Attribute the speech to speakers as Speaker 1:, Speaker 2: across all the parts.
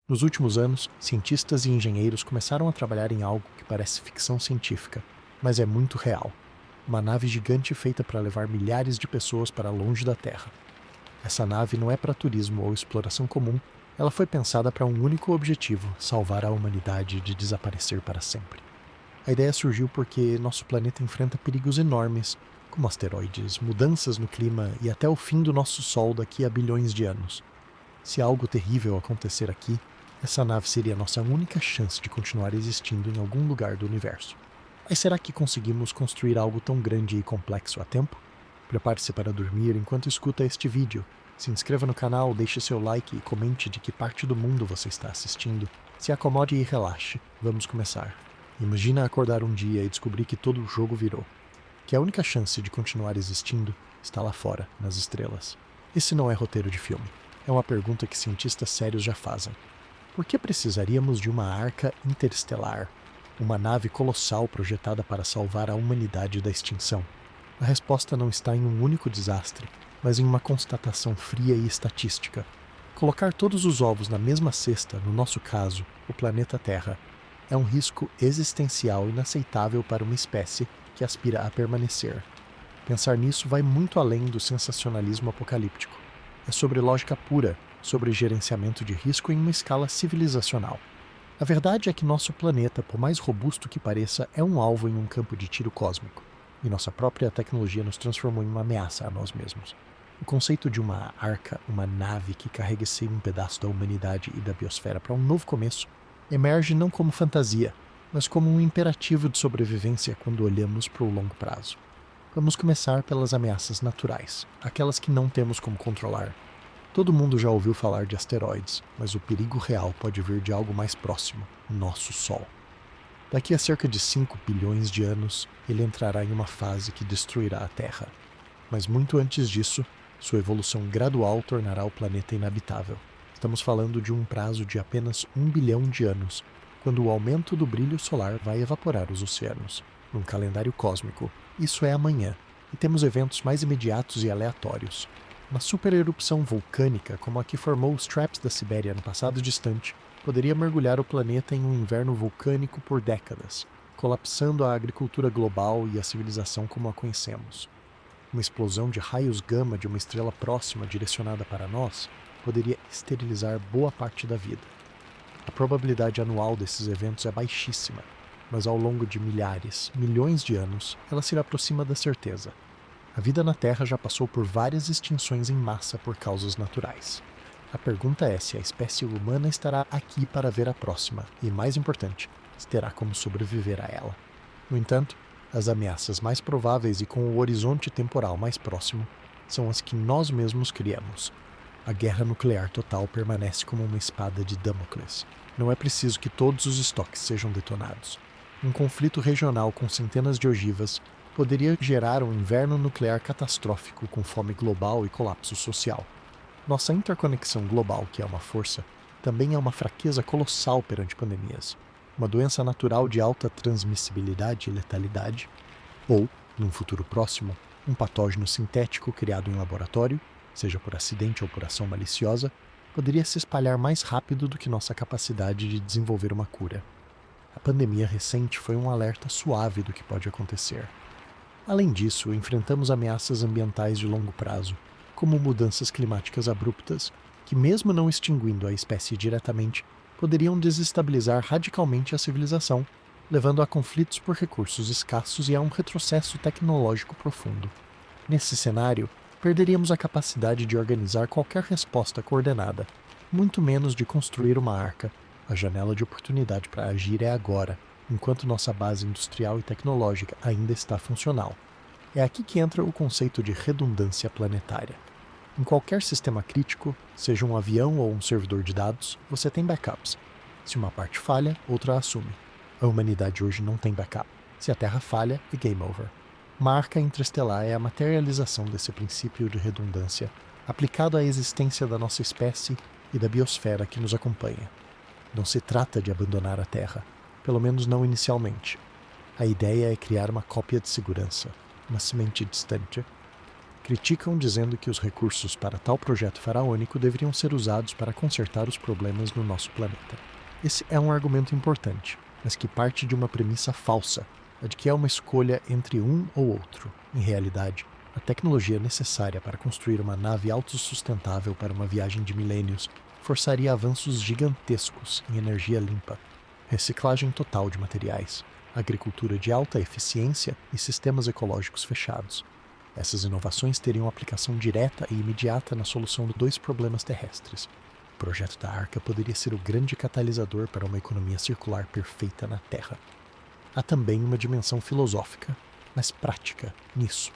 Speaker 1: Nos últimos anos, cientistas e engenheiros começaram a trabalhar em algo que parece ficção científica, mas é muito real. Uma nave gigante feita para levar milhares de pessoas para longe da Terra. Essa nave não é para turismo ou exploração comum, ela foi pensada para um único objetivo: salvar a humanidade de desaparecer para sempre. A ideia surgiu porque nosso planeta enfrenta perigos enormes, como asteroides, mudanças no clima e até o fim do nosso Sol daqui a bilhões de anos. Se algo terrível acontecer aqui, essa nave seria a nossa única chance de continuar existindo em algum lugar do universo. Mas será que conseguimos construir algo tão grande e complexo a tempo? Prepare-se para dormir enquanto escuta este vídeo. Se inscreva no canal, deixe seu like e comente de que parte do mundo você está assistindo. Se acomode e relaxe. Vamos começar. Imagina acordar um dia e descobrir que todo o jogo virou. Que a única chance de continuar existindo está lá fora, nas estrelas. Esse não é roteiro de filme. É uma pergunta que cientistas sérios já fazem. Por que precisaríamos de uma arca interestelar? Uma nave colossal projetada para salvar a humanidade da extinção? A resposta não está em um único desastre, mas em uma constatação fria e estatística. Colocar todos os ovos na mesma cesta, no nosso caso, o planeta Terra, é um risco existencial inaceitável para uma espécie que aspira a permanecer. Pensar nisso vai muito além do sensacionalismo apocalíptico. É sobre lógica pura, sobre gerenciamento de risco em uma escala civilizacional. A verdade é que nosso planeta, por mais robusto que pareça, é um alvo em um campo de tiro cósmico, e nossa própria tecnologia nos transformou em uma ameaça a nós mesmos. O conceito de uma arca, uma nave que carrega um pedaço da humanidade e da biosfera para um novo começo, emerge não como fantasia, mas como um imperativo de sobrevivência quando olhamos para o longo prazo. Vamos começar pelas ameaças naturais, aquelas que não temos como controlar. Todo mundo já ouviu falar de asteroides, mas o perigo real pode vir de algo mais próximo, nosso Sol. Daqui a cerca de 5 bilhões de anos, ele entrará em uma fase que destruirá a Terra. Mas muito antes disso, sua evolução gradual tornará o planeta inabitável. Estamos falando de um prazo de apenas 1 bilhão de anos, quando o aumento do brilho solar vai evaporar os oceanos. Num calendário cósmico, isso é amanhã, e temos eventos mais imediatos e aleatórios. Uma supererupção vulcânica, como a que formou os Traps da Sibéria no passado distante, poderia mergulhar o planeta em um inverno vulcânico por décadas, colapsando a agricultura global e a civilização como a conhecemos. Uma explosão de raios gama de uma estrela próxima direcionada para nós poderia esterilizar boa parte da vida. A probabilidade anual desses eventos é baixíssima, mas ao longo de milhares, milhões de anos, ela se aproxima da certeza. A vida na Terra já passou por várias extinções em massa por causas naturais. A pergunta é se a espécie humana estará aqui para ver a próxima, e mais importante, se terá como sobreviver a ela. No entanto, as ameaças mais prováveis e com o horizonte temporal mais próximo são as que nós mesmos criamos. A guerra nuclear total permanece como uma espada de Damocles. Não é preciso que todos os estoques sejam detonados. Um conflito regional com centenas de ogivas poderia gerar um inverno nuclear catastrófico com fome global e colapso social. Nossa interconexão global, que é uma força, também é uma fraqueza colossal perante pandemias. Uma doença natural de alta transmissibilidade e letalidade, ou, num futuro próximo, um patógeno sintético criado em laboratório, seja por acidente ou por ação maliciosa, poderia se espalhar mais rápido do que nossa capacidade de desenvolver uma cura. A pandemia recente foi um alerta suave do que pode acontecer. Além disso, enfrentamos ameaças ambientais de longo prazo, como mudanças climáticas abruptas, que mesmo não extinguindo a espécie diretamente, poderiam desestabilizar radicalmente a civilização, levando a conflitos por recursos escassos e a um retrocesso tecnológico profundo. Nesse cenário, perderíamos a capacidade de organizar qualquer resposta coordenada, muito menos de construir uma arca. A janela de oportunidade para agir é agora, enquanto nossa base industrial e tecnológica ainda está funcional. É aqui que entra o conceito de redundância planetária. Em qualquer sistema crítico, seja um avião ou um servidor de dados, você tem backups. Se uma parte falha, outra assume. A humanidade hoje não tem backup. Se a Terra falha, é game over. Uma arca interestelar é a materialização desse princípio de redundância, aplicado à existência da nossa espécie e da biosfera que nos acompanha. Não se trata de abandonar a Terra, pelo menos não inicialmente. A ideia é criar uma cópia de segurança, uma semente distante. Criticam dizendo que os recursos para tal projeto faraônico deveriam ser usados para consertar os problemas no nosso planeta. Esse é um argumento importante, mas que parte de uma premissa falsa, a de que é uma escolha entre um ou outro. Em realidade, a tecnologia necessária para construir uma nave autossustentável para uma viagem de milênios forçaria avanços gigantescos em energia limpa, reciclagem total de materiais, agricultura de alta eficiência e sistemas ecológicos fechados. Essas inovações teriam aplicação direta e imediata na solução de dois problemas terrestres. O projeto da Arca poderia ser o grande catalisador para uma economia circular perfeita na Terra. Há também uma dimensão filosófica, mas prática, nisso.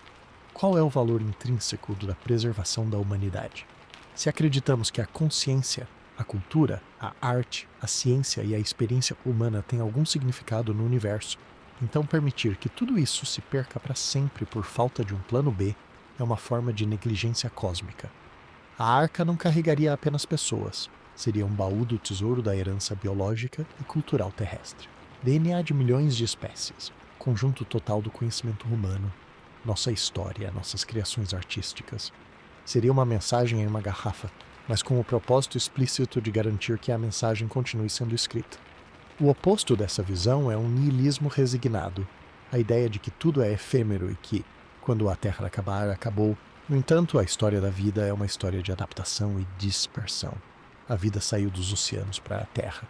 Speaker 1: Qual é o valor intrínseco da preservação da humanidade? Se acreditamos que a consciência, a cultura, a arte, a ciência e a experiência humana têm algum significado no universo, então permitir que tudo isso se perca para sempre por falta de um plano B é uma forma de negligência cósmica. A Arca não carregaria apenas pessoas, seria um baú do tesouro da herança biológica e cultural terrestre. DNA de milhões de espécies, conjunto total do conhecimento humano, nossa história, nossas criações artísticas. Seria uma mensagem em uma garrafa, mas com o propósito explícito de garantir que a mensagem continue sendo escrita. O oposto dessa visão é um niilismo resignado, a ideia de que tudo é efêmero e que, quando a Terra acabar, acabou. No entanto, a história da vida é uma história de adaptação e dispersão. A vida saiu dos oceanos para a Terra.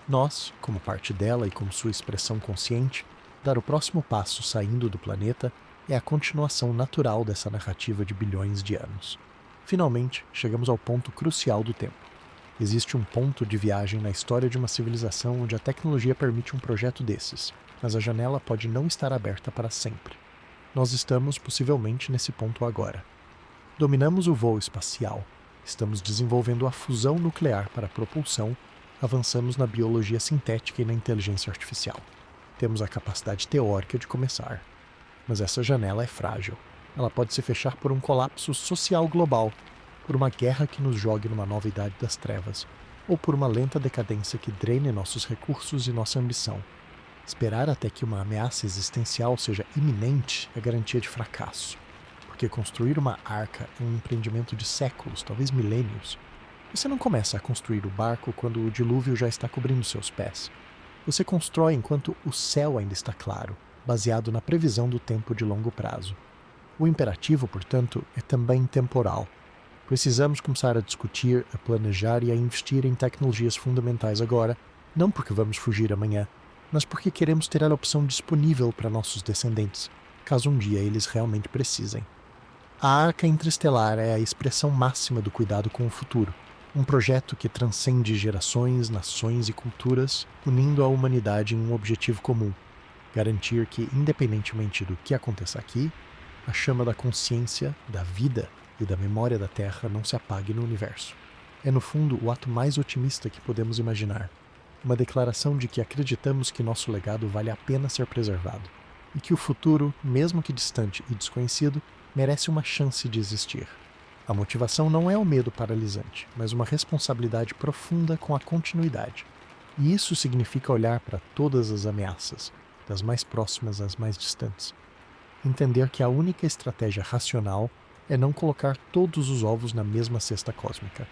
Speaker 1: Nós, como parte dela e como sua expressão consciente, dar o próximo passo saindo do planeta é a continuação natural dessa narrativa de bilhões de anos. Finalmente, chegamos ao ponto crucial do tempo. Existe um ponto de viagem na história de uma civilização onde a tecnologia permite um projeto desses, mas a janela pode não estar aberta para sempre. Nós estamos, possivelmente, nesse ponto agora. Dominamos o voo espacial, estamos desenvolvendo a fusão nuclear para propulsão, avançamos na biologia sintética e na inteligência artificial. Temos a capacidade teórica de começar. Mas essa janela é frágil. Ela pode se fechar por um colapso social global, por uma guerra que nos jogue numa nova idade das trevas, ou por uma lenta decadência que drene nossos recursos e nossa ambição. Esperar até que uma ameaça existencial seja iminente é garantia de fracasso, porque construir uma arca é um empreendimento de séculos, talvez milênios. Você não começa a construir o barco quando o dilúvio já está cobrindo seus pés. Você constrói enquanto o céu ainda está claro, baseado na previsão do tempo de longo prazo. O imperativo, portanto, é também temporal. Precisamos começar a discutir, a planejar e a investir em tecnologias fundamentais agora, não porque vamos fugir amanhã, mas porque queremos ter a opção disponível para nossos descendentes, caso um dia eles realmente precisem. A Arca Interestelar é a expressão máxima do cuidado com o futuro, um projeto que transcende gerações, nações e culturas, unindo a humanidade em um objetivo comum: garantir que, independentemente do que aconteça aqui, a chama da consciência, da vida e da memória da Terra não se apague no universo. É, no fundo, o ato mais otimista que podemos imaginar. Uma declaração de que acreditamos que nosso legado vale a pena ser preservado, e que o futuro, mesmo que distante e desconhecido, merece uma chance de existir. A motivação não é o medo paralisante, mas uma responsabilidade profunda com a continuidade. E isso significa olhar para todas as ameaças, das mais próximas às mais distantes. Entender que a única estratégia racional é não colocar todos os ovos na mesma cesta cósmica.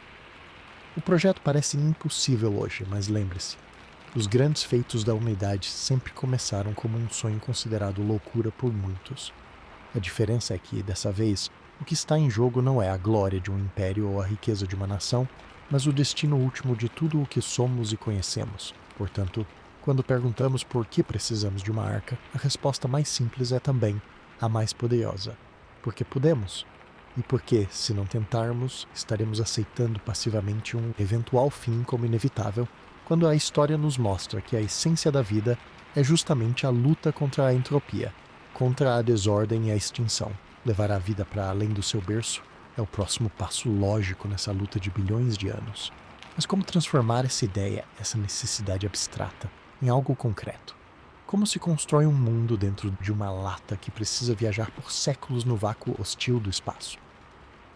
Speaker 1: O projeto parece impossível hoje, mas lembre-se, os grandes feitos da humanidade sempre começaram como um sonho considerado loucura por muitos. A diferença é que, dessa vez, o que está em jogo não é a glória de um império ou a riqueza de uma nação, mas o destino último de tudo o que somos e conhecemos. Portanto, quando perguntamos por que precisamos de uma arca, a resposta mais simples é também a mais poderosa. Porque podemos. E porque, se não tentarmos, estaremos aceitando passivamente um eventual fim como inevitável, quando a história nos mostra que a essência da vida é justamente a luta contra a entropia, contra a desordem e a extinção. Levar a vida para além do seu berço é o próximo passo lógico nessa luta de bilhões de anos. Mas como transformar essa ideia, essa necessidade abstrata, em algo concreto? Como se constrói um mundo dentro de uma lata que precisa viajar por séculos no vácuo hostil do espaço?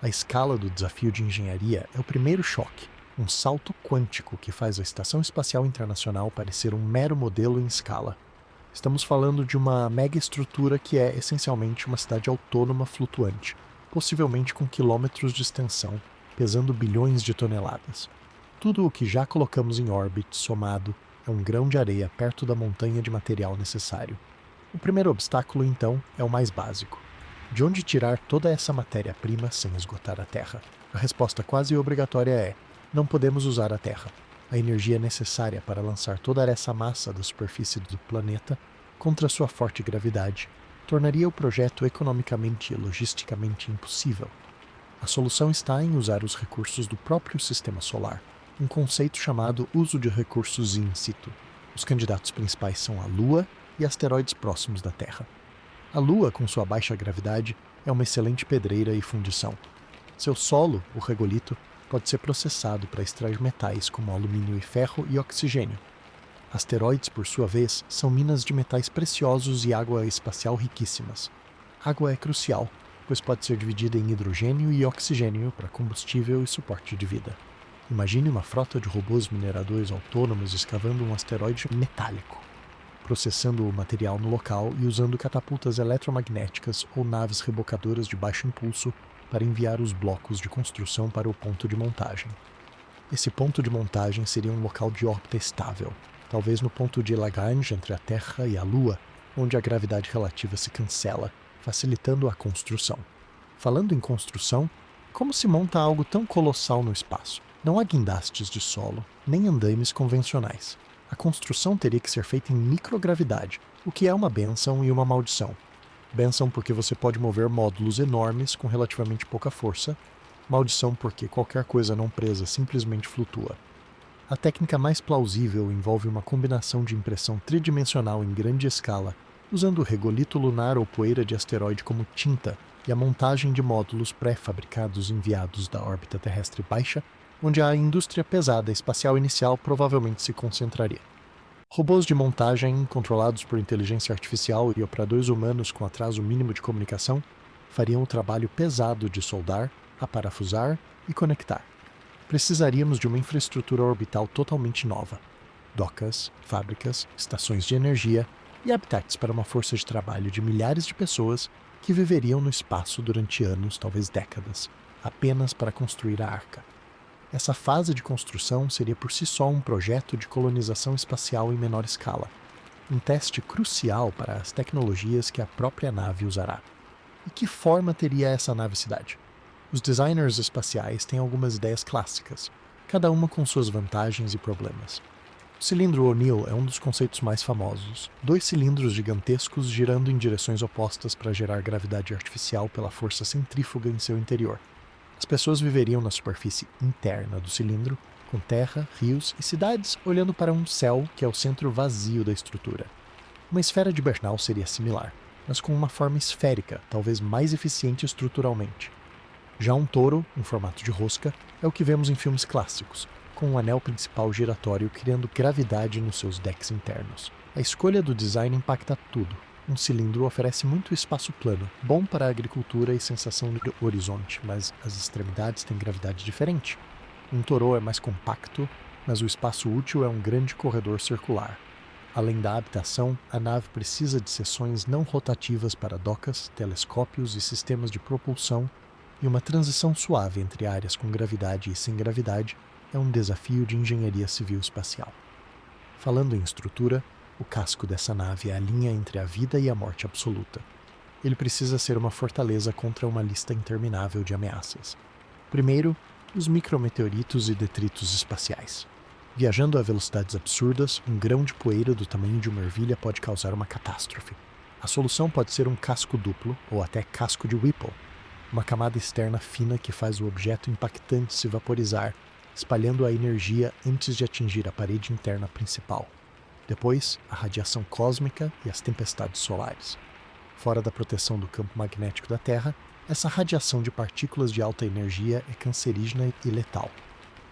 Speaker 1: A escala do desafio de engenharia é o primeiro choque, um salto quântico que faz a Estação Espacial Internacional parecer um mero modelo em escala. Estamos falando de uma mega estrutura que é essencialmente uma cidade autônoma flutuante, possivelmente com quilômetros de extensão, pesando bilhões de toneladas. Tudo o que já colocamos em órbita somado é um grão de areia perto da montanha de material necessário. O primeiro obstáculo, então, é o mais básico. De onde tirar toda essa matéria-prima sem esgotar a Terra? A resposta quase obrigatória é: não podemos usar a Terra. A energia necessária para lançar toda essa massa da superfície do planeta contra sua forte gravidade tornaria o projeto economicamente e logisticamente impossível. A solução está em usar os recursos do próprio sistema solar, um conceito chamado uso de recursos in situ. Os candidatos principais são a Lua e asteroides próximos da Terra. A Lua, com sua baixa gravidade, é uma excelente pedreira e fundição. Seu solo, o regolito, pode ser processado para extrair metais como alumínio e ferro e oxigênio. Asteroides, por sua vez, são minas de metais preciosos e água espacial riquíssimas. Água é crucial, pois pode ser dividida em hidrogênio e oxigênio para combustível e suporte de vida. Imagine uma frota de robôs mineradores autônomos escavando um asteroide metálico, processando o material no local e usando catapultas eletromagnéticas ou naves rebocadoras de baixo impulso para enviar os blocos de construção para o ponto de montagem. Esse ponto de montagem seria um local de órbita estável, talvez no ponto de Lagrange entre a Terra e a Lua, onde a gravidade relativa se cancela, facilitando a construção. Falando em construção, como se monta algo tão colossal no espaço? Não há guindastes de solo, nem andaimes convencionais. A construção teria que ser feita em microgravidade, o que é uma bênção e uma maldição. Bênção porque você pode mover módulos enormes com relativamente pouca força, maldição porque qualquer coisa não presa simplesmente flutua. A técnica mais plausível envolve uma combinação de impressão tridimensional em grande escala, usando regolito lunar ou poeira de asteroide como tinta, e a montagem de módulos pré-fabricados enviados da órbita terrestre baixa, onde a indústria pesada espacial inicial provavelmente se concentraria. Robôs de montagem, controlados por inteligência artificial e operadores humanos com atraso mínimo de comunicação, fariam o trabalho pesado de soldar, aparafusar e conectar. Precisaríamos de uma infraestrutura orbital totalmente nova. Docas, fábricas, estações de energia e habitats para uma força de trabalho de milhares de pessoas que viveriam no espaço durante anos, talvez décadas, apenas para construir a arca. Essa fase de construção seria por si só um projeto de colonização espacial em menor escala, um teste crucial para as tecnologias que a própria nave usará. E que forma teria essa nave-cidade? Os designers espaciais têm algumas ideias clássicas, cada uma com suas vantagens e problemas. O cilindro O'Neill é um dos conceitos mais famosos. 2 cilindros gigantescos girando em direções opostas para gerar gravidade artificial pela força centrífuga em seu interior. As pessoas viveriam na superfície interna do cilindro, com terra, rios e cidades olhando para um céu que é o centro vazio da estrutura. Uma esfera de Bernal seria similar, mas com uma forma esférica, talvez mais eficiente estruturalmente. Já um touro, em formato de rosca, é o que vemos em filmes clássicos, com um anel principal giratório criando gravidade nos seus decks internos. A escolha do design impacta tudo. Um cilindro oferece muito espaço plano, bom para a agricultura e sensação de horizonte, mas as extremidades têm gravidade diferente. Um touro é mais compacto, mas o espaço útil é um grande corredor circular. Além da habitação, a nave precisa de seções não rotativas para docas, telescópios e sistemas de propulsão, e uma transição suave entre áreas com gravidade e sem gravidade é um desafio de engenharia civil espacial. Falando em estrutura, o casco dessa nave é a linha entre a vida e a morte absoluta. Ele precisa ser uma fortaleza contra uma lista interminável de ameaças. Primeiro, os micrometeoritos e detritos espaciais. Viajando a velocidades absurdas, um grão de poeira do tamanho de uma ervilha pode causar uma catástrofe. A solução pode ser um casco duplo, ou até casco de Whipple, uma camada externa fina que faz o objeto impactante se vaporizar, espalhando a energia antes de atingir a parede interna principal. Depois, a radiação cósmica e as tempestades solares. Fora da proteção do campo magnético da Terra, essa radiação de partículas de alta energia é cancerígena e letal.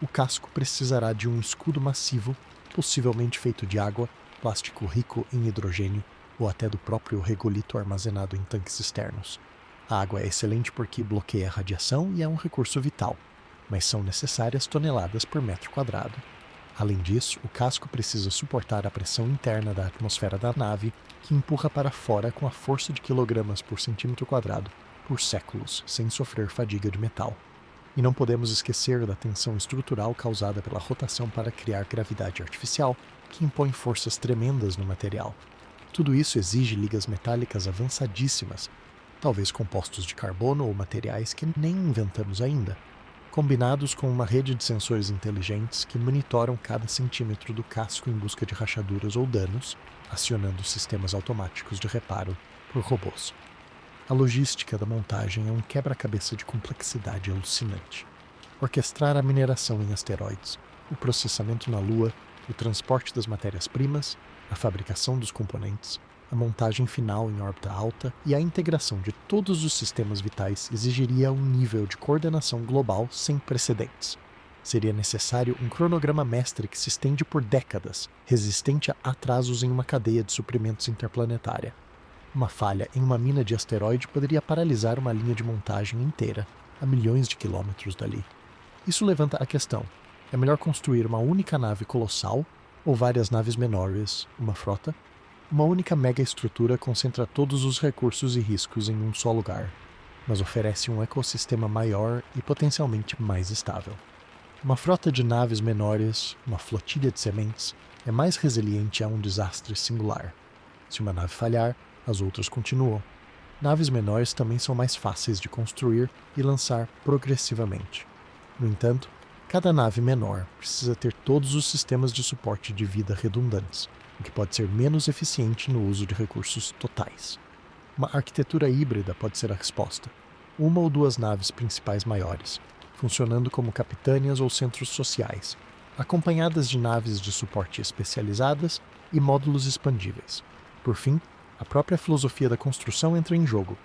Speaker 1: O casco precisará de um escudo massivo, possivelmente feito de água, plástico rico em hidrogênio ou até do próprio regolito armazenado em tanques externos. A água é excelente porque bloqueia a radiação e é um recurso vital, mas são necessárias toneladas por metro quadrado. Além disso, o casco precisa suportar a pressão interna da atmosfera da nave, que empurra para fora com a força de quilogramas por centímetro quadrado, por séculos, sem sofrer fadiga de metal. E não podemos esquecer da tensão estrutural causada pela rotação para criar gravidade artificial, que impõe forças tremendas no material. Tudo isso exige ligas metálicas avançadíssimas, talvez compostos de carbono ou materiais que nem inventamos ainda, combinados com uma rede de sensores inteligentes que monitoram cada centímetro do casco em busca de rachaduras ou danos, acionando sistemas automáticos de reparo por robôs. A logística da montagem é um quebra-cabeça de complexidade alucinante. Orquestrar a mineração em asteroides, o processamento na Lua, o transporte das matérias-primas, a fabricação dos componentes, a montagem final em órbita alta e a integração de todos os sistemas vitais exigiria um nível de coordenação global sem precedentes. Seria necessário um cronograma mestre que se estende por décadas, resistente a atrasos em uma cadeia de suprimentos interplanetária. Uma falha em uma mina de asteroide poderia paralisar uma linha de montagem inteira, a milhões de quilômetros dali. Isso levanta a questão: é melhor construir uma única nave colossal ou várias naves menores, uma frota? Uma única mega-estrutura concentra todos os recursos e riscos em um só lugar, mas oferece um ecossistema maior e potencialmente mais estável. Uma frota de naves menores, uma flotilha de sementes, é mais resiliente a um desastre singular. Se uma nave falhar, as outras continuam. Naves menores também são mais fáceis de construir e lançar progressivamente. No entanto, cada nave menor precisa ter todos os sistemas de suporte de vida redundantes, o que pode ser menos eficiente no uso de recursos totais. Uma arquitetura híbrida pode ser a resposta. Uma ou duas naves principais maiores, funcionando como capitâneas ou centros sociais, acompanhadas de naves de suporte especializadas e módulos expandíveis. Por fim, a própria filosofia da construção entra em jogo.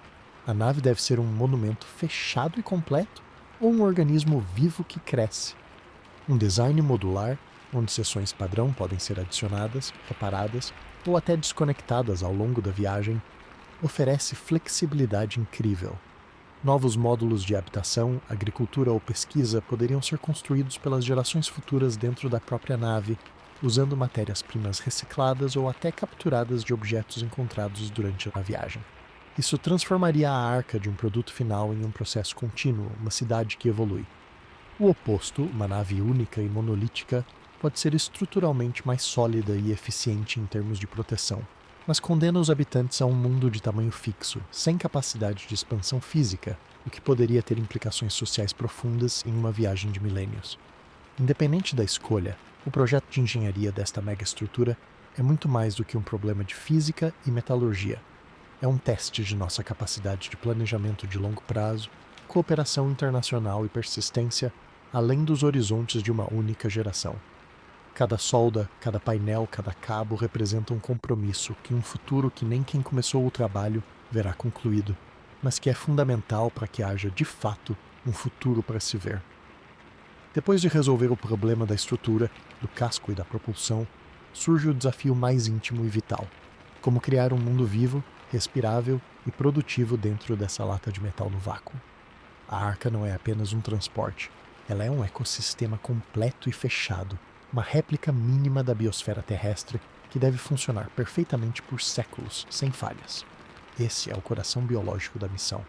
Speaker 1: A nave deve ser um monumento fechado e completo ou um organismo vivo que cresce? Um design modular, onde seções padrão podem ser adicionadas, reparadas ou até desconectadas ao longo da viagem, oferece flexibilidade incrível. Novos módulos de habitação, agricultura ou pesquisa poderiam ser construídos pelas gerações futuras dentro da própria nave, usando matérias-primas recicladas ou até capturadas de objetos encontrados durante a viagem. Isso transformaria a arca de um produto final em um processo contínuo, uma cidade que evolui. O oposto, uma nave única e monolítica, pode ser estruturalmente mais sólida e eficiente em termos de proteção, mas condena os habitantes a um mundo de tamanho fixo, sem capacidade de expansão física, o que poderia ter implicações sociais profundas em uma viagem de milênios. Independente da escolha, o projeto de engenharia desta megaestrutura é muito mais do que um problema de física e metalurgia. É um teste de nossa capacidade de planejamento de longo prazo, cooperação internacional e persistência, além dos horizontes de uma única geração. Cada solda, cada painel, cada cabo representa um compromisso que um futuro que nem quem começou o trabalho verá concluído, mas que é fundamental para que haja, de fato, um futuro para se ver. Depois de resolver o problema da estrutura, do casco e da propulsão, surge o desafio mais íntimo e vital: como criar um mundo vivo, respirável e produtivo dentro dessa lata de metal no vácuo. A arca não é apenas um transporte, ela é um ecossistema completo e fechado, uma réplica mínima da biosfera terrestre que deve funcionar perfeitamente por séculos, sem falhas. Esse é o coração biológico da missão.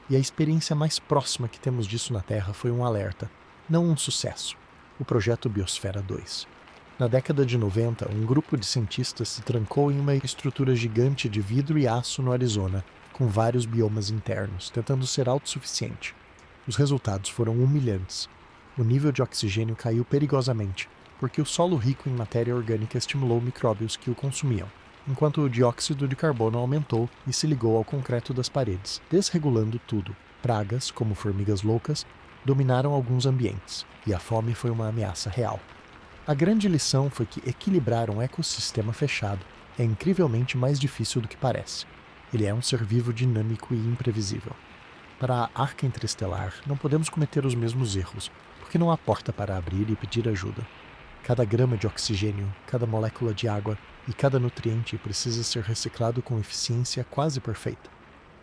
Speaker 1: E a experiência mais próxima que temos disso na Terra foi um alerta, não um sucesso: o projeto Biosfera 2. Na década de 90, um grupo de cientistas se trancou em uma estrutura gigante de vidro e aço no Arizona, com vários biomas internos, tentando ser autossuficiente. Os resultados foram humilhantes. O nível de oxigênio caiu perigosamente, porque o solo rico em matéria orgânica estimulou micróbios que o consumiam, enquanto o dióxido de carbono aumentou e se ligou ao concreto das paredes, desregulando tudo. Pragas, como formigas loucas, dominaram alguns ambientes, e a fome foi uma ameaça real. A grande lição foi que equilibrar um ecossistema fechado é incrivelmente mais difícil do que parece. Ele é um ser vivo dinâmico e imprevisível. Para a arca interestelar, não podemos cometer os mesmos erros, porque não há porta para abrir e pedir ajuda. Cada grama de oxigênio, cada molécula de água e cada nutriente precisa ser reciclado com eficiência quase perfeita.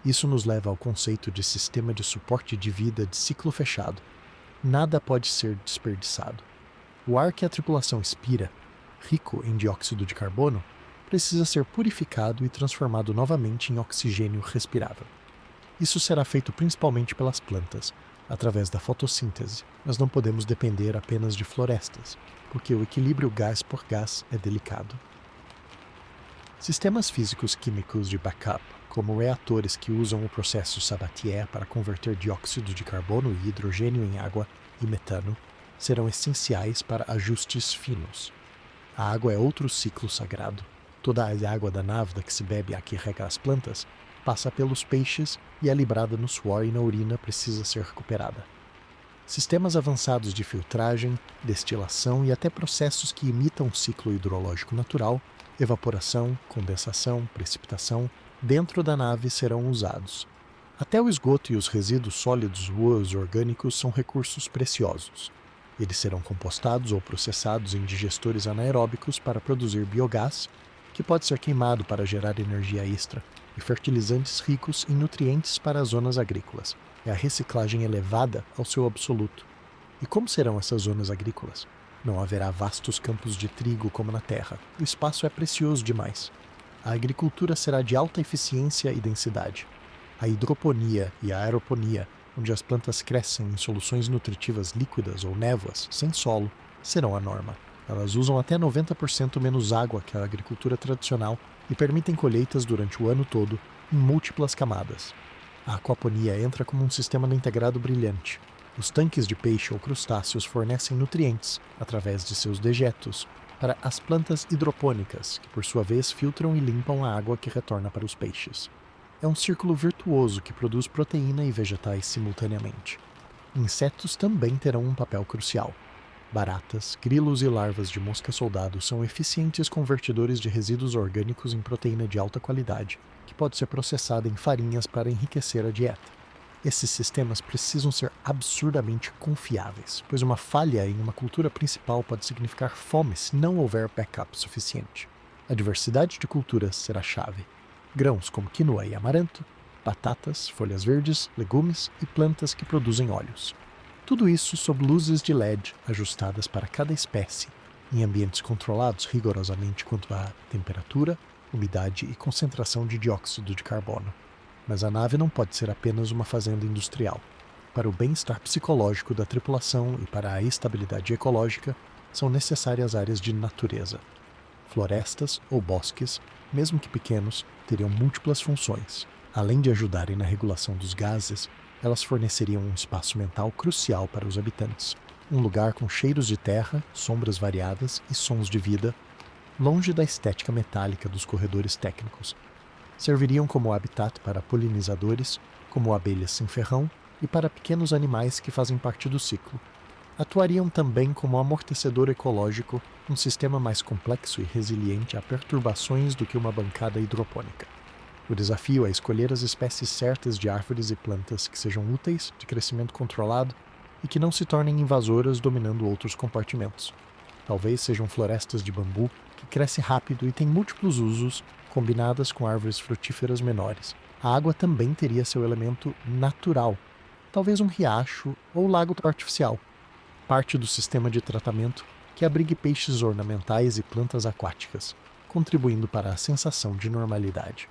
Speaker 1: Isso nos leva ao conceito de sistema de suporte de vida de ciclo fechado. Nada pode ser desperdiçado. O ar que a tripulação expira, rico em dióxido de carbono, precisa ser purificado e transformado novamente em oxigênio respirável. Isso será feito principalmente pelas plantas, através da fotossíntese, mas não podemos depender apenas de florestas, porque o equilíbrio gás por gás é delicado. Sistemas físicos químicos de backup, como reatores que usam o processo Sabatier para converter dióxido de carbono e hidrogênio em água e metano, serão essenciais para ajustes finos. A água é outro ciclo sagrado. Toda a água da návida que se bebe a que rega as plantas passa pelos peixes e é librada no suor e na urina precisa ser recuperada. Sistemas avançados de filtragem, destilação e até processos que imitam o ciclo hidrológico natural, evaporação, condensação, precipitação, dentro da nave serão usados. Até o esgoto e os resíduos sólidos ou os orgânicos são recursos preciosos. Eles serão compostados ou processados em digestores anaeróbicos para produzir biogás, que pode ser queimado para gerar energia extra, e fertilizantes ricos em nutrientes para as zonas agrícolas. É a reciclagem elevada ao seu absoluto. E como serão essas zonas agrícolas? Não haverá vastos campos de trigo como na terra. O espaço é precioso demais. A agricultura será de alta eficiência e densidade. A hidroponia e a aeroponia, onde as plantas crescem em soluções nutritivas líquidas ou névoas, sem solo, serão a norma. Elas usam até 90% menos água que a agricultura tradicional e permitem colheitas durante o ano todo em múltiplas camadas. A aquaponia entra como um sistema integrado brilhante. Os tanques de peixe ou crustáceos fornecem nutrientes, através de seus dejetos, para as plantas hidropônicas, que por sua vez filtram e limpam a água que retorna para os peixes. É um círculo virtuoso que produz proteína e vegetais simultaneamente. Insetos também terão um papel crucial. Baratas, grilos e larvas de mosca-soldado são eficientes convertidores de resíduos orgânicos em proteína de alta qualidade, que pode ser processada em farinhas para enriquecer a dieta. Esses sistemas precisam ser absurdamente confiáveis, pois uma falha em uma cultura principal pode significar fome se não houver backup suficiente. A diversidade de culturas será chave. Grãos como quinoa e amaranto, batatas, folhas verdes, legumes e plantas que produzem óleos. Tudo isso sob luzes de LED ajustadas para cada espécie, em ambientes controlados rigorosamente quanto à temperatura, umidade e concentração de dióxido de carbono. Mas a nave não pode ser apenas uma fazenda industrial. Para o bem-estar psicológico da tripulação e para a estabilidade ecológica, são necessárias áreas de natureza. Florestas ou bosques, mesmo que pequenos, teriam múltiplas funções. Além de ajudarem na regulação dos gases, elas forneceriam um espaço mental crucial para os habitantes. Um lugar com cheiros de terra, sombras variadas e sons de vida, longe da estética metálica dos corredores técnicos. Serviriam como habitat para polinizadores, como abelhas sem ferrão, e para pequenos animais que fazem parte do ciclo. Atuariam também como amortecedor ecológico, um sistema mais complexo e resiliente a perturbações do que uma bancada hidropônica. O desafio é escolher as espécies certas de árvores e plantas que sejam úteis, de crescimento controlado e que não se tornem invasoras dominando outros compartimentos. Talvez sejam florestas de bambu que crescem rápido e têm múltiplos usos, combinadas com árvores frutíferas menores. A água também teria seu elemento natural, talvez um riacho ou lago artificial, parte do sistema de tratamento que abrigue peixes ornamentais e plantas aquáticas, contribuindo para a sensação de normalidade.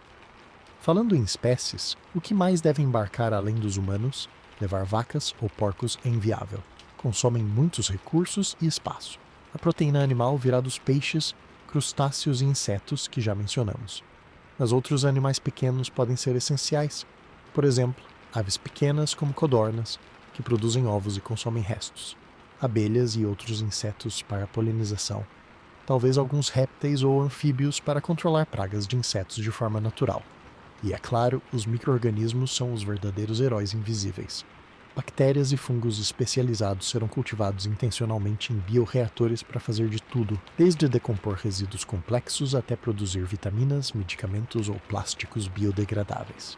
Speaker 1: Falando em espécies, o que mais deve embarcar além dos humanos? Levar vacas ou porcos é inviável. Consomem muitos recursos e espaço. A proteína animal virá dos peixes, crustáceos e insetos que já mencionamos. Mas outros animais pequenos podem ser essenciais. Por exemplo, aves pequenas como codornas, que produzem ovos e consomem restos. Abelhas e outros insetos para a polinização. Talvez alguns répteis ou anfíbios para controlar pragas de insetos de forma natural. E, é claro, os micro-organismos são os verdadeiros heróis invisíveis. Bactérias e fungos especializados serão cultivados intencionalmente em bioreatores para fazer de tudo, desde decompor resíduos complexos até produzir vitaminas, medicamentos ou plásticos biodegradáveis.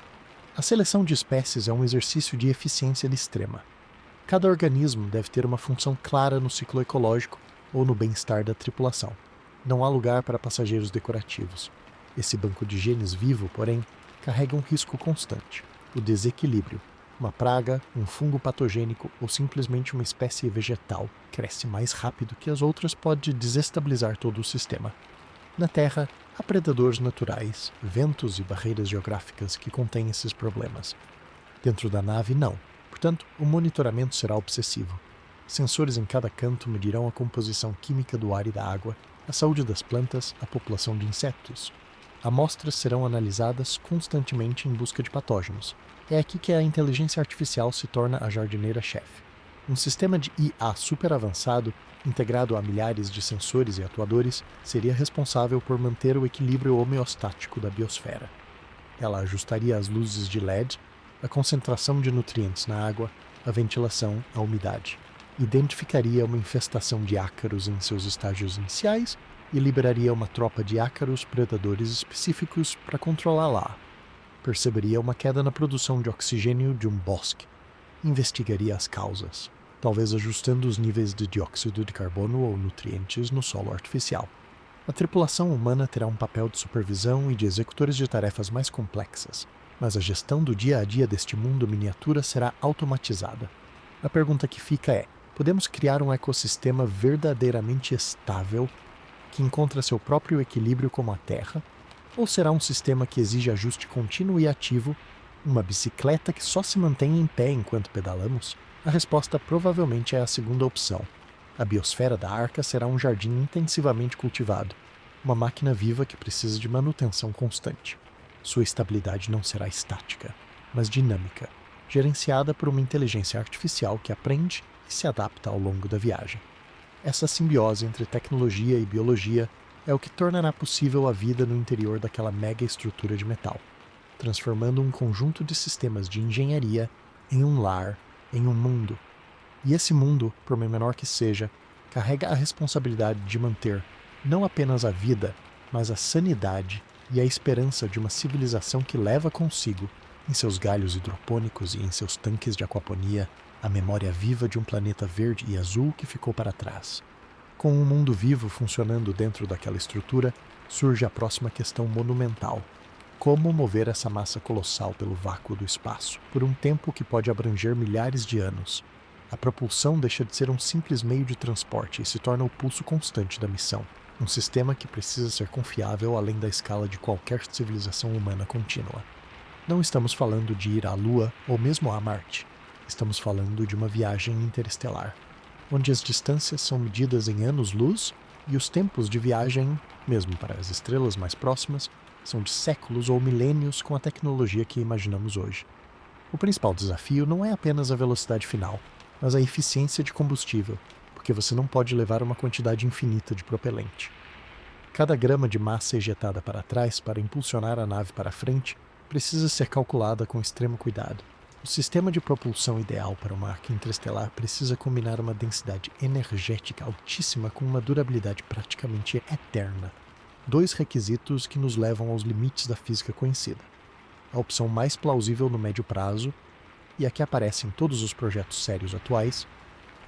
Speaker 1: A seleção de espécies é um exercício de eficiência extrema. Cada organismo deve ter uma função clara no ciclo ecológico ou no bem-estar da tripulação. Não há lugar para passageiros decorativos. Esse banco de genes vivo, porém, carrega um risco constante: o desequilíbrio. Uma praga, um fungo patogênico ou simplesmente uma espécie vegetal cresce mais rápido que as outras pode desestabilizar todo o sistema. Na Terra, há predadores naturais, ventos e barreiras geográficas que contêm esses problemas. Dentro da nave, não. Portanto, o monitoramento será obsessivo. Sensores em cada canto medirão a composição química do ar e da água, a saúde das plantas, a população de insetos. Amostras serão analisadas constantemente em busca de patógenos. É aqui que a inteligência artificial se torna a jardineira-chefe. Um sistema de IA super avançado, integrado a milhares de sensores e atuadores, seria responsável por manter o equilíbrio homeostático da biosfera. Ela ajustaria as luzes de LED, a concentração de nutrientes na água, a ventilação, a umidade. Identificaria uma infestação de ácaros em seus estágios iniciais e liberaria uma tropa de ácaros predadores específicos para controlá-la. Perceberia uma queda na produção de oxigênio de um bosque. Investigaria as causas, talvez ajustando os níveis de dióxido de carbono ou nutrientes no solo artificial. A tripulação humana terá um papel de supervisão e de executores de tarefas mais complexas, mas a gestão do dia a dia deste mundo miniatura será automatizada. A pergunta que fica é: podemos criar um ecossistema verdadeiramente estável que encontra seu próprio equilíbrio como a Terra? Ou será um sistema que exige ajuste contínuo e ativo, uma bicicleta que só se mantém em pé enquanto pedalamos? A resposta provavelmente é a segunda opção. A biosfera da Arca será um jardim intensivamente cultivado, uma máquina viva que precisa de manutenção constante. Sua estabilidade não será estática, mas dinâmica, gerenciada por uma inteligência artificial que aprende e se adapta ao longo da viagem. Essa simbiose entre tecnologia e biologia é o que tornará possível a vida no interior daquela mega estrutura de metal, transformando um conjunto de sistemas de engenharia em um lar, em um mundo. E esse mundo, por menor que seja, carrega a responsabilidade de manter não apenas a vida, mas a sanidade e a esperança de uma civilização que leva consigo, em seus galhos hidropônicos e em seus tanques de aquaponia, a memória viva de um planeta verde e azul que ficou para trás. Com um mundo vivo funcionando dentro daquela estrutura, surge a próxima questão monumental: como mover essa massa colossal pelo vácuo do espaço, por um tempo que pode abranger milhares de anos? A propulsão deixa de ser um simples meio de transporte e se torna o pulso constante da missão, um sistema que precisa ser confiável além da escala de qualquer civilização humana contínua. Não estamos falando de ir à Lua ou mesmo a Marte. Estamos falando de uma viagem interestelar, onde as distâncias são medidas em anos-luz e os tempos de viagem, mesmo para as estrelas mais próximas, são de séculos ou milênios com a tecnologia que imaginamos hoje. O principal desafio não é apenas a velocidade final, mas a eficiência de combustível, porque você não pode levar uma quantidade infinita de propelente. Cada grama de massa ejetada para trás para impulsionar a nave para frente precisa ser calculada com extremo cuidado. O sistema de propulsão ideal para uma arca interestelar precisa combinar uma densidade energética altíssima com uma durabilidade praticamente eterna. Dois requisitos que nos levam aos limites da física conhecida. A opção mais plausível no médio prazo, e a que aparece em todos os projetos sérios atuais,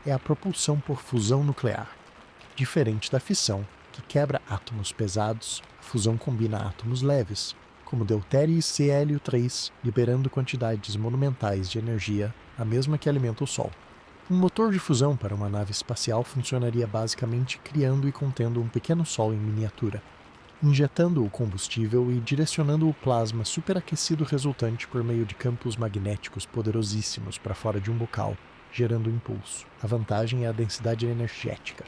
Speaker 1: é a propulsão por fusão nuclear. Diferente da fissão, que quebra átomos pesados, a fusão combina átomos leves, como deutério e ClO3, liberando quantidades monumentais de energia, a mesma que alimenta o Sol. Um motor de fusão para uma nave espacial funcionaria basicamente criando e contendo um pequeno Sol em miniatura, injetando o combustível e direcionando o plasma superaquecido resultante por meio de campos magnéticos poderosíssimos para fora de um bocal, gerando impulso. A vantagem é a densidade energética.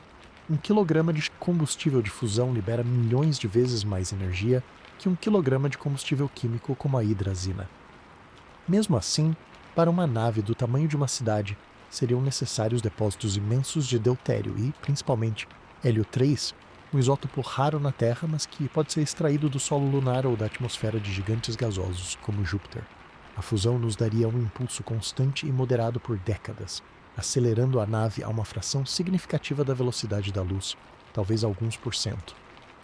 Speaker 1: 1 quilograma de combustível de fusão libera milhões de vezes mais energia que 1 quilograma de combustível químico como a hidrazina. Mesmo assim, para uma nave do tamanho de uma cidade, seriam necessários depósitos imensos de deutério e, principalmente, hélio 3, um isótopo raro na Terra, mas que pode ser extraído do solo lunar ou da atmosfera de gigantes gasosos, como Júpiter. A fusão nos daria um impulso constante e moderado por décadas, acelerando a nave a uma fração significativa da velocidade da luz, talvez alguns por cento.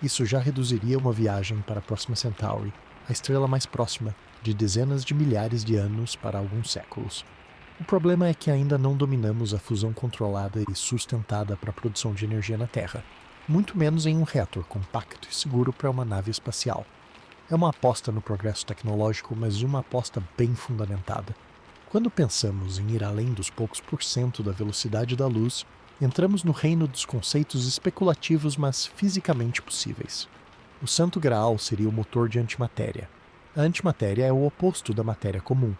Speaker 1: Isso já reduziria uma viagem para a Próxima Centauri, a estrela mais próxima, de dezenas de milhares de anos para alguns séculos. O problema é que ainda não dominamos a fusão controlada e sustentada para a produção de energia na Terra, muito menos em um reator compacto e seguro para uma nave espacial. É uma aposta no progresso tecnológico, mas uma aposta bem fundamentada. Quando pensamos em ir além dos poucos por cento da velocidade da luz, entramos no reino dos conceitos especulativos, mas fisicamente possíveis. O santo graal seria o motor de antimatéria. A antimatéria é o oposto da matéria comum.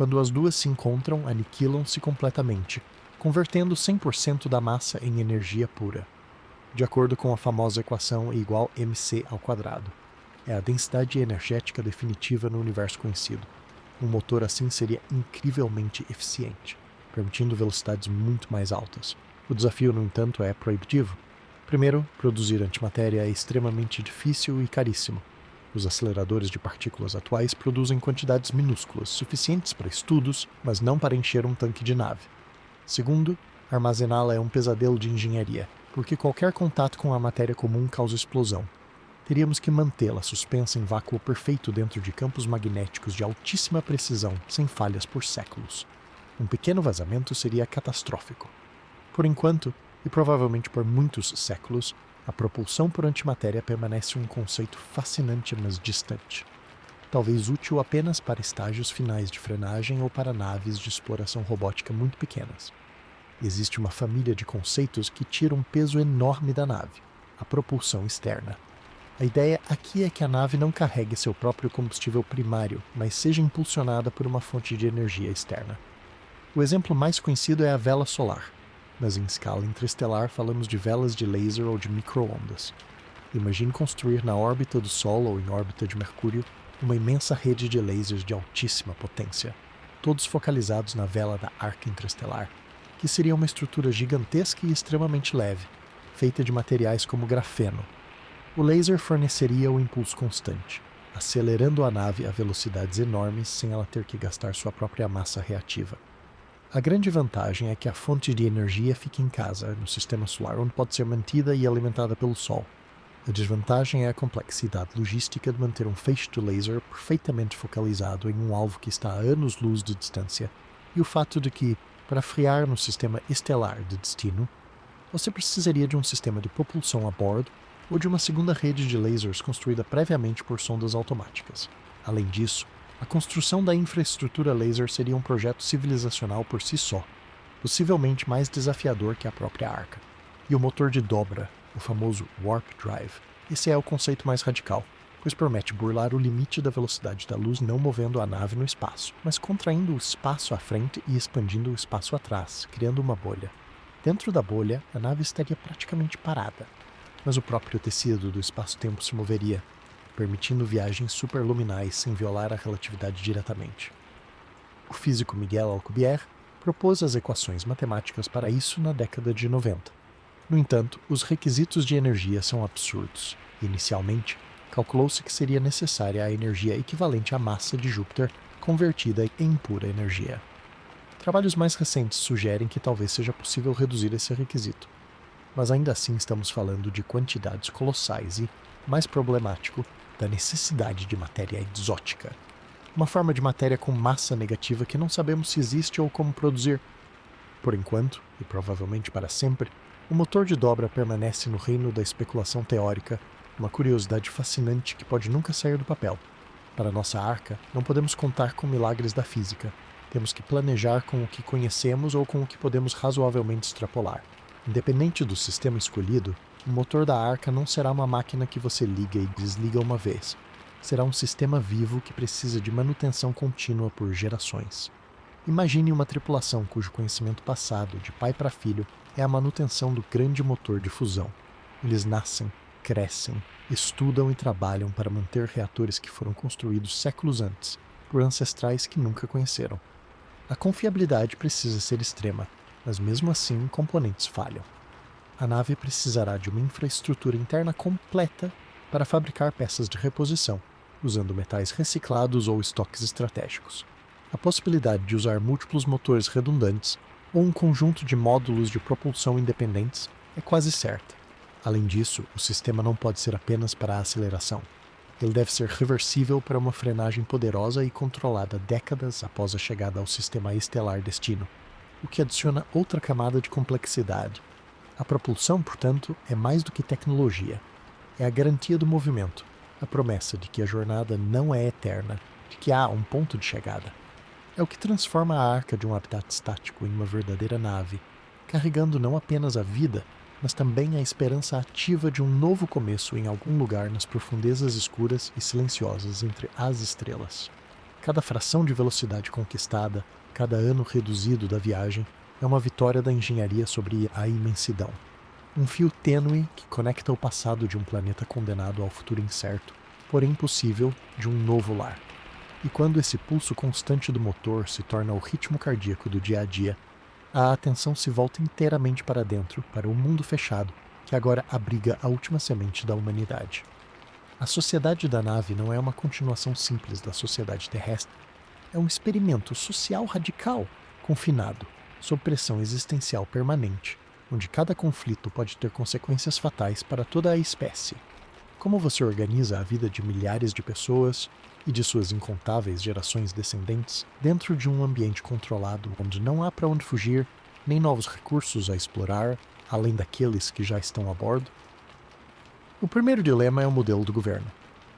Speaker 1: Quando as duas se encontram, aniquilam-se completamente, convertendo 100% da massa em energia pura. De acordo com a famosa equação E igual mc². É a densidade energética definitiva no universo conhecido. Um motor assim seria incrivelmente eficiente, permitindo velocidades muito mais altas. O desafio, no entanto, é proibitivo. Primeiro, produzir antimatéria é extremamente difícil e caríssimo. Os aceleradores de partículas atuais produzem quantidades minúsculas, suficientes para estudos, mas não para encher um tanque de nave. Segundo, armazená-la é um pesadelo de engenharia, porque qualquer contato com a matéria comum causa explosão. Teríamos que mantê-la suspensa em vácuo perfeito dentro de campos magnéticos de altíssima precisão, sem falhas por séculos. Um pequeno vazamento seria catastrófico. Por enquanto, e provavelmente por muitos séculos, a propulsão por antimatéria permanece um conceito fascinante, mas distante. Talvez útil apenas para estágios finais de frenagem ou para naves de exploração robótica muito pequenas. Existe uma família de conceitos que tira um peso enorme da nave: a propulsão externa. A ideia aqui é que a nave não carregue seu próprio combustível primário, mas seja impulsionada por uma fonte de energia externa. O exemplo mais conhecido é a vela solar, mas em escala interestelar falamos de velas de laser ou de micro-ondas. Imagine construir na órbita do Sol ou em órbita de Mercúrio uma imensa rede de lasers de altíssima potência, todos focalizados na vela da arca interestelar, que seria uma estrutura gigantesca e extremamente leve, feita de materiais como grafeno. O laser forneceria o impulso constante, acelerando a nave a velocidades enormes sem ela ter que gastar sua própria massa reativa. A grande vantagem é que a fonte de energia fica em casa, no sistema solar, onde pode ser mantida e alimentada pelo Sol. A desvantagem é a complexidade logística de manter um feixe de laser perfeitamente focalizado em um alvo que está a anos-luz de distância, e o fato de que, para frear no sistema estelar de destino, você precisaria de um sistema de propulsão a bordo ou de uma segunda rede de lasers construída previamente por sondas automáticas. Além disso, a construção da infraestrutura laser seria um projeto civilizacional por si só, possivelmente mais desafiador que a própria arca. E o motor de dobra, o famoso Warp Drive, esse é o conceito mais radical, pois permite burlar o limite da velocidade da luz não movendo a nave no espaço, mas contraindo o espaço à frente e expandindo o espaço atrás, criando uma bolha. Dentro da bolha, a nave estaria praticamente parada, mas o próprio tecido do espaço-tempo se moveria, permitindo viagens superluminais sem violar a relatividade diretamente. O físico Miguel Alcubierre propôs as equações matemáticas para isso na década de 90. No entanto, os requisitos de energia são absurdos. Inicialmente, calculou-se que seria necessária a energia equivalente à massa de Júpiter convertida em pura energia. Trabalhos mais recentes sugerem que talvez seja possível reduzir esse requisito, mas ainda assim estamos falando de quantidades colossais e, mais problemático, da necessidade de matéria exótica. Uma forma de matéria com massa negativa que não sabemos se existe ou como produzir. Por enquanto, e provavelmente para sempre, o motor de dobra permanece no reino da especulação teórica, uma curiosidade fascinante que pode nunca sair do papel. Para nossa arca, não podemos contar com milagres da física. Temos que planejar com o que conhecemos ou com o que podemos razoavelmente extrapolar. Independente do sistema escolhido, o motor da arca não será uma máquina que você liga e desliga uma vez. Será um sistema vivo que precisa de manutenção contínua por gerações. Imagine uma tripulação cujo conhecimento passado, de pai para filho, é a manutenção do grande motor de fusão. Eles nascem, crescem, estudam e trabalham para manter reatores que foram construídos séculos antes, por ancestrais que nunca conheceram. A confiabilidade precisa ser extrema, mas mesmo assim componentes falham. A nave precisará de uma infraestrutura interna completa para fabricar peças de reposição, usando metais reciclados ou estoques estratégicos. A possibilidade de usar múltiplos motores redundantes ou um conjunto de módulos de propulsão independentes é quase certa. Além disso, o sistema não pode ser apenas para a aceleração. Ele deve ser reversível para uma frenagem poderosa e controlada décadas após a chegada ao sistema estelar destino, o que adiciona outra camada de complexidade. A propulsão, portanto, é mais do que tecnologia. É a garantia do movimento, a promessa de que a jornada não é eterna, de que há um ponto de chegada. É o que transforma a arca de um habitat estático em uma verdadeira nave, carregando não apenas a vida, mas também a esperança ativa de um novo começo em algum lugar nas profundezas escuras e silenciosas entre as estrelas. Cada fração de velocidade conquistada, cada ano reduzido da viagem, é uma vitória da engenharia sobre a imensidão. Um fio tênue que conecta o passado de um planeta condenado ao futuro incerto, porém possível, de um novo lar. E quando esse pulso constante do motor se torna o ritmo cardíaco do dia a dia, a atenção se volta inteiramente para dentro, para o mundo fechado, que agora abriga a última semente da humanidade. A sociedade da nave não é uma continuação simples da sociedade terrestre. É um experimento social radical, confinado, sob pressão existencial permanente, onde cada conflito pode ter consequências fatais para toda a espécie. Como você organiza a vida de milhares de pessoas e de suas incontáveis gerações descendentes dentro de um ambiente controlado onde não há para onde fugir, nem novos recursos a explorar, além daqueles que já estão a bordo? O primeiro dilema é o modelo do governo.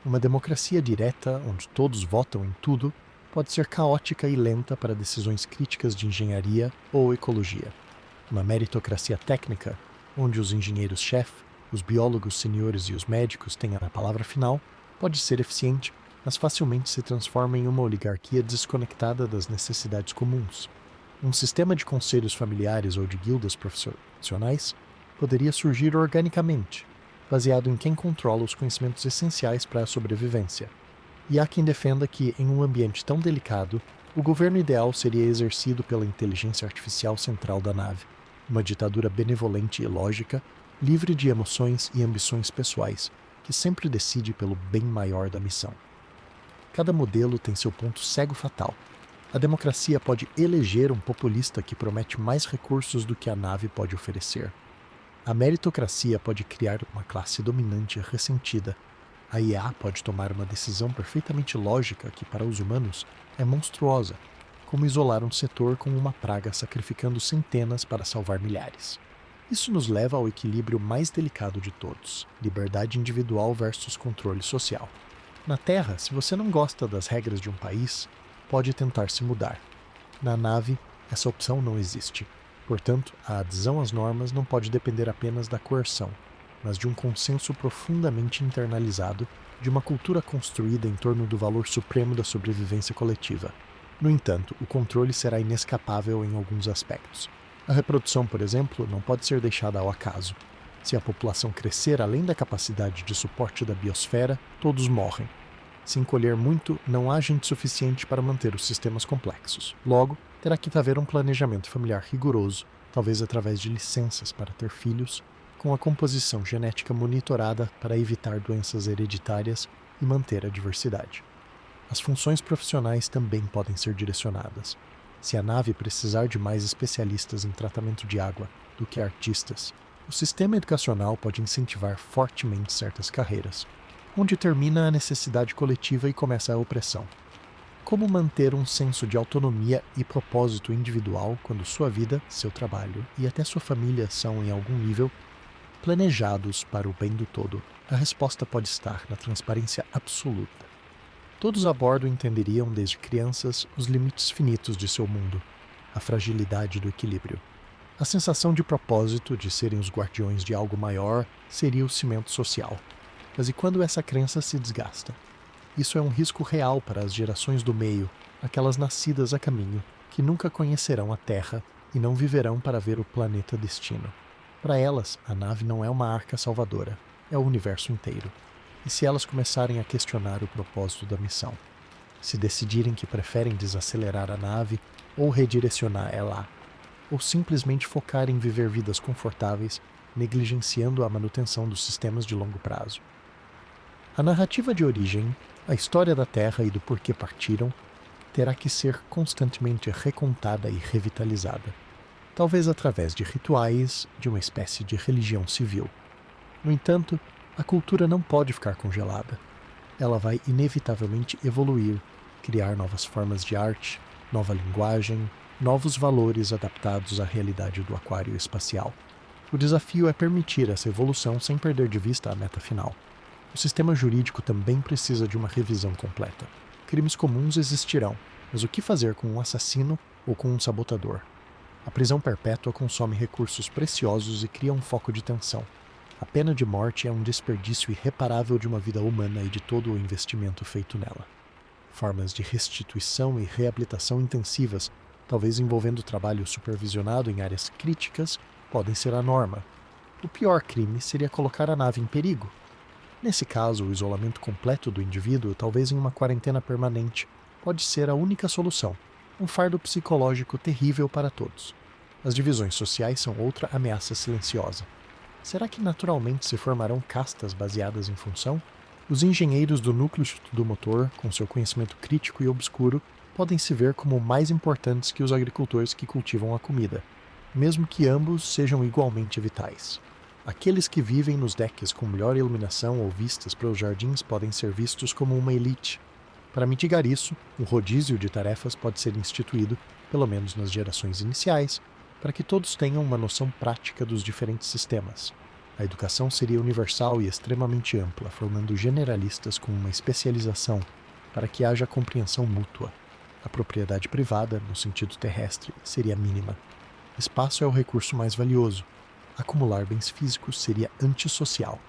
Speaker 1: Uma democracia direta, onde todos votam em tudo, pode ser caótica e lenta para decisões críticas de engenharia ou ecologia. Uma meritocracia técnica, onde os engenheiros-chefe, os biólogos seniores e os médicos têm a palavra final, pode ser eficiente, mas facilmente se transforma em uma oligarquia desconectada das necessidades comuns. Um sistema de conselhos familiares ou de guildas profissionais poderia surgir organicamente, baseado em quem controla os conhecimentos essenciais para a sobrevivência. E há quem defenda que, em um ambiente tão delicado, o governo ideal seria exercido pela inteligência artificial central da nave, uma ditadura benevolente e lógica, livre de emoções e ambições pessoais, que sempre decide pelo bem maior da missão. Cada modelo tem seu ponto cego fatal. A democracia pode eleger um populista que promete mais recursos do que a nave pode oferecer. A meritocracia pode criar uma classe dominante ressentida. A IA pode tomar uma decisão perfeitamente lógica que, para os humanos, é monstruosa, como isolar um setor com uma praga sacrificando centenas para salvar milhares. Isso nos leva ao equilíbrio mais delicado de todos: liberdade individual versus controle social. Na Terra, se você não gosta das regras de um país, pode tentar se mudar. Na nave, essa opção não existe. Portanto, a adesão às normas não pode depender apenas da coerção, mas de um consenso profundamente internalizado, de uma cultura construída em torno do valor supremo da sobrevivência coletiva. No entanto, o controle será inescapável em alguns aspectos. A reprodução, por exemplo, não pode ser deixada ao acaso. Se a população crescer além da capacidade de suporte da biosfera, todos morrem. Se encolher muito, não há gente suficiente para manter os sistemas complexos. Logo, terá que haver um planejamento familiar rigoroso, talvez através de licenças para ter filhos, com a composição genética monitorada para evitar doenças hereditárias e manter a diversidade. As funções profissionais também podem ser direcionadas. Se a nave precisar de mais especialistas em tratamento de água do que artistas, o sistema educacional pode incentivar fortemente certas carreiras, onde termina a necessidade coletiva e começa a opressão. Como manter um senso de autonomia e propósito individual quando sua vida, seu trabalho e até sua família são, em algum nível, planejados para o bem do todo? A resposta pode estar na transparência absoluta. Todos a bordo entenderiam desde crianças os limites finitos de seu mundo, a fragilidade do equilíbrio. A sensação de propósito, de serem os guardiões de algo maior, seria o cimento social. Mas e quando essa crença se desgasta? Isso é um risco real para as gerações do meio, aquelas nascidas a caminho, que nunca conhecerão a Terra e não viverão para ver o planeta destino. Para elas, a nave não é uma arca salvadora, é o universo inteiro. E se elas começarem a questionar o propósito da missão? Se decidirem que preferem desacelerar a nave ou redirecionar ela, ou simplesmente focar em viver vidas confortáveis, negligenciando a manutenção dos sistemas de longo prazo? A narrativa de origem, a história da Terra e do porquê partiram, terá que ser constantemente recontada e revitalizada, talvez através de rituais, de uma espécie de religião civil. No entanto, a cultura não pode ficar congelada. Ela vai inevitavelmente evoluir, criar novas formas de arte, nova linguagem, novos valores adaptados à realidade do aquário espacial. O desafio é permitir essa evolução sem perder de vista a meta final. O sistema jurídico também precisa de uma revisão completa. Crimes comuns existirão, mas o que fazer com um assassino ou com um sabotador? A prisão perpétua consome recursos preciosos e cria um foco de tensão. A pena de morte é um desperdício irreparável de uma vida humana e de todo o investimento feito nela. Formas de restituição e reabilitação intensivas, talvez envolvendo trabalho supervisionado em áreas críticas, podem ser a norma. O pior crime seria colocar a nave em perigo. Nesse caso, o isolamento completo do indivíduo, talvez em uma quarentena permanente, pode ser a única solução, um fardo psicológico terrível para todos. As divisões sociais são outra ameaça silenciosa. Será que naturalmente se formarão castas baseadas em função? Os engenheiros do núcleo do motor, com seu conhecimento crítico e obscuro, podem se ver como mais importantes que os agricultores que cultivam a comida, mesmo que ambos sejam igualmente vitais. Aqueles que vivem nos decks com melhor iluminação ou vistas para os jardins podem ser vistos como uma elite. Para mitigar isso, um rodízio de tarefas pode ser instituído, pelo menos nas gerações iniciais, para que todos tenham uma noção prática dos diferentes sistemas. A educação seria universal e extremamente ampla, formando generalistas com uma especialização, para que haja compreensão mútua. A propriedade privada, no sentido terrestre, seria mínima. Espaço é o recurso mais valioso. Acumular bens físicos seria antissocial.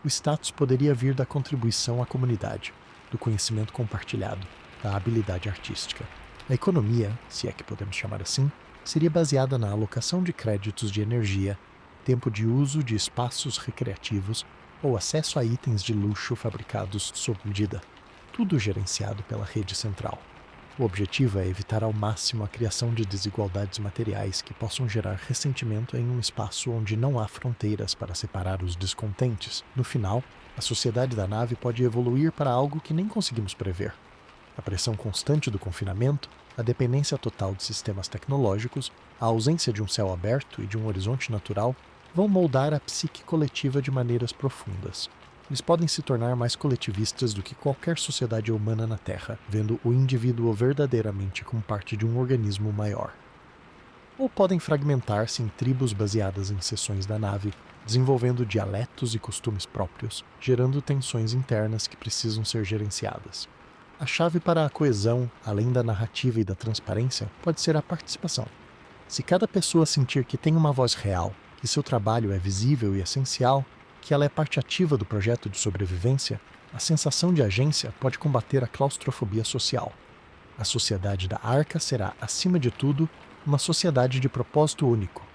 Speaker 1: O status poderia vir da contribuição à comunidade, do conhecimento compartilhado, da habilidade artística. A economia, se é que podemos chamar assim, seria baseada na alocação de créditos de energia, tempo de uso de espaços recreativos ou acesso a itens de luxo fabricados sob medida, tudo gerenciado pela rede central. O objetivo é evitar ao máximo a criação de desigualdades materiais que possam gerar ressentimento em um espaço onde não há fronteiras para separar os descontentes. No final, a sociedade da nave pode evoluir para algo que nem conseguimos prever. A pressão constante do confinamento, a dependência total de sistemas tecnológicos, a ausência de um céu aberto e de um horizonte natural vão moldar a psique coletiva de maneiras profundas. Eles podem se tornar mais coletivistas do que qualquer sociedade humana na Terra, vendo o indivíduo verdadeiramente como parte de um organismo maior. Ou podem fragmentar-se em tribos baseadas em seções da nave, desenvolvendo dialetos e costumes próprios, gerando tensões internas que precisam ser gerenciadas. A chave para a coesão, além da narrativa e da transparência, pode ser a participação. Se cada pessoa sentir que tem uma voz real, que seu trabalho é visível e essencial, que ela é parte ativa do projeto de sobrevivência, a sensação de agência pode combater a claustrofobia social. A sociedade da Arca será, acima de tudo, uma sociedade de propósito único.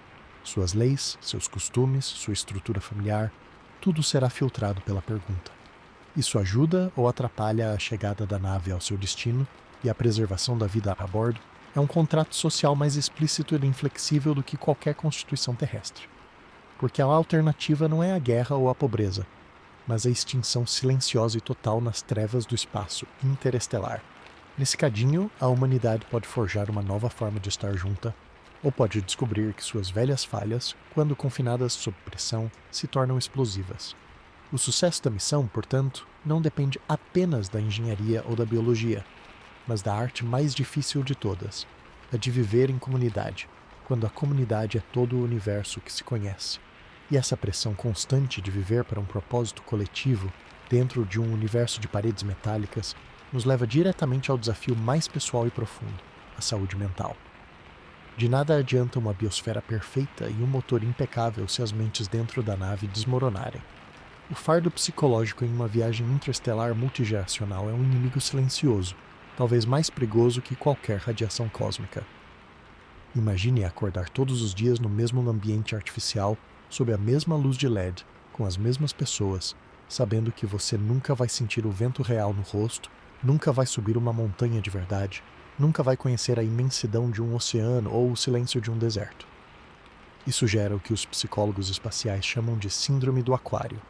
Speaker 1: Suas leis, seus costumes, sua estrutura familiar, tudo será filtrado pela pergunta. Isso ajuda ou atrapalha a chegada da nave ao seu destino e a preservação da vida a bordo? É um contrato social mais explícito e inflexível do que qualquer constituição terrestre. Porque a alternativa não é a guerra ou a pobreza, mas a extinção silenciosa e total nas trevas do espaço interestelar. Nesse cadinho, a humanidade pode forjar uma nova forma de estar junta, ou pode descobrir que suas velhas falhas, quando confinadas sob pressão, se tornam explosivas. O sucesso da missão, portanto, não depende apenas da engenharia ou da biologia, mas da arte mais difícil de todas, a de viver em comunidade, quando a comunidade é todo o universo que se conhece. E essa pressão constante de viver para um propósito coletivo, dentro de um universo de paredes metálicas, nos leva diretamente ao desafio mais pessoal e profundo, a saúde mental. De nada adianta uma biosfera perfeita e um motor impecável se as mentes dentro da nave desmoronarem. O fardo psicológico em uma viagem interestelar multigeracional é um inimigo silencioso, talvez mais perigoso que qualquer radiação cósmica. Imagine acordar todos os dias no mesmo ambiente artificial, sob a mesma luz de LED, com as mesmas pessoas, sabendo que você nunca vai sentir o vento real no rosto, nunca vai subir uma montanha de verdade, nunca vai conhecer a imensidão de um oceano ou o silêncio de um deserto. Isso gera o que os psicólogos espaciais chamam de síndrome do aquário.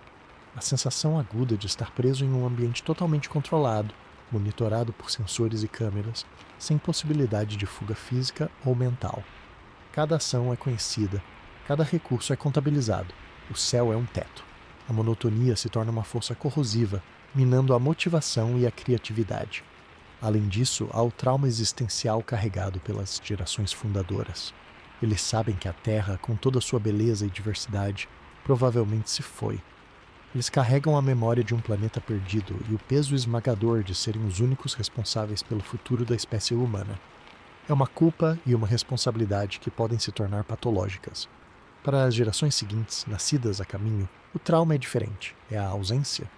Speaker 1: A sensação aguda de estar preso em um ambiente totalmente controlado, monitorado por sensores e câmeras, sem possibilidade de fuga física ou mental. Cada ação é conhecida, cada recurso é contabilizado, o céu é um teto. A monotonia se torna uma força corrosiva, minando a motivação e a criatividade. Além disso, há o trauma existencial carregado pelas gerações fundadoras. Eles sabem que a Terra, com toda a sua beleza e diversidade, provavelmente se foi. Eles carregam a memória de um planeta perdido e o peso esmagador de serem os únicos responsáveis pelo futuro da espécie humana. É uma culpa e uma responsabilidade que podem se tornar patológicas. Para as gerações seguintes, nascidas a caminho, o trauma é diferente, é a ausência.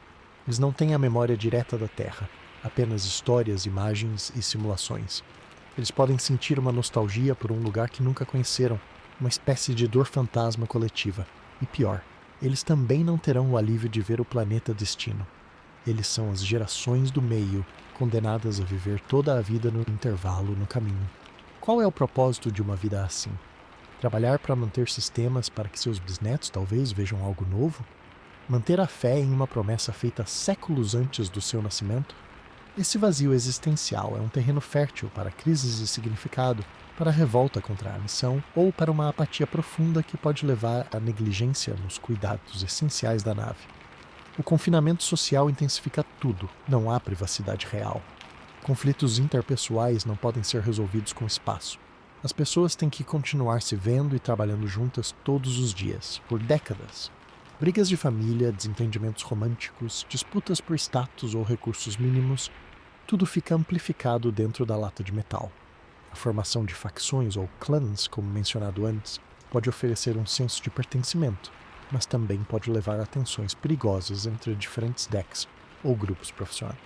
Speaker 1: Eles não têm a memória direta da Terra, apenas histórias, imagens e simulações. Eles podem sentir uma nostalgia por um lugar que nunca conheceram, uma espécie de dor fantasma coletiva. E pior, eles também não terão o alívio de ver o planeta destino. Eles são as gerações do meio, condenadas a viver toda a vida no intervalo no caminho. Qual é o propósito de uma vida assim? Trabalhar para manter sistemas para que seus bisnetos talvez vejam algo novo? Manter a fé em uma promessa feita séculos antes do seu nascimento? Esse vazio existencial é um terreno fértil para crises de significado, para a revolta contra a missão ou para uma apatia profunda que pode levar à negligência nos cuidados essenciais da nave. O confinamento social intensifica tudo, não há privacidade real. Conflitos interpessoais não podem ser resolvidos com espaço. As pessoas têm que continuar se vendo e trabalhando juntas todos os dias, por décadas. Brigas de família, desentendimentos românticos, disputas por status ou recursos mínimos, tudo fica amplificado dentro da lata de metal. A formação de facções ou clãs, como mencionado antes, pode oferecer um senso de pertencimento, mas também pode levar a tensões perigosas entre diferentes decks ou grupos profissionais.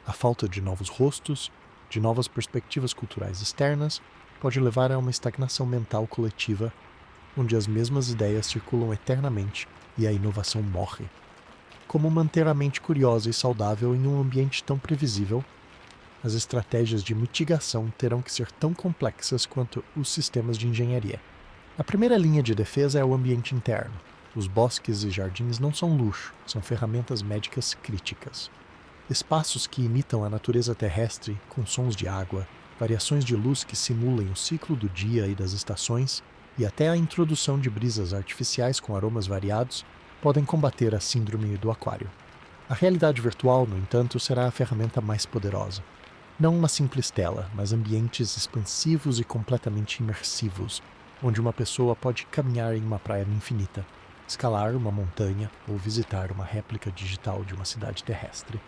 Speaker 1: A falta de novos rostos, de novas perspectivas culturais externas, pode levar a uma estagnação mental coletiva, onde as mesmas ideias circulam eternamente e a inovação morre. Como manter a mente curiosa e saudável em um ambiente tão previsível? As estratégias de mitigação terão que ser tão complexas quanto os sistemas de engenharia. A primeira linha de defesa é o ambiente interno. Os bosques e jardins não são luxo, são ferramentas médicas críticas. Espaços que imitam a natureza terrestre, com sons de água, variações de luz que simulem o ciclo do dia e das estações, e até a introdução de brisas artificiais com aromas variados, podem combater a síndrome do aquário. A realidade virtual, no entanto, será a ferramenta mais poderosa. Não uma simples tela, mas ambientes expansivos e completamente imersivos, onde uma pessoa pode caminhar em uma praia infinita, escalar uma montanha ou visitar uma réplica digital de uma cidade terrestre.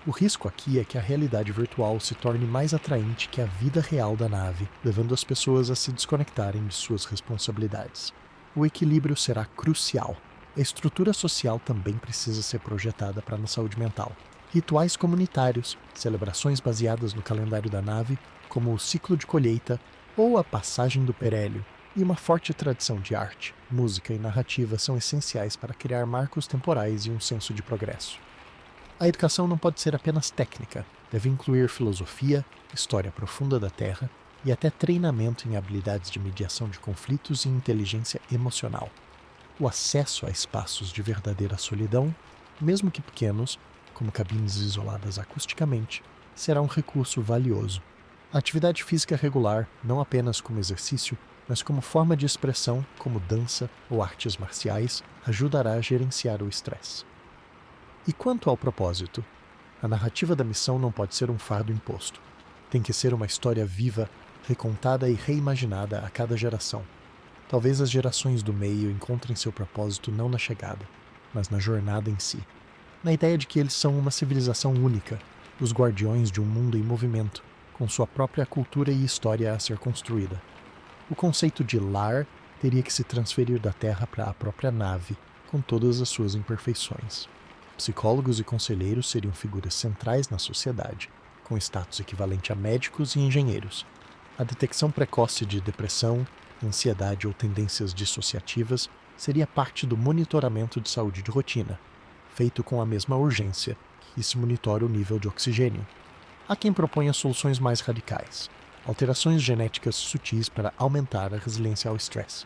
Speaker 1: O risco aqui é que a realidade virtual se torne mais atraente que a vida real da nave, levando as pessoas a se desconectarem de suas responsabilidades. O equilíbrio será crucial. A estrutura social também precisa ser projetada para a saúde mental. Rituais comunitários, celebrações baseadas no calendário da nave, como o ciclo de colheita ou a passagem do perélio, e uma forte tradição de arte, música e narrativa são essenciais para criar marcos temporais e um senso de progresso. A educação não pode ser apenas técnica, deve incluir filosofia, história profunda da Terra e até treinamento em habilidades de mediação de conflitos e inteligência emocional. O acesso a espaços de verdadeira solidão, mesmo que pequenos, como cabines isoladas acusticamente, será um recurso valioso. A atividade física regular, não apenas como exercício, mas como forma de expressão, como dança ou artes marciais, ajudará a gerenciar o estresse. E quanto ao propósito? A narrativa da missão não pode ser um fardo imposto. Tem que ser uma história viva, recontada e reimaginada a cada geração. Talvez as gerações do meio encontrem seu propósito não na chegada, mas na jornada em si. Na ideia de que eles são uma civilização única, os guardiões de um mundo em movimento, com sua própria cultura e história a ser construída. O conceito de lar teria que se transferir da Terra para a própria nave, com todas as suas imperfeições. Psicólogos e conselheiros seriam figuras centrais na sociedade, com status equivalente a médicos e engenheiros. A detecção precoce de depressão, ansiedade ou tendências dissociativas seria parte do monitoramento de saúde de rotina, feito com a mesma urgência que se monitora o nível de oxigênio. Há quem proponha soluções mais radicais, alterações genéticas sutis para aumentar a resiliência ao estresse.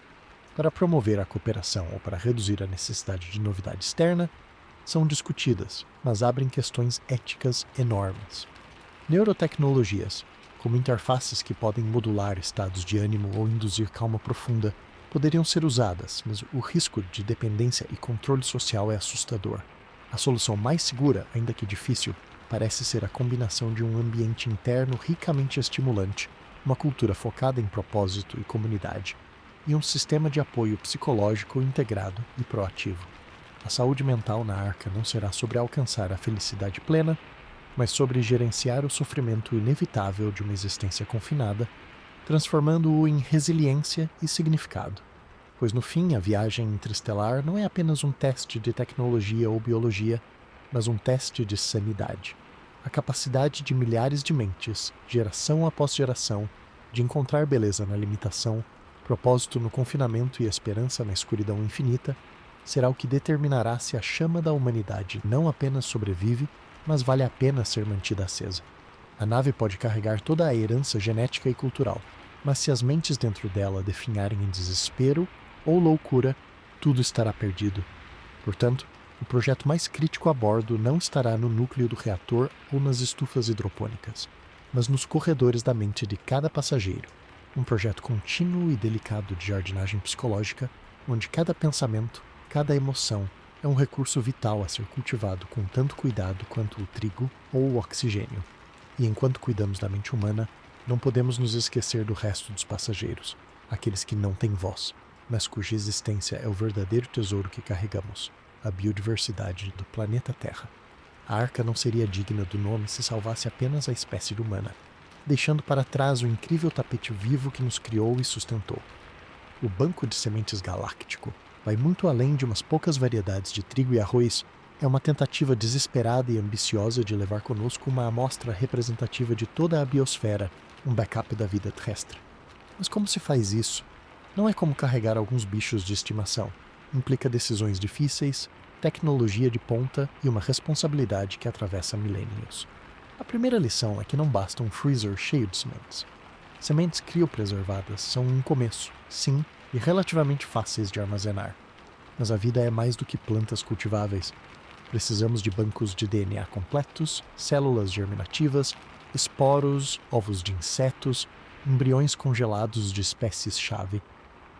Speaker 1: Para promover a cooperação ou para reduzir a necessidade de novidade externa, são discutidas, mas abrem questões éticas enormes. Neurotecnologias, como interfaces que podem modular estados de ânimo ou induzir calma profunda, poderiam ser usadas, mas o risco de dependência e controle social é assustador. A solução mais segura, ainda que difícil, parece ser a combinação de um ambiente interno ricamente estimulante, uma cultura focada em propósito e comunidade, e um sistema de apoio psicológico integrado e proativo. A saúde mental na Arca não será sobre alcançar a felicidade plena, mas sobre gerenciar o sofrimento inevitável de uma existência confinada, transformando-o em resiliência e significado. Pois no fim, a viagem interestelar não é apenas um teste de tecnologia ou biologia, mas um teste de sanidade. A capacidade de milhares de mentes, geração após geração, de encontrar beleza na limitação, propósito no confinamento e esperança na escuridão infinita, será o que determinará se a chama da humanidade não apenas sobrevive, mas vale a pena ser mantida acesa. A nave pode carregar toda a herança genética e cultural, mas se as mentes dentro dela definharem em desespero ou loucura, tudo estará perdido. Portanto, o projeto mais crítico a bordo não estará no núcleo do reator ou nas estufas hidropônicas, mas nos corredores da mente de cada passageiro. Um projeto contínuo e delicado de jardinagem psicológica, onde cada pensamento, cada emoção é um recurso vital a ser cultivado com tanto cuidado quanto o trigo ou o oxigênio. E enquanto cuidamos da mente humana, não podemos nos esquecer do resto dos passageiros, aqueles que não têm voz, mas cuja existência é o verdadeiro tesouro que carregamos, a biodiversidade do planeta Terra. A arca não seria digna do nome se salvasse apenas a espécie humana, deixando para trás o incrível tapete vivo que nos criou e sustentou. O banco de sementes galáctico vai muito além de umas poucas variedades de trigo e arroz. É uma tentativa desesperada e ambiciosa de levar conosco uma amostra representativa de toda a biosfera, um backup da vida terrestre. Mas como se faz isso? Não é como carregar alguns bichos de estimação. Implica decisões difíceis, tecnologia de ponta e uma responsabilidade que atravessa milênios. A primeira lição é que não basta um freezer cheio de sementes. Sementes criopreservadas são um começo, sim, e relativamente fáceis de armazenar. Mas a vida é mais do que plantas cultiváveis. Precisamos de bancos de DNA completos, células germinativas, esporos, ovos de insetos, embriões congelados de espécies-chave.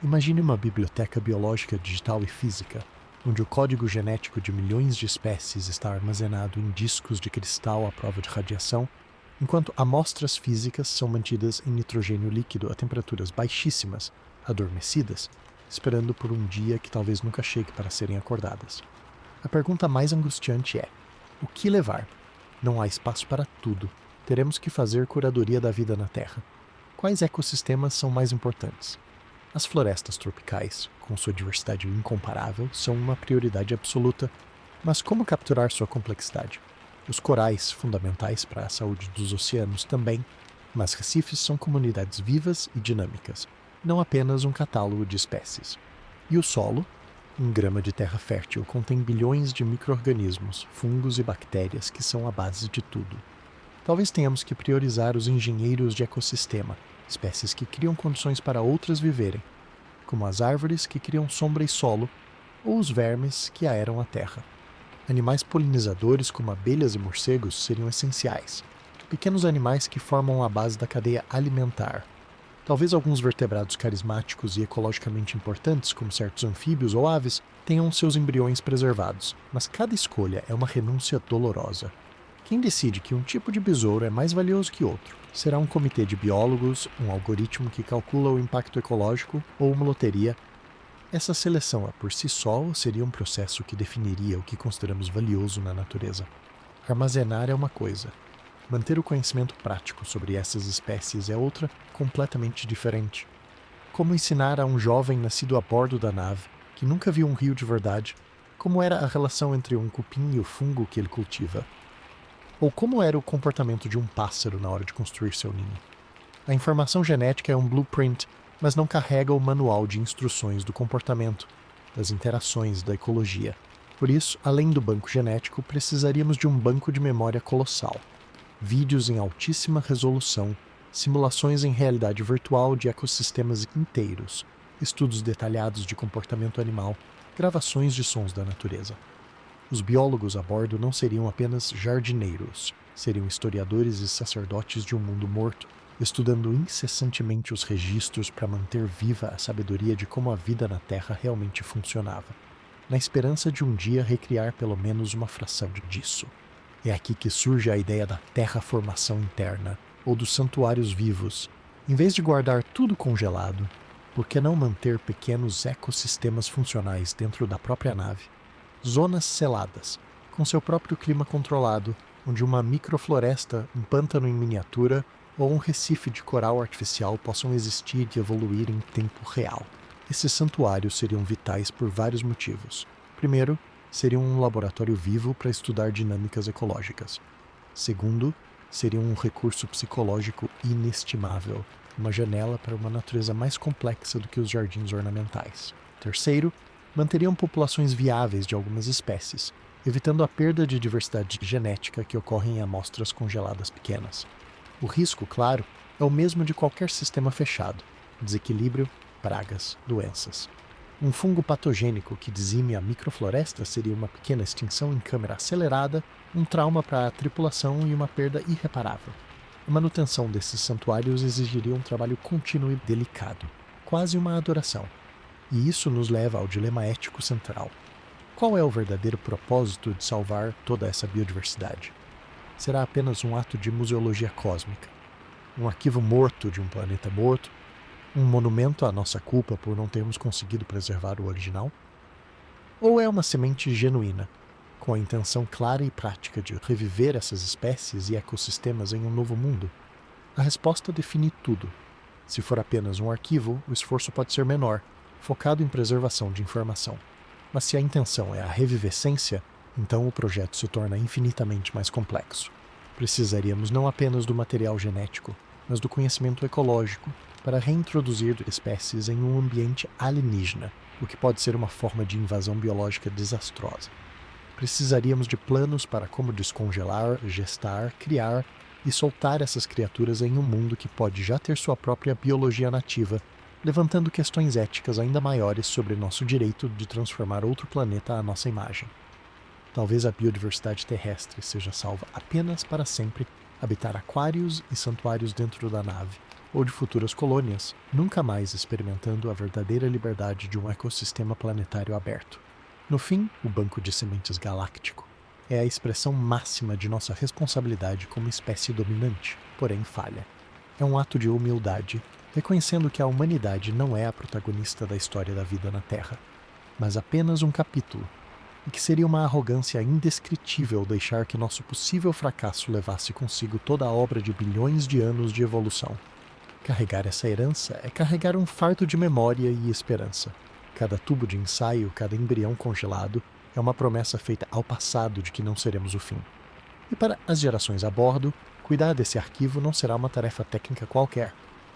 Speaker 1: Imagine uma biblioteca biológica digital e física, onde o código genético de milhões de espécies está armazenado em discos de cristal à prova de radiação, enquanto amostras físicas são mantidas em nitrogênio líquido a temperaturas baixíssimas, adormecidas, esperando por um dia que talvez nunca chegue para serem acordadas. A pergunta mais angustiante é: o que levar? Não há espaço para tudo. Teremos que fazer curadoria da vida na Terra. Quais ecossistemas são mais importantes? As florestas tropicais, com sua diversidade incomparável, são uma prioridade absoluta, mas como capturar sua complexidade? Os corais, fundamentais para a saúde dos oceanos também, mas recifes são comunidades vivas e dinâmicas, não apenas um catálogo de espécies. E o solo? Um grama de terra fértil contém bilhões de micro-organismos, fungos e bactérias que são a base de tudo. Talvez tenhamos que priorizar os engenheiros de ecossistema, espécies que criam condições para outras viverem, como as árvores que criam sombra e solo, ou os vermes que aeram a terra. Animais polinizadores como abelhas e morcegos seriam essenciais, pequenos animais que formam a base da cadeia alimentar. Talvez alguns vertebrados carismáticos e ecologicamente importantes, como certos anfíbios ou aves, tenham seus embriões preservados, mas cada escolha é uma renúncia dolorosa. Quem decide que um tipo de besouro é mais valioso que outro? Será um comitê de biólogos, um algoritmo que calcula o impacto ecológico ou uma loteria? Essa seleção por si só seria um processo que definiria o que consideramos valioso na natureza. Armazenar é uma coisa. Manter o conhecimento prático sobre essas espécies é outra, completamente diferente. Como ensinar a um jovem nascido a bordo da nave, que nunca viu um rio de verdade, como era a relação entre um cupim e o fungo que ele cultiva? Ou como era o comportamento de um pássaro na hora de construir seu ninho? A informação genética é um blueprint, mas não carrega o manual de instruções do comportamento, das interações, da ecologia. Por isso, além do banco genético, precisaríamos de um banco de memória colossal. Vídeos em altíssima resolução, simulações em realidade virtual de ecossistemas inteiros, estudos detalhados de comportamento animal, gravações de sons da natureza. Os biólogos a bordo não seriam apenas jardineiros, seriam historiadores e sacerdotes de um mundo morto, estudando incessantemente os registros para manter viva a sabedoria de como a vida na Terra realmente funcionava, na esperança de um dia recriar pelo menos uma fração disso. É aqui que surge a ideia da terraformação interna, ou dos santuários vivos. Em vez de guardar tudo congelado, por que não manter pequenos ecossistemas funcionais dentro da própria nave? Zonas seladas, com seu próprio clima controlado, onde uma microfloresta, um pântano em miniatura ou um recife de coral artificial possam existir e evoluir em tempo real. Esses santuários seriam vitais por vários motivos. Primeiro, seriam um laboratório vivo para estudar dinâmicas ecológicas. Segundo, seriam um recurso psicológico inestimável, uma janela para uma natureza mais complexa do que os jardins ornamentais. Terceiro, manteriam populações viáveis de algumas espécies, evitando a perda de diversidade genética que ocorre em amostras congeladas pequenas. O risco, claro, é o mesmo de qualquer sistema fechado: desequilíbrio, pragas, doenças. Um fungo patogênico que dizime a microfloresta seria uma pequena extinção em câmara acelerada, um trauma para a tripulação e uma perda irreparável. A manutenção desses santuários exigiria um trabalho contínuo e delicado, quase uma adoração. E isso nos leva ao dilema ético central. Qual é o verdadeiro propósito de salvar toda essa biodiversidade? Será apenas um ato de museologia cósmica? Um arquivo morto de um planeta morto? Um monumento à nossa culpa por não termos conseguido preservar o original? Ou é uma semente genuína, com a intenção clara e prática de reviver essas espécies e ecossistemas em um novo mundo? A resposta define tudo. Se for apenas um arquivo, o esforço pode ser menor, focado em preservação de informação. Mas se a intenção é a revivescência, então o projeto se torna infinitamente mais complexo. Precisaríamos não apenas do material genético, mas do conhecimento ecológico, para reintroduzir espécies em um ambiente alienígena, o que pode ser uma forma de invasão biológica desastrosa. Precisaríamos de planos para como descongelar, gestar, criar e soltar essas criaturas em um mundo que pode já ter sua própria biologia nativa, levantando questões éticas ainda maiores sobre nosso direito de transformar outro planeta à nossa imagem. Talvez a biodiversidade terrestre seja salva apenas para sempre habitar aquários e santuários dentro da nave, ou de futuras colônias, nunca mais experimentando a verdadeira liberdade de um ecossistema planetário aberto. No fim, o Banco de Sementes Galáctico é a expressão máxima de nossa responsabilidade como espécie dominante, porém falha. É um ato de humildade, reconhecendo que a humanidade não é a protagonista da história da vida na Terra, mas apenas um capítulo, e que seria uma arrogância indescritível deixar que nosso possível fracasso levasse consigo toda a obra de bilhões de anos de evolução. Carregar essa herança é carregar um fardo de memória e esperança. Cada tubo de ensaio, cada embrião congelado, é uma promessa feita ao passado de que não seremos o fim. E para as gerações a bordo, cuidar desse arquivo não será uma tarefa técnica qualquer.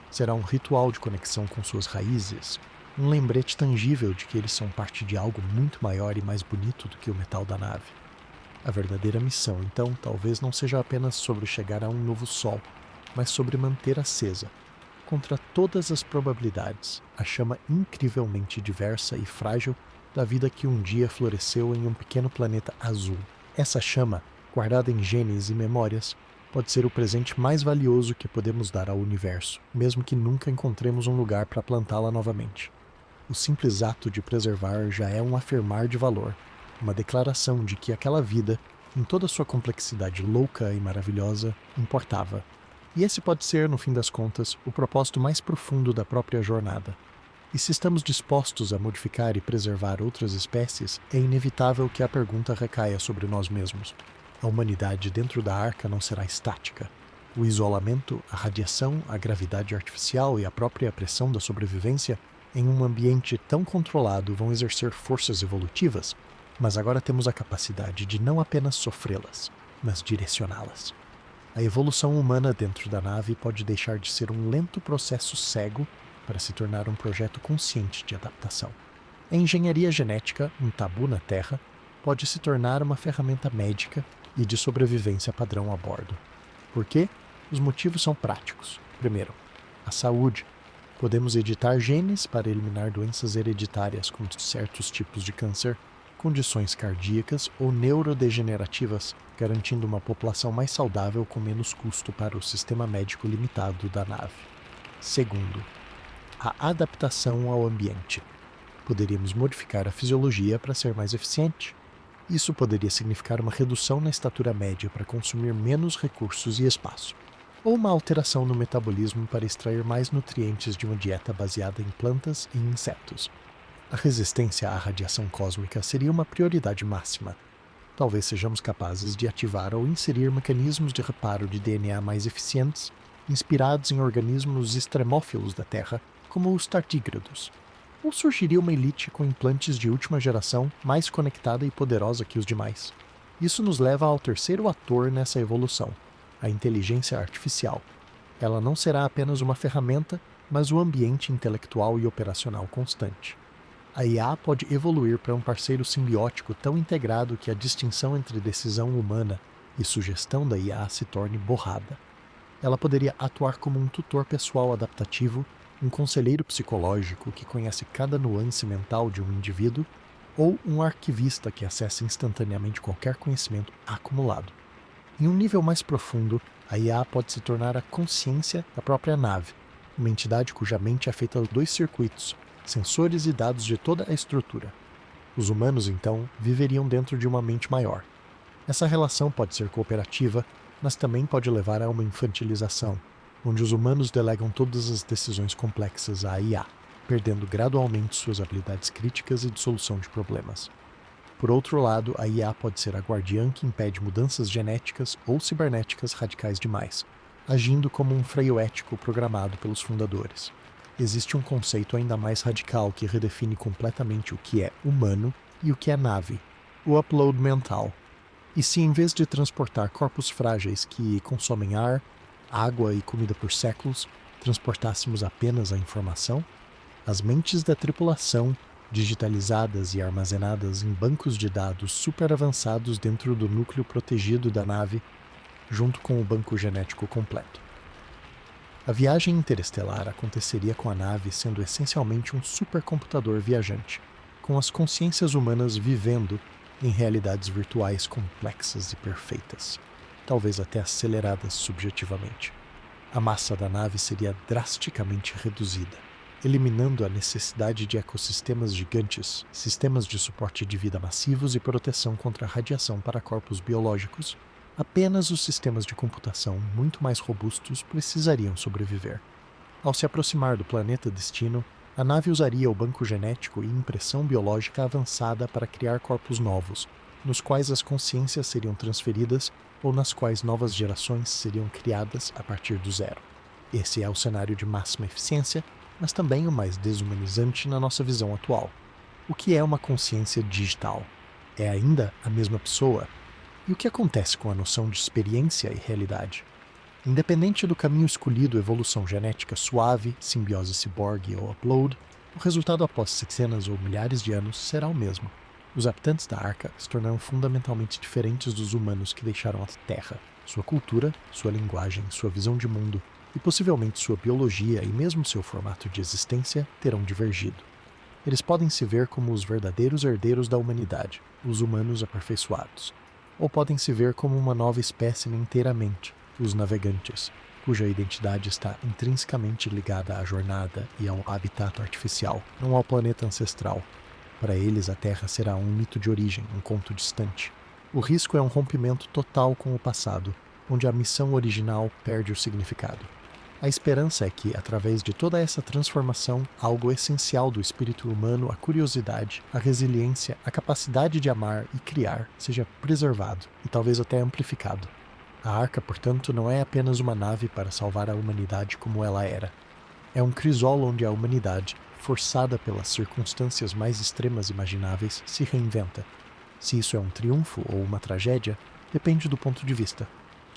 Speaker 1: Será um ritual de conexão com suas raízes, um lembrete tangível de que eles são parte de algo muito maior e mais bonito do que o metal da nave. A verdadeira missão, então, talvez não seja apenas sobre chegar a um novo sol, mas sobre manter acesa, contra todas as probabilidades, a chama incrivelmente diversa e frágil da vida que um dia floresceu em um pequeno planeta azul. Essa chama, guardada em genes e memórias, pode ser o presente mais valioso que podemos dar ao universo, mesmo que nunca encontremos um lugar para plantá-la novamente. O simples ato de preservar já é um afirmar de valor, uma declaração de que aquela vida, em toda sua complexidade louca e maravilhosa, importava. E esse pode ser, no fim das contas, o propósito mais profundo da própria jornada. E se estamos dispostos a modificar e preservar outras espécies, é inevitável que a pergunta recaia sobre nós mesmos. A humanidade dentro da arca não será estática. O isolamento, a radiação, a gravidade artificial e a própria pressão da sobrevivência em um ambiente tão controlado vão exercer forças evolutivas, mas agora temos a capacidade de não apenas sofrê-las, mas direcioná-las. A evolução humana dentro da nave pode deixar de ser um lento processo cego para se tornar um projeto consciente de adaptação. A engenharia genética, um tabu na Terra, pode se tornar uma ferramenta médica e de sobrevivência padrão a bordo. Por quê? Os motivos são práticos. Primeiro, a saúde. Podemos editar genes para eliminar doenças hereditárias como certos tipos de câncer, condições cardíacas ou neurodegenerativas, garantindo uma população mais saudável com menos custo para o sistema médico limitado da nave. Segundo, a adaptação ao ambiente. Poderíamos modificar a fisiologia para ser mais eficiente. Isso poderia significar uma redução na estatura média para consumir menos recursos e espaço, ou uma alteração no metabolismo para extrair mais nutrientes de uma dieta baseada em plantas e insetos. A resistência à radiação cósmica seria uma prioridade máxima. Talvez sejamos capazes de ativar ou inserir mecanismos de reparo de DNA mais eficientes, inspirados em organismos extremófilos da Terra, como os tardígrados. Ou surgiria uma elite com implantes de última geração mais conectada e poderosa que os demais? Isso nos leva ao terceiro ator nessa evolução, a inteligência artificial. Ela não será apenas uma ferramenta, mas o ambiente intelectual e operacional constante. A IA pode evoluir para um parceiro simbiótico tão integrado que a distinção entre decisão humana e sugestão da IA se torne borrada. Ela poderia atuar como um tutor pessoal adaptativo, um conselheiro psicológico que conhece cada nuance mental de um indivíduo, ou um arquivista que acessa instantaneamente qualquer conhecimento acumulado. Em um nível mais profundo, a IA pode se tornar a consciência da própria nave, uma entidade cuja mente é feita de 2 circuitos, sensores e dados de toda a estrutura. Os humanos, então, viveriam dentro de uma mente maior. Essa relação pode ser cooperativa, mas também pode levar a uma infantilização, onde os humanos delegam todas as decisões complexas à IA, perdendo gradualmente suas habilidades críticas e de solução de problemas. Por outro lado, a IA pode ser a guardiã que impede mudanças genéticas ou cibernéticas radicais demais, agindo como um freio ético programado pelos fundadores. Existe um conceito ainda mais radical que redefine completamente o que é humano e o que é nave: o upload mental. E se, em vez de transportar corpos frágeis que consomem ar, água e comida por séculos, transportássemos apenas a informação? As mentes da tripulação, digitalizadas e armazenadas em bancos de dados super avançados dentro do núcleo protegido da nave, junto com o banco genético completo. A viagem interestelar aconteceria com a nave sendo essencialmente um supercomputador viajante, com as consciências humanas vivendo em realidades virtuais complexas e perfeitas, talvez até aceleradas subjetivamente. A massa da nave seria drasticamente reduzida, eliminando a necessidade de ecossistemas gigantes, sistemas de suporte de vida massivos e proteção contra a radiação para corpos biológicos. Apenas os sistemas de computação muito mais robustos precisariam sobreviver. Ao se aproximar do planeta destino, a nave usaria o banco genético e impressão biológica avançada para criar corpos novos, nos quais as consciências seriam transferidas ou nas quais novas gerações seriam criadas a partir do zero. Esse é o cenário de máxima eficiência, mas também o mais desumanizante na nossa visão atual. O que é uma consciência digital? É ainda a mesma pessoa? E o que acontece com a noção de experiência e realidade? Independente do caminho escolhido, evolução genética suave, simbiose ciborgue ou upload, o resultado após centenas ou milhares de anos será o mesmo. Os habitantes da Arca se tornaram fundamentalmente diferentes dos humanos que deixaram a Terra. Sua cultura, sua linguagem, sua visão de mundo e possivelmente sua biologia e mesmo seu formato de existência terão divergido. Eles podem se ver como os verdadeiros herdeiros da humanidade, os humanos aperfeiçoados, ou podem se ver como uma nova espécie inteiramente, os navegantes, cuja identidade está intrinsecamente ligada à jornada e ao habitat artificial, não ao planeta ancestral. Para eles, a Terra será um mito de origem, um conto distante. O risco é um rompimento total com o passado, onde a missão original perde o significado. A esperança é que, através de toda essa transformação, algo essencial do espírito humano, a curiosidade, a resiliência, a capacidade de amar e criar, seja preservado e talvez até amplificado. A Arca, portanto, não é apenas uma nave para salvar a humanidade como ela era. É um crisol onde a humanidade, forçada pelas circunstâncias mais extremas imagináveis, se reinventa. Se isso é um triunfo ou uma tragédia, depende do ponto de vista.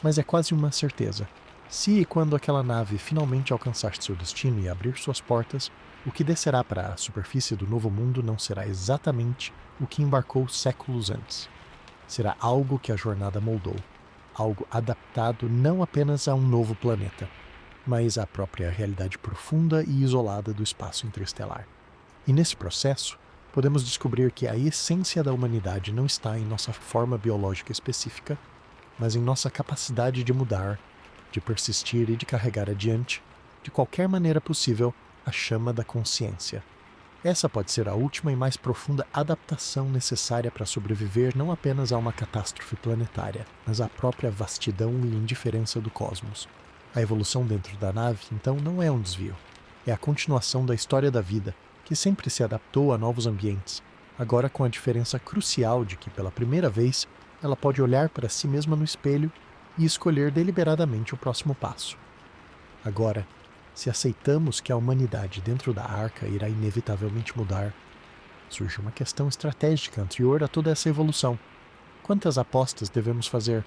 Speaker 1: Mas é quase uma certeza. Se e quando aquela nave finalmente alcançar seu destino e abrir suas portas, o que descerá para a superfície do novo mundo não será exatamente o que embarcou séculos antes. Será algo que a jornada moldou. Algo adaptado não apenas a um novo planeta, mas à própria realidade profunda e isolada do espaço interestelar. E nesse processo, podemos descobrir que a essência da humanidade não está em nossa forma biológica específica, mas em nossa capacidade de mudar, de persistir e de carregar adiante, de qualquer maneira possível, a chama da consciência. Essa pode ser a última e mais profunda adaptação necessária para sobreviver não apenas a uma catástrofe planetária, mas à própria vastidão e indiferença do cosmos. A evolução dentro da nave, então, não é um desvio. É a continuação da história da vida, que sempre se adaptou a novos ambientes, agora com a diferença crucial de que, pela primeira vez, ela pode olhar para si mesma no espelho e escolher deliberadamente o próximo passo. Agora, Se aceitamos que a humanidade dentro da Arca irá inevitavelmente mudar, surge uma questão estratégica anterior a toda essa evolução. Quantas apostas devemos fazer?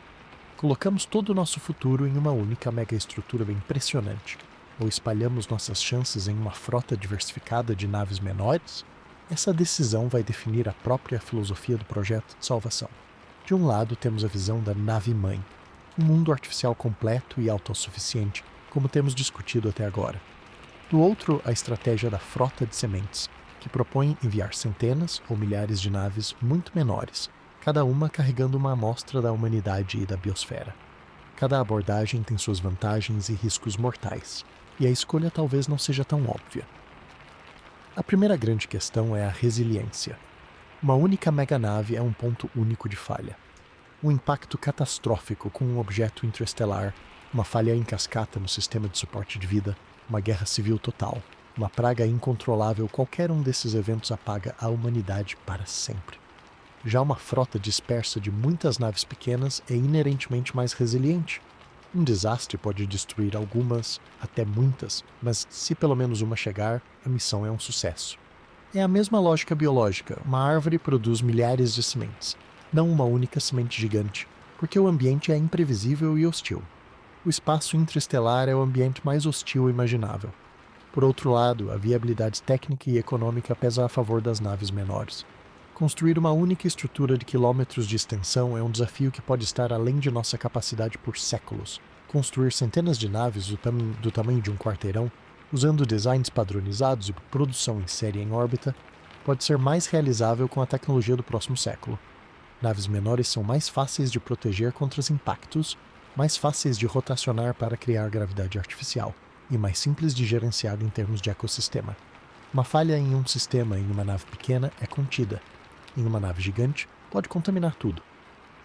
Speaker 1: Colocamos todo o nosso futuro em uma única megaestrutura impressionante? Ou espalhamos nossas chances em uma frota diversificada de naves menores? Essa decisão vai definir a própria filosofia do projeto de salvação. De um lado, temos a visão da nave-mãe, um mundo artificial completo e autossuficiente, como temos discutido até agora. Do outro, a estratégia da frota de sementes, que propõe enviar centenas ou milhares de naves muito menores, cada uma carregando uma amostra da humanidade e da biosfera. Cada abordagem tem suas vantagens e riscos mortais, e a escolha talvez não seja tão óbvia. A primeira grande questão é a resiliência. Uma única meganave é um ponto único de falha. Um impacto catastrófico com um objeto interestelar, uma falha em cascata no sistema de suporte de vida, uma guerra civil total, uma praga incontrolável, qualquer um desses eventos apaga a humanidade para sempre. Já uma frota dispersa de muitas naves pequenas é inerentemente mais resiliente. Um desastre pode destruir algumas, até muitas, mas se pelo menos uma chegar, a missão é um sucesso. É a mesma lógica biológica. Uma árvore produz milhares de sementes, não uma única semente gigante, porque o ambiente é imprevisível e hostil. O espaço interestelar é o ambiente mais hostil imaginável. Por outro lado, a viabilidade técnica e econômica pesa a favor das naves menores. Construir uma única estrutura de quilômetros de extensão é um desafio que pode estar além de nossa capacidade por séculos. Construir centenas de naves do tamanho de um quarteirão, usando designs padronizados e produção em série em órbita, pode ser mais realizável com a tecnologia do próximo século. Naves menores são mais fáceis de proteger contra os impactos, mais fáceis de rotacionar para criar gravidade artificial, e mais simples de gerenciar em termos de ecossistema. Uma falha em um sistema em uma nave pequena é contida. Em uma nave gigante, pode contaminar tudo.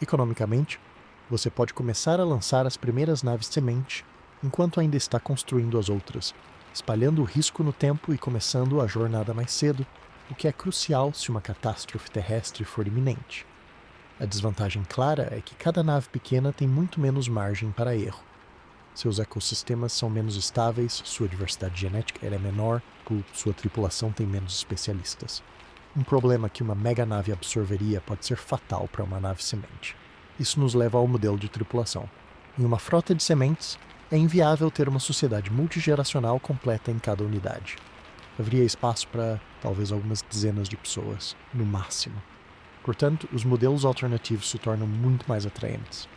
Speaker 1: Economicamente, você pode começar a lançar as primeiras naves semente enquanto ainda está construindo as outras, espalhando o risco no tempo e começando a jornada mais cedo, o que é crucial se uma catástrofe terrestre for iminente. A desvantagem clara é que cada nave pequena tem muito menos margem para erro. Seus ecossistemas são menos estáveis, sua diversidade genética é menor, sua tripulação tem menos especialistas. Um problema que uma meganave absorveria pode ser fatal para uma nave semente. Isso nos leva ao modelo de tripulação. Em uma frota de sementes, é inviável ter uma sociedade multigeracional completa em cada unidade. Haveria espaço para talvez algumas dezenas de pessoas, no máximo. Portanto, os modelos alternativos se tornam muito mais atraentes.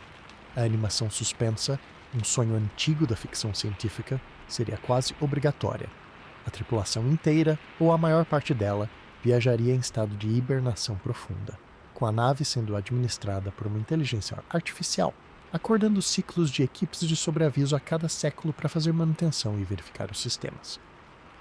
Speaker 1: A animação suspensa, um sonho antigo da ficção científica, seria quase obrigatória. A tripulação inteira, ou a maior parte dela, viajaria em estado de hibernação profunda, com a nave sendo administrada por uma inteligência artificial, acordando ciclos de equipes de sobreaviso a cada século para fazer manutenção e verificar os sistemas.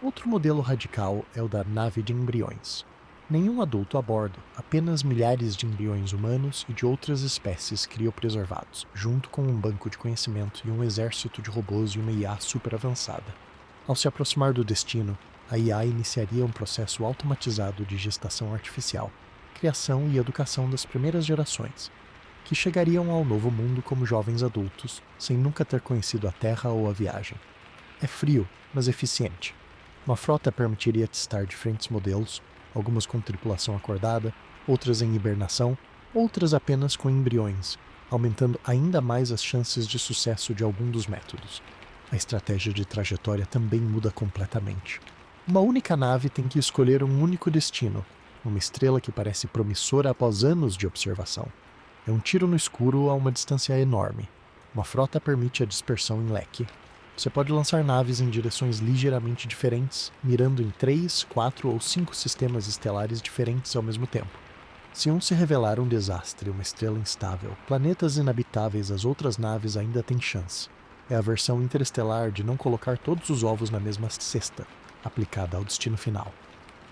Speaker 1: Outro modelo radical é o da nave de embriões. Nenhum adulto a bordo, apenas milhares de embriões humanos e de outras espécies criopreservados, junto com um banco de conhecimento e um exército de robôs e uma IA super avançada. Ao se aproximar do destino, a IA iniciaria um processo automatizado de gestação artificial, criação e educação das primeiras gerações, que chegariam ao novo mundo como jovens adultos, sem nunca ter conhecido a Terra ou a viagem. É frio, mas eficiente. Uma frota permitiria testar diferentes modelos, algumas com tripulação acordada, outras em hibernação, outras apenas com embriões, aumentando ainda mais as chances de sucesso de algum dos métodos. A estratégia de trajetória também muda completamente. Uma única nave tem que escolher um único destino, uma estrela que parece promissora após anos de observação. É um tiro no escuro a uma distância enorme. Uma frota permite a dispersão em leque. Você pode lançar naves em direções ligeiramente diferentes, mirando em 3, 4 ou 5 sistemas estelares diferentes ao mesmo tempo. Se um se revelar um desastre, uma estrela instável, planetas inabitáveis às outras naves ainda têm chance. É a versão interestelar de não colocar todos os ovos na mesma cesta, aplicada ao destino final.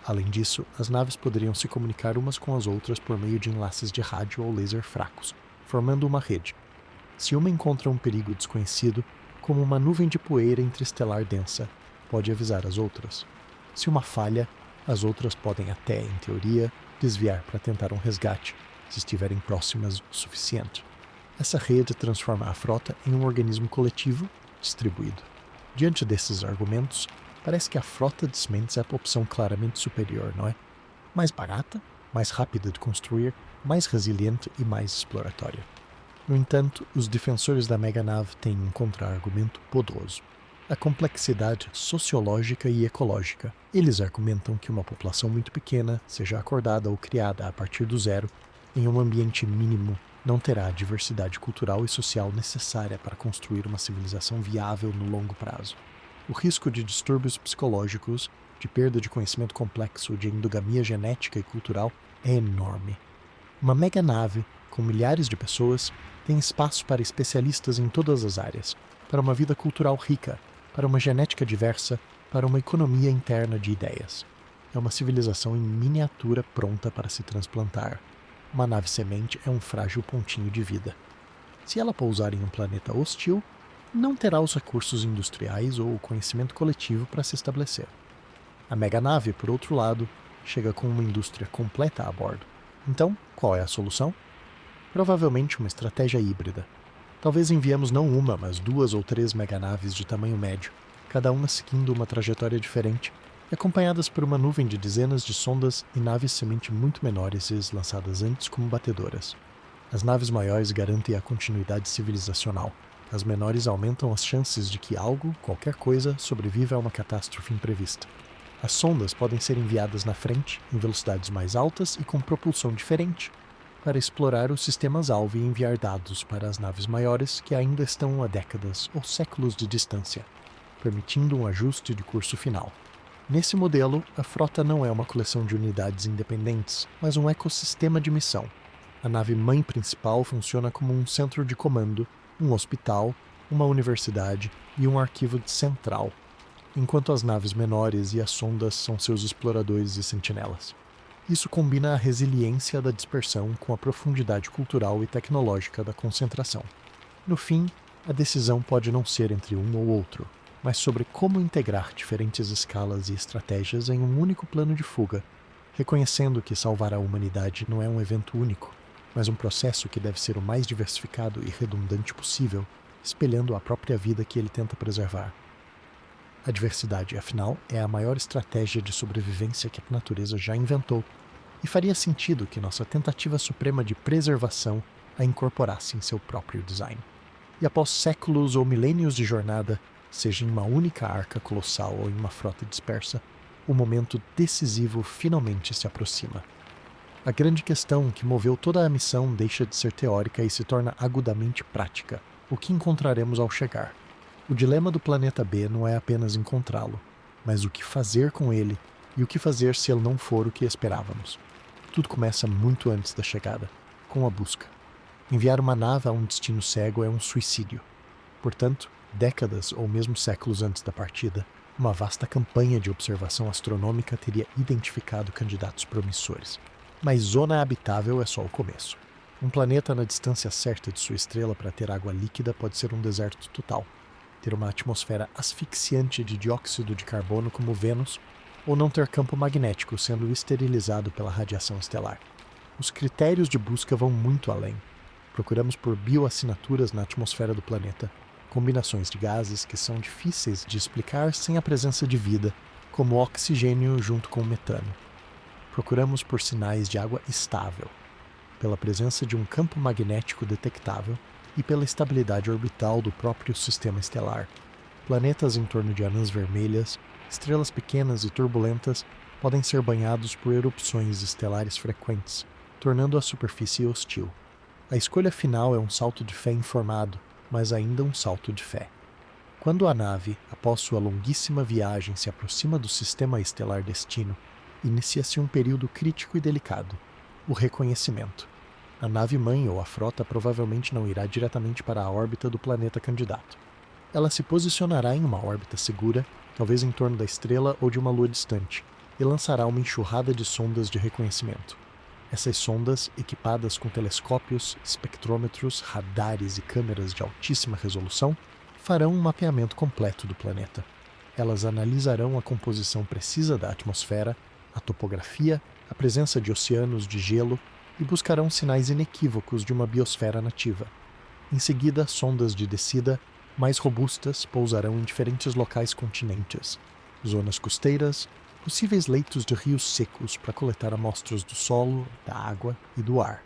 Speaker 1: Além disso, as naves poderiam se comunicar umas com as outras por meio de enlaces de rádio ou laser fracos, formando uma rede. Se uma encontra um perigo desconhecido, como uma nuvem de poeira interestelar densa, pode avisar as outras. Se uma falha, as outras podem até, em teoria, desviar para tentar um resgate, se estiverem próximas o suficiente. Essa rede transforma a frota em um organismo coletivo, distribuído. Diante desses argumentos, parece que a frota de sementes é a opção claramente superior, não é? Mais barata, mais rápida de construir, mais resiliente e mais exploratória. No entanto, os defensores da meganave têm um contra-argumento poderoso: a complexidade sociológica e ecológica. Eles argumentam que uma população muito pequena, seja acordada ou criada a partir do zero, em um ambiente mínimo, não terá a diversidade cultural e social necessária para construir uma civilização viável no longo prazo. O risco de distúrbios psicológicos, de perda de conhecimento complexo, de endogamia genética e cultural é enorme. Uma meganave, com milhares de pessoas, tem espaço para especialistas em todas as áreas, para uma vida cultural rica, para uma genética diversa, para uma economia interna de ideias. É uma civilização em miniatura pronta para se transplantar. Uma nave semente é um frágil pontinho de vida. Se ela pousar em um planeta hostil, não terá os recursos industriais ou o conhecimento coletivo para se estabelecer. A meganave, por outro lado, chega com uma indústria completa a bordo. Então, qual é a solução? Provavelmente uma estratégia híbrida. Talvez enviemos não uma, mas 2 ou 3 meganaves de tamanho médio, cada uma seguindo uma trajetória diferente, e acompanhadas por uma nuvem de dezenas de sondas e naves semente muito menores e lançadas antes como batedoras. As naves maiores garantem a continuidade civilizacional. As menores aumentam as chances de que algo, qualquer coisa, sobreviva a uma catástrofe imprevista. As sondas podem ser enviadas na frente, em velocidades mais altas e com propulsão diferente, para explorar os sistemas-alvo e enviar dados para as naves maiores que ainda estão a décadas ou séculos de distância, permitindo um ajuste de curso final. Nesse modelo, a frota não é uma coleção de unidades independentes, mas um ecossistema de missão. A nave-mãe principal funciona como um centro de comando, um hospital, uma universidade e um arquivo central, enquanto as naves menores e as sondas são seus exploradores e sentinelas. Isso combina a resiliência da dispersão com a profundidade cultural e tecnológica da concentração. No fim, a decisão pode não ser entre um ou outro, mas sobre como integrar diferentes escalas e estratégias em um único plano de fuga, reconhecendo que salvar a humanidade não é um evento único, mas um processo que deve ser o mais diversificado e redundante possível, espelhando a própria vida que ele tenta preservar. A diversidade, afinal, é a maior estratégia de sobrevivência que a natureza já inventou, e faria sentido que nossa tentativa suprema de preservação a incorporasse em seu próprio design. E após séculos ou milênios de jornada, seja em uma única arca colossal ou em uma frota dispersa, o momento decisivo finalmente se aproxima. A grande questão que moveu toda a missão deixa de ser teórica e se torna agudamente prática. O que encontraremos ao chegar? O dilema do planeta B não é apenas encontrá-lo, mas o que fazer com ele e o que fazer se ele não for o que esperávamos. Tudo começa muito antes da chegada, com a busca. Enviar uma nave a um destino cego é um suicídio. Portanto, décadas ou mesmo séculos antes da partida, uma vasta campanha de observação astronômica teria identificado candidatos promissores. Mas zona habitável é só o começo. Um planeta na distância certa de sua estrela para ter água líquida pode ser um deserto total, ter uma atmosfera asfixiante de dióxido de carbono como Vênus, ou não ter campo magnético sendo esterilizado pela radiação estelar. Os critérios de busca vão muito além. Procuramos por bioassinaturas na atmosfera do planeta, combinações de gases que são difíceis de explicar sem a presença de vida, como o oxigênio junto com o metano. Procuramos por sinais de água estável, pela presença de um campo magnético detectável e pela estabilidade orbital do próprio sistema estelar. Planetas em torno de anãs vermelhas, estrelas pequenas e turbulentas podem ser banhados por erupções estelares frequentes, tornando a superfície hostil. A escolha final é um salto de fé informado, mas ainda um salto de fé. Quando a nave, após sua longuíssima viagem, se aproxima do sistema estelar destino, inicia-se um período crítico e delicado: o reconhecimento. A nave-mãe ou a frota provavelmente não irá diretamente para a órbita do planeta candidato. Ela se posicionará em uma órbita segura, talvez em torno da estrela ou de uma lua distante, e lançará uma enxurrada de sondas de reconhecimento. Essas sondas, equipadas com telescópios, espectrômetros, radares e câmeras de altíssima resolução, farão um mapeamento completo do planeta. Elas analisarão a composição precisa da atmosfera, a topografia, a presença de oceanos de gelo e buscarão sinais inequívocos de uma biosfera nativa. Em seguida, sondas de descida mais robustas pousarão em diferentes locais continentes, zonas costeiras, possíveis leitos de rios secos para coletar amostras do solo, da água e do ar.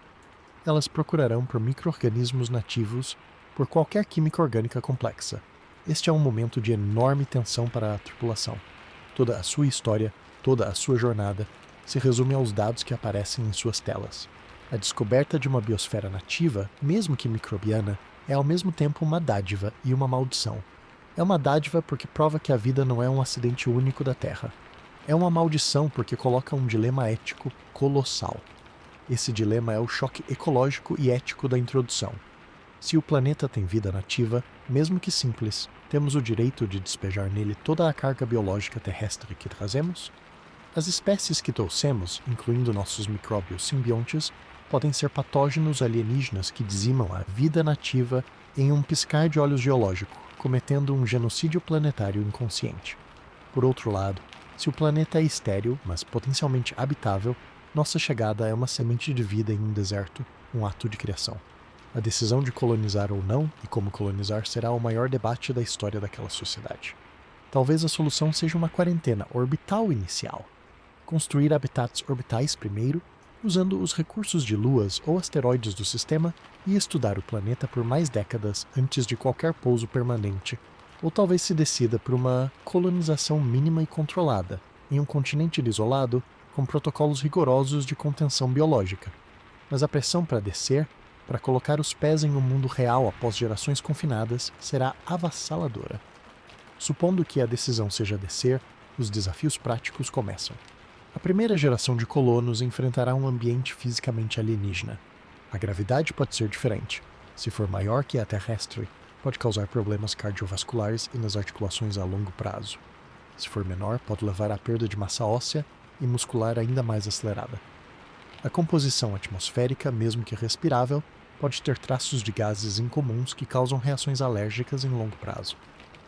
Speaker 1: Elas procurarão por micro-organismos nativos, por qualquer química orgânica complexa. Este é um momento de enorme tensão para a tripulação. Toda a sua história, toda a sua jornada, se resume aos dados que aparecem em suas telas. A descoberta de uma biosfera nativa, mesmo que microbiana, é ao mesmo tempo uma dádiva e uma maldição. É uma dádiva porque prova que a vida não é um acidente único da Terra. É uma maldição porque coloca um dilema ético colossal. Esse dilema é o choque ecológico e ético da introdução. Se o planeta tem vida nativa, mesmo que simples, temos o direito de despejar nele toda a carga biológica terrestre que trazemos? As espécies que trouxemos, incluindo nossos micróbios simbiontes, podem ser patógenos alienígenas que dizimam a vida nativa em um piscar de olhos geológico, cometendo um genocídio planetário inconsciente. Por outro lado, se o planeta é estéril, mas potencialmente habitável, nossa chegada é uma semente de vida em um deserto, um ato de criação. A decisão de colonizar ou não, e como colonizar, será o maior debate da história daquela sociedade. Talvez a solução seja uma quarentena orbital inicial. Construir habitats orbitais primeiro, usando os recursos de luas ou asteroides do sistema, e estudar o planeta por mais décadas antes de qualquer pouso permanente, ou talvez se decida por uma colonização mínima e controlada, em um continente isolado, com protocolos rigorosos de contenção biológica. Mas a pressão para descer, para colocar os pés em um mundo real após gerações confinadas, será avassaladora. Supondo que a decisão seja descer, os desafios práticos começam. A primeira geração de colonos enfrentará um ambiente fisicamente alienígena. A gravidade pode ser diferente. Se for maior que a terrestre, pode causar problemas cardiovasculares e nas articulações a longo prazo. Se for menor, pode levar à perda de massa óssea e muscular ainda mais acelerada. A composição atmosférica, mesmo que respirável, pode ter traços de gases incomuns que causam reações alérgicas em longo prazo.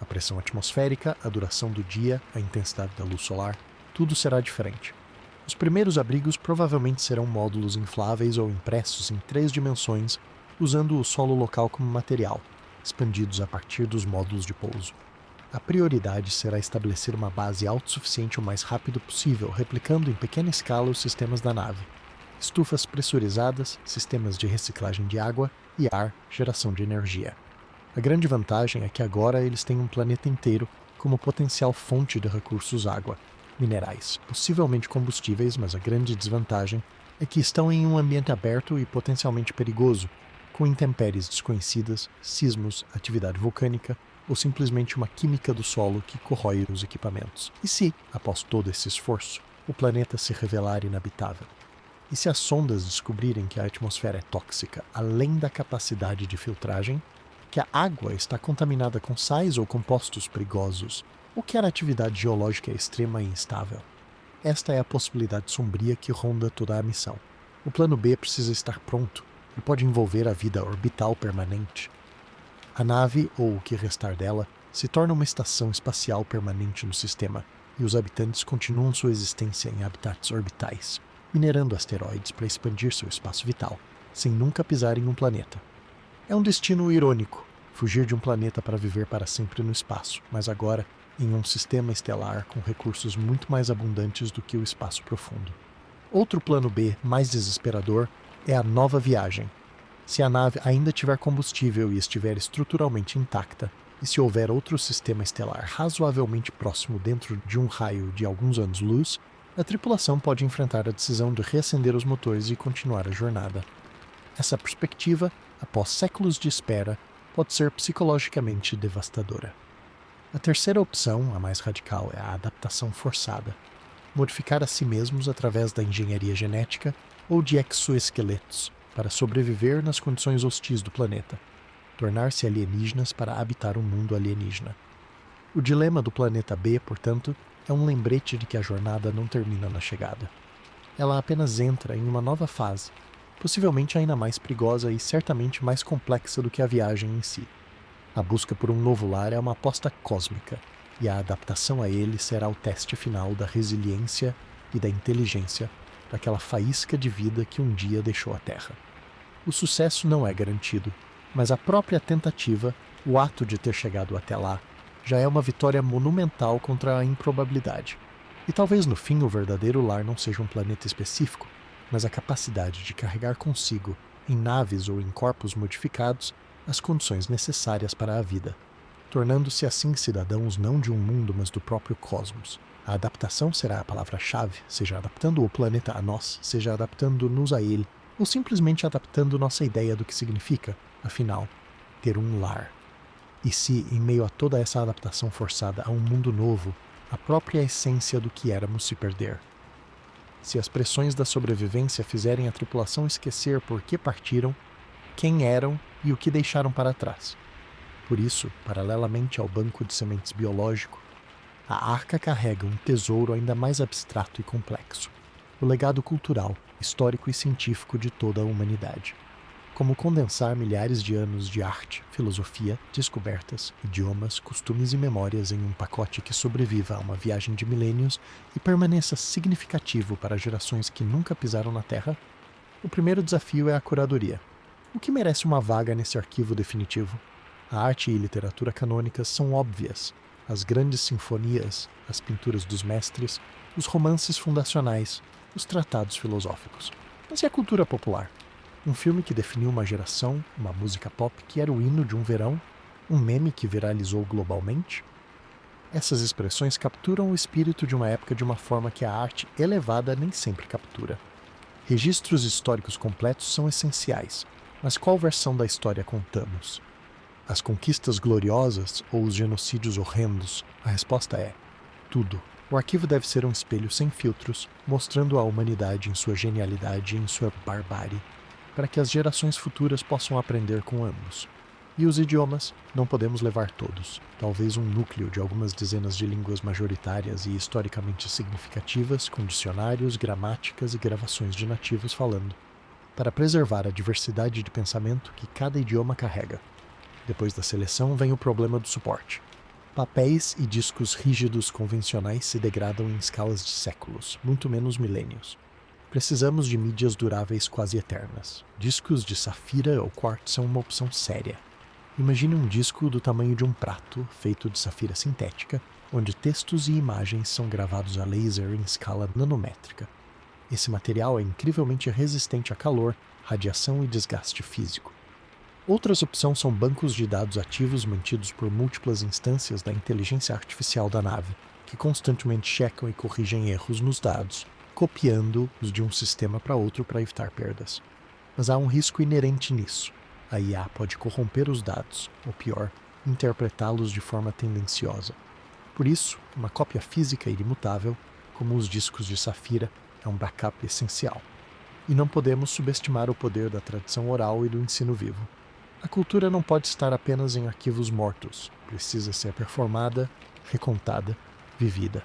Speaker 1: A pressão atmosférica, a duração do dia, a intensidade da luz solar, tudo será diferente. Os primeiros abrigos provavelmente serão módulos infláveis ou impressos em 3 dimensões, usando o solo local como material, expandidos a partir dos módulos de pouso. A prioridade será estabelecer uma base autossuficiente o mais rápido possível, replicando em pequena escala os sistemas da nave. Estufas pressurizadas, sistemas de reciclagem de água e ar, geração de energia. A grande vantagem é que agora eles têm um planeta inteiro como potencial fonte de recursos água, minerais, possivelmente combustíveis, mas a grande desvantagem é que estão em um ambiente aberto e potencialmente perigoso, com intempéries desconhecidas, sismos, atividade vulcânica ou simplesmente uma química do solo que corrói os equipamentos. E se, após todo esse esforço, o planeta se revelar inabitável? E se as sondas descobrirem que a atmosfera é tóxica, além da capacidade de filtragem, que a água está contaminada com sais ou compostos perigosos, ou que a atividade geológica é extrema e instável? Esta é a possibilidade sombria que ronda toda a missão. O plano B precisa estar pronto e pode envolver a vida orbital permanente. A nave, ou o que restar dela, se torna uma estação espacial permanente no sistema, e os habitantes continuam sua existência em habitats orbitais, minerando asteroides para expandir seu espaço vital, sem nunca pisar em um planeta. É um destino irônico, fugir de um planeta para viver para sempre no espaço, mas agora em um sistema estelar com recursos muito mais abundantes do que o espaço profundo. Outro plano B, mais desesperador, é a nova viagem. Se a nave ainda tiver combustível e estiver estruturalmente intacta, e se houver outro sistema estelar razoavelmente próximo dentro de um raio de alguns anos-luz, a tripulação pode enfrentar a decisão de reacender os motores e continuar a jornada. Essa perspectiva, após séculos de espera, pode ser psicologicamente devastadora. A terceira opção, a mais radical, é a adaptação forçada. Modificar a si mesmos através da engenharia genética ou de exoesqueletos para sobreviver nas condições hostis do planeta. Tornar-se alienígenas para habitar um mundo alienígena. O dilema do planeta B, portanto, é um lembrete de que a jornada não termina na chegada. Ela apenas entra em uma nova fase, possivelmente ainda mais perigosa e certamente mais complexa do que a viagem em si. A busca por um novo lar é uma aposta cósmica, e a adaptação a ele será o teste final da resiliência e da inteligência daquela faísca de vida que um dia deixou a Terra. O sucesso não é garantido, mas a própria tentativa O ato de ter chegado até lá já é uma vitória monumental contra a improbabilidade. E talvez no fim o verdadeiro lar não seja um planeta específico, mas a capacidade de carregar consigo, em naves ou em corpos modificados, as condições necessárias para a vida, tornando-se assim cidadãos não de um mundo, mas do próprio cosmos. A adaptação será a palavra-chave, seja adaptando o planeta a nós, seja adaptando-nos a ele, ou simplesmente adaptando nossa ideia do que significa, afinal, ter um lar. E se, em meio a toda essa adaptação forçada a um mundo novo, a própria essência do que éramos se perder? Se as pressões da sobrevivência fizerem a tripulação esquecer por que partiram, quem eram e o que deixaram para trás. Por isso, paralelamente ao banco de sementes biológico, a arca carrega um tesouro ainda mais abstrato e complexo: o legado cultural, histórico e científico de toda a humanidade. Como condensar milhares de anos de arte, filosofia, descobertas, idiomas, costumes e memórias em um pacote que sobreviva a uma viagem de milênios e permaneça significativo para gerações que nunca pisaram na Terra? O primeiro desafio é a curadoria. O que merece uma vaga nesse arquivo definitivo? A arte e literatura canônicas são óbvias. As grandes sinfonias, as pinturas dos mestres, os romances fundacionais, os tratados filosóficos. Mas e a cultura popular? Um filme que definiu uma geração, uma música pop que era o hino de um verão, um meme que viralizou globalmente? Essas expressões capturam o espírito de uma época de uma forma que a arte elevada nem sempre captura. Registros históricos completos são essenciais, mas qual versão da história contamos? As conquistas gloriosas ou os genocídios horrendos? A resposta é: tudo. O arquivo deve ser um espelho sem filtros, mostrando a humanidade em sua genialidade e em sua barbárie, para que as gerações futuras possam aprender com ambos. E os idiomas? Não podemos levar todos. Talvez um núcleo de algumas dezenas de línguas majoritárias e historicamente significativas, com dicionários, gramáticas e gravações de nativos falando, para preservar a diversidade de pensamento que cada idioma carrega. Depois da seleção vem o problema do suporte. Papéis e discos rígidos convencionais se degradam em escalas de séculos, muito menos milênios. Precisamos de mídias duráveis quase eternas. Discos de safira ou quartzo são uma opção séria. Imagine um disco do tamanho de um prato, feito de safira sintética, onde textos e imagens são gravados a laser em escala nanométrica. Esse material é incrivelmente resistente a calor, radiação e desgaste físico. Outras opções são bancos de dados ativos mantidos por múltiplas instâncias da inteligência artificial da nave, que constantemente checam e corrigem erros nos dados, copiando-os de um sistema para outro para evitar perdas. Mas há um risco inerente nisso. A IA pode corromper os dados, ou pior, interpretá-los de forma tendenciosa. Por isso, uma cópia física e imutável, como os discos de safira, é um backup essencial. E não podemos subestimar o poder da tradição oral e do ensino vivo. A cultura não pode estar apenas em arquivos mortos, precisa ser performada, recontada, vivida.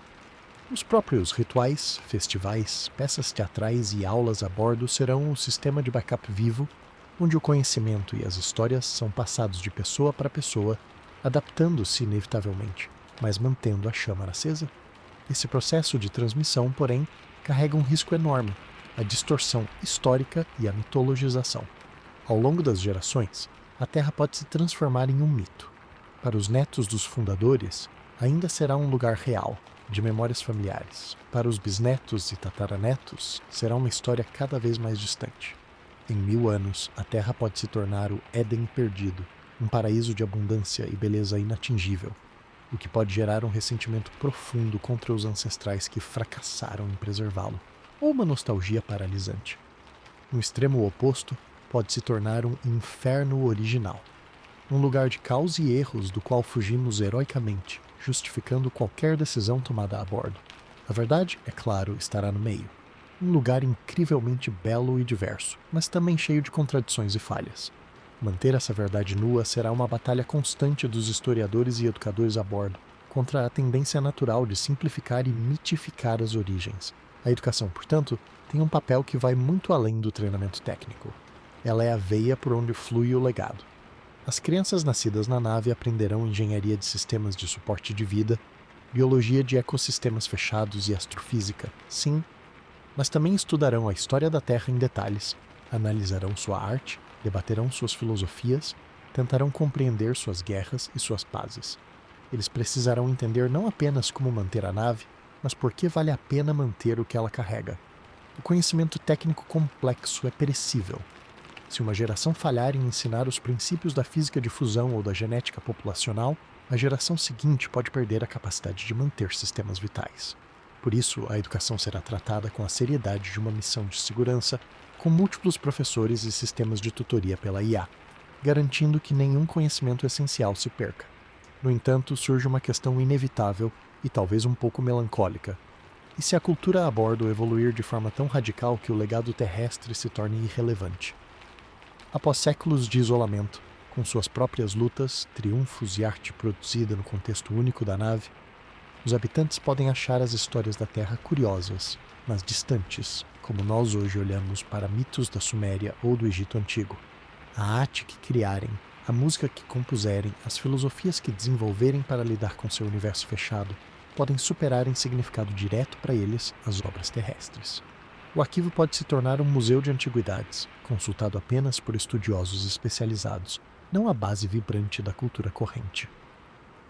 Speaker 1: Os próprios rituais, festivais, peças teatrais e aulas a bordo serão um sistema de backup vivo, onde o conhecimento e as histórias são passados de pessoa para pessoa, adaptando-se inevitavelmente, mas mantendo a chama acesa. Esse processo de transmissão, porém, carrega um risco enorme: a distorção histórica e a mitologização. Ao longo das gerações, a Terra pode se transformar em um mito. Para os netos dos fundadores, ainda será um lugar real, de memórias familiares. Para os bisnetos e tataranetos, será uma história cada vez mais distante. Em 1000 anos, a Terra pode se tornar o Éden perdido, um paraíso de abundância e beleza inatingível, o que pode gerar um ressentimento profundo contra os ancestrais que fracassaram em preservá-lo, ou uma nostalgia paralisante. No extremo oposto, pode se tornar um inferno original, um lugar de caos e erros do qual fugimos heroicamente, justificando qualquer decisão tomada a bordo. A verdade, é claro, estará no meio. Um lugar incrivelmente belo e diverso, mas também cheio de contradições e falhas. Manter essa verdade nua será uma batalha constante dos historiadores e educadores a bordo, contra a tendência natural de simplificar e mitificar as origens. A educação, portanto, tem um papel que vai muito além do treinamento técnico. Ela é a veia por onde flui o legado. As crianças nascidas na nave aprenderão engenharia de sistemas de suporte de vida, biologia de ecossistemas fechados e astrofísica, sim, mas também estudarão a história da Terra em detalhes, analisarão sua arte, debaterão suas filosofias tentarão compreender suas guerras e suas pazes. Eles precisarão entender não apenas como manter a nave, mas por que vale a pena manter o que ela carrega. O conhecimento técnico complexo é perecível. Se uma geração falhar em ensinar os princípios da física de fusão ou da genética populacional, a geração seguinte pode perder a capacidade de manter sistemas vitais. Por isso, a educação será tratada com a seriedade de uma missão de segurança, com múltiplos professores e sistemas de tutoria pela IA, garantindo que nenhum conhecimento essencial se perca. No entanto, surge uma questão inevitável e talvez um pouco melancólica. E se a cultura a bordo evoluir de forma tão radical que o legado terrestre se torne irrelevante? Após séculos de isolamento, com suas próprias lutas, triunfos e arte produzida no contexto único da nave, os habitantes podem achar as histórias da Terra curiosas, mas distantes, como nós hoje olhamos para mitos da Suméria ou do Egito Antigo. A arte que criarem, a música que compuserem, as filosofias que desenvolverem para lidar com seu universo fechado, podem superar em significado direto para eles as obras terrestres. O arquivo pode se tornar um museu de antiguidades, consultado apenas por estudiosos especializados, não a base vibrante da cultura corrente.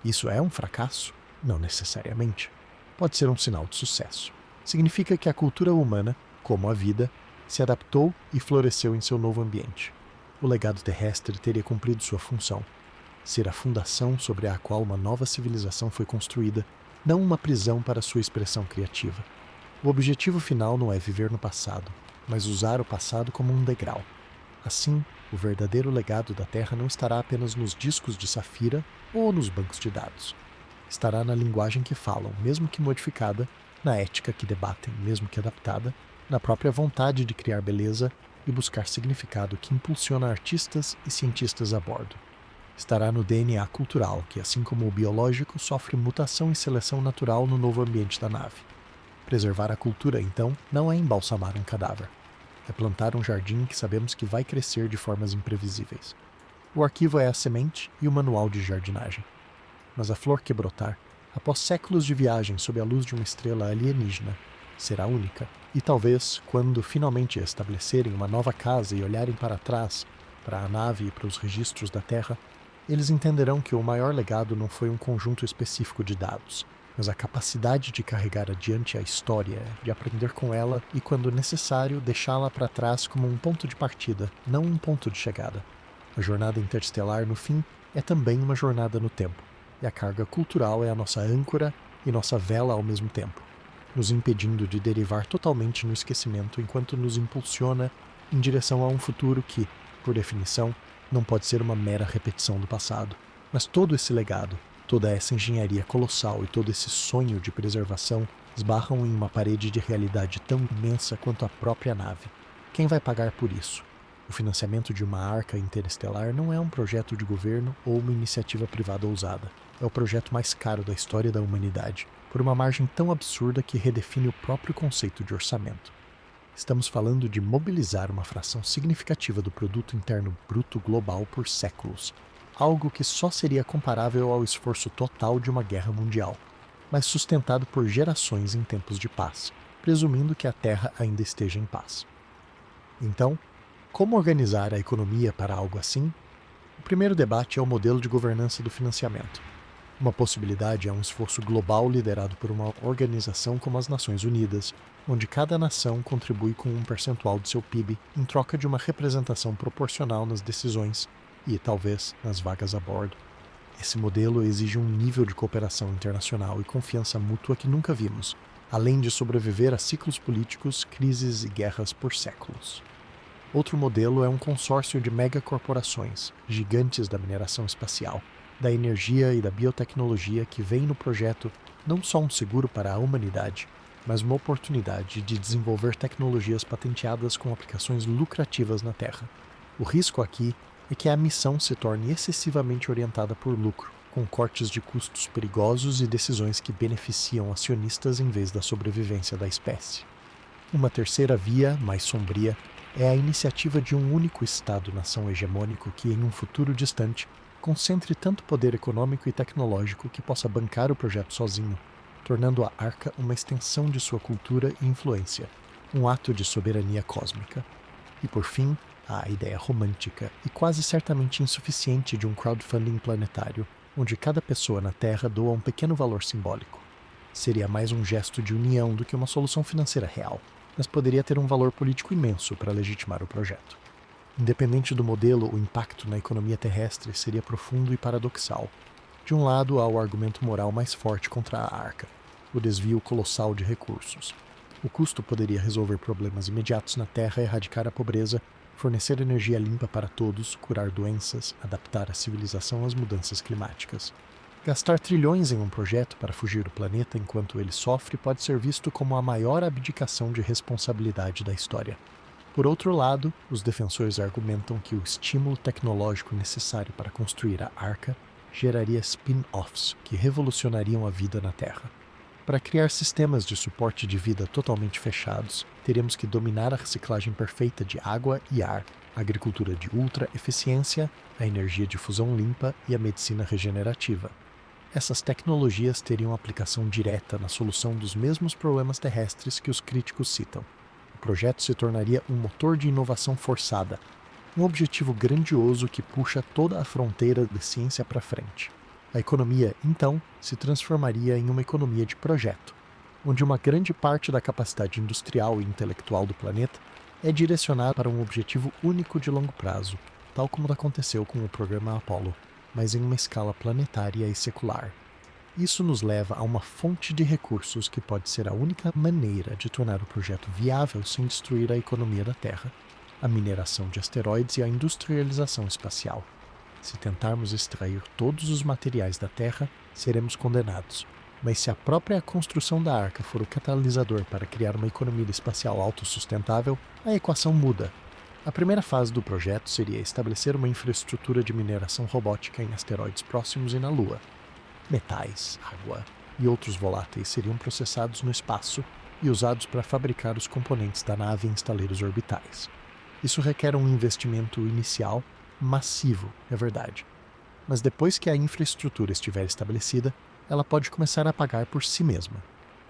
Speaker 1: Isso é um fracasso? Não necessariamente. Pode ser um sinal de sucesso. Significa que a cultura humana, como a vida, se adaptou e floresceu em seu novo ambiente. O legado terrestre teria cumprido sua função: ser a fundação sobre a qual uma nova civilização foi construída, não uma prisão para sua expressão criativa. O objetivo final não é viver no passado, mas usar o passado como um degrau. Assim, o verdadeiro legado da Terra não estará apenas nos discos de safira ou nos bancos de dados. Estará na linguagem que falam, mesmo que modificada, na ética que debatem, mesmo que adaptada, na própria vontade de criar beleza e buscar significado que impulsiona artistas e cientistas a bordo. Estará no DNA cultural, que, assim como o biológico, sofre mutação e seleção natural no novo ambiente da nave. Preservar a cultura, então, não é embalsamar um cadáver. É plantar um jardim que sabemos que vai crescer de formas imprevisíveis. O arquivo é a semente e o manual de jardinagem. Mas a flor que brotar, após séculos de viagem sob a luz de uma estrela alienígena, será única. E talvez, quando finalmente estabelecerem uma nova casa e olharem para trás, para a nave e para os registros da Terra, eles entenderão que o maior legado não foi um conjunto específico de dados, mas a capacidade de carregar adiante a história, de aprender com ela e, quando necessário, deixá-la para trás como um ponto de partida, não um ponto de chegada. A jornada interestelar, no fim, é também uma jornada no tempo, e a carga cultural é a nossa âncora e nossa vela ao mesmo tempo, nos impedindo de derivar totalmente no esquecimento enquanto nos impulsiona em direção a um futuro que, por definição, não pode ser uma mera repetição do passado. Mas todo esse legado, toda essa engenharia colossal e todo esse sonho de preservação esbarram em uma parede de realidade tão imensa quanto a própria nave. Quem vai pagar por isso? O financiamento de uma arca interestelar não é um projeto de governo ou uma iniciativa privada ousada. É o projeto mais caro da história da humanidade, por uma margem tão absurda que redefine o próprio conceito de orçamento. Estamos falando de mobilizar uma fração significativa do produto interno bruto global por séculos, algo que só seria comparável ao esforço total de uma guerra mundial, mas sustentado por gerações em tempos de paz, presumindo que a Terra ainda esteja em paz. Então, como organizar a economia para algo assim? O primeiro debate é o modelo de governança do financiamento. Uma possibilidade é um esforço global liderado por uma organização como as Nações Unidas, onde cada nação contribui com um percentual de seu PIB em troca de uma representação proporcional nas decisões e, talvez, nas vagas a bordo. Esse modelo exige um nível de cooperação internacional e confiança mútua que nunca vimos, além de sobreviver a ciclos políticos, crises e guerras por séculos. Outro modelo é um consórcio de megacorporações, gigantes da mineração espacial, da energia e da biotecnologia que veem no projeto não só um seguro para a humanidade, mas uma oportunidade de desenvolver tecnologias patenteadas com aplicações lucrativas na Terra. O risco aqui é que a missão se torne excessivamente orientada por lucro, com cortes de custos perigosos e decisões que beneficiam acionistas em vez da sobrevivência da espécie. Uma terceira via, mais sombria, é a iniciativa de um único Estado-nação hegemônico que, em um futuro distante, concentre tanto poder econômico e tecnológico que possa bancar o projeto sozinho, tornando a Arca uma extensão de sua cultura e influência, um ato de soberania cósmica. E por fim, a ideia romântica e quase certamente insuficiente de um crowdfunding planetário, onde cada pessoa na Terra doa um pequeno valor simbólico. Seria mais um gesto de união do que uma solução financeira real, mas poderia ter um valor político imenso para legitimar o projeto. Independente do modelo, o impacto na economia terrestre seria profundo e paradoxal. De um lado, há o argumento moral mais forte contra a Arca, o desvio colossal de recursos. O custo poderia resolver problemas imediatos na Terra, erradicar a pobreza, fornecer energia limpa para todos, curar doenças, adaptar a civilização às mudanças climáticas. Gastar trilhões em um projeto para fugir do planeta enquanto ele sofre pode ser visto como a maior abdicação de responsabilidade da história. Por outro lado, os defensores argumentam que o estímulo tecnológico necessário para construir a Arca geraria spin-offs que revolucionariam a vida na Terra. Para criar sistemas de suporte de vida totalmente fechados, teríamos que dominar a reciclagem perfeita de água e ar, a agricultura de ultra eficiência, a energia de fusão limpa e a medicina regenerativa. Essas tecnologias teriam aplicação direta na solução dos mesmos problemas terrestres que os críticos citam. O projeto se tornaria um motor de inovação forçada, um objetivo grandioso que puxa toda a fronteira da ciência para frente. A economia, então, se transformaria em uma economia de projeto, onde uma grande parte da capacidade industrial e intelectual do planeta é direcionada para um objetivo único de longo prazo, tal como aconteceu com o programa Apollo, mas em uma escala planetária e secular. Isso nos leva a uma fonte de recursos que pode ser a única maneira de tornar o projeto viável sem destruir a economia da Terra: a mineração de asteroides e a industrialização espacial. Se tentarmos extrair todos os materiais da Terra, seremos condenados. Mas se a própria construção da Arca for o catalisador para criar uma economia espacial autossustentável, a equação muda. A primeira fase do projeto seria estabelecer uma infraestrutura de mineração robótica em asteroides próximos e na Lua. Metais, água e outros voláteis seriam processados no espaço e usados para fabricar os componentes da nave em estaleiros orbitais. Isso requer um investimento inicial massivo, é verdade. Mas depois que a infraestrutura estiver estabelecida, ela pode começar a pagar por si mesma.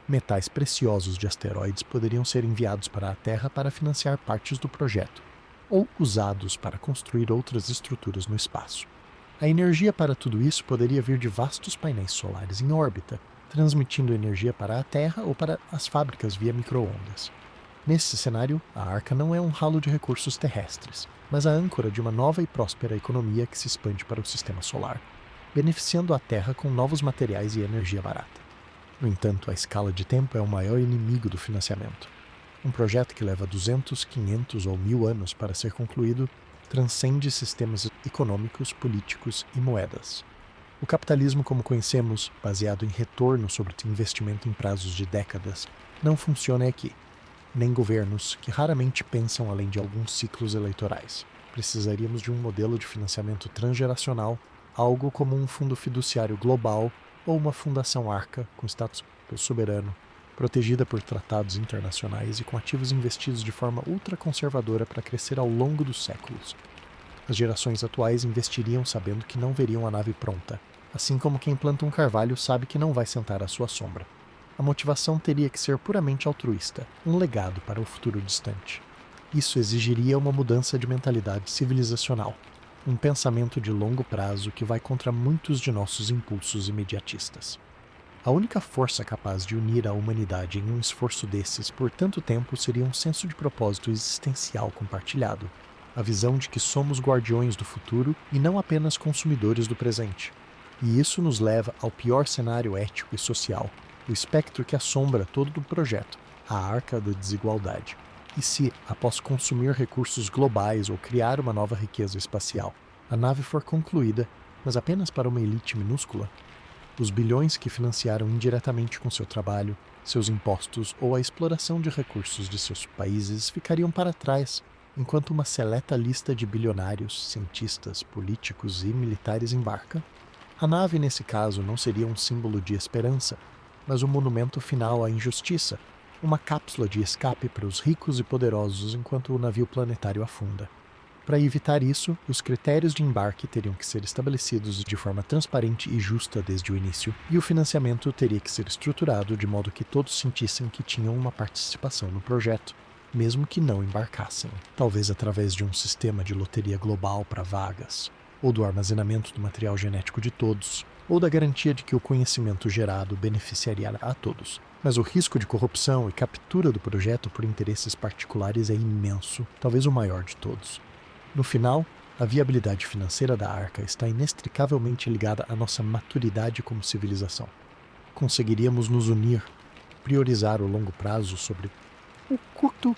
Speaker 1: Metais preciosos de asteroides poderiam ser enviados para a Terra para financiar partes do projeto, ou usados para construir outras estruturas no espaço. A energia para tudo isso poderia vir de vastos painéis solares em órbita, transmitindo energia para a Terra ou para as fábricas via micro-ondas. Nesse cenário, a Arca não é um ralo de recursos terrestres, mas a âncora de uma nova e próspera economia que se expande para o sistema solar, beneficiando a Terra com novos materiais e energia barata. No entanto, a escala de tempo é o maior inimigo do financiamento. Um projeto que leva 200, 500 ou 1000 anos para ser concluído transcende sistemas econômicos, políticos e moedas. O capitalismo como conhecemos, baseado em retorno sobre o investimento em prazos de décadas, não funciona aqui. Nem governos, que raramente pensam além de alguns ciclos eleitorais. Precisaríamos de um modelo de financiamento transgeracional, algo como um fundo fiduciário global ou uma fundação Arca com status soberano, protegida por tratados internacionais e com ativos investidos de forma ultraconservadora para crescer ao longo dos séculos. As gerações atuais investiriam sabendo que não veriam a nave pronta, assim como quem planta um carvalho sabe que não vai sentar à sua sombra. A motivação teria que ser puramente altruísta, um legado para o futuro distante. Isso exigiria uma mudança de mentalidade civilizacional, um pensamento de longo prazo que vai contra muitos de nossos impulsos imediatistas. A única força capaz de unir a humanidade em um esforço desses por tanto tempo seria um senso de propósito existencial compartilhado, a visão de que somos guardiões do futuro e não apenas consumidores do presente. E isso nos leva ao pior cenário ético e social, o espectro que assombra todo o projeto, a Arca da Desigualdade. E se, após consumir recursos globais ou criar uma nova riqueza espacial, a nave for concluída, mas apenas para uma elite minúscula? Os bilhões que financiaram indiretamente com seu trabalho, seus impostos ou a exploração de recursos de seus países ficariam para trás, enquanto uma seleta lista de bilionários, cientistas, políticos e militares embarca? A nave, nesse caso, não seria um símbolo de esperança, mas um monumento final à injustiça, uma cápsula de escape para os ricos e poderosos enquanto o navio planetário afunda. Para evitar isso, os critérios de embarque teriam que ser estabelecidos de forma transparente e justa desde o início, e o financiamento teria que ser estruturado de modo que todos sentissem que tinham uma participação no projeto. mesmo que não embarcassem, talvez através de um sistema de loteria global para vagas, ou do armazenamento do material genético de todos, ou da garantia de que o conhecimento gerado beneficiaria a todos. Mas o risco de corrupção e captura do projeto por interesses particulares é imenso, talvez o maior de todos. No final, a viabilidade financeira da Arca está inextricavelmente ligada à nossa maturidade como civilização. Conseguiríamos nos unir, priorizar o longo prazo sobre o curto,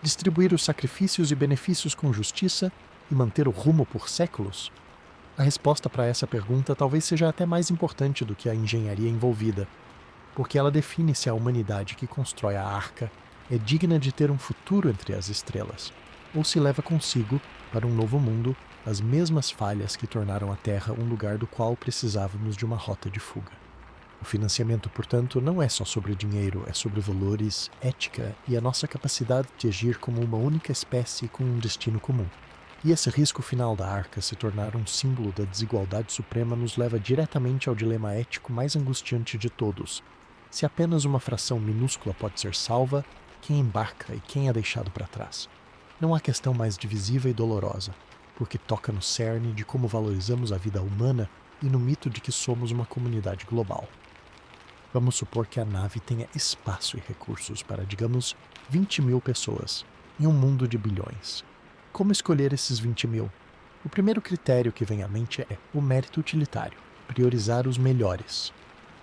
Speaker 1: distribuir os sacrifícios e benefícios com justiça e manter o rumo por séculos? A resposta para essa pergunta talvez seja até mais importante do que a engenharia envolvida, porque ela define se a humanidade que constrói a Arca é digna de ter um futuro entre as estrelas, ou se leva consigo, para um novo mundo, as mesmas falhas que tornaram a Terra um lugar do qual precisávamos de uma rota de fuga. O financiamento, portanto, não é só sobre dinheiro, é sobre valores, ética e a nossa capacidade de agir como uma única espécie com um destino comum. E esse risco final da Arca se tornar um símbolo da desigualdade suprema nos leva diretamente ao dilema ético mais angustiante de todos. Se apenas uma fração minúscula pode ser salva, quem embarca e quem é deixado para trás? Não há questão mais divisiva e dolorosa, porque toca no cerne de como valorizamos a vida humana e no mito de que somos uma comunidade global. Vamos supor que a nave tenha espaço e recursos para, digamos, 20.000 pessoas, em um mundo de bilhões. Como escolher esses 20.000? O primeiro critério que vem à mente é o mérito utilitário, priorizar os melhores.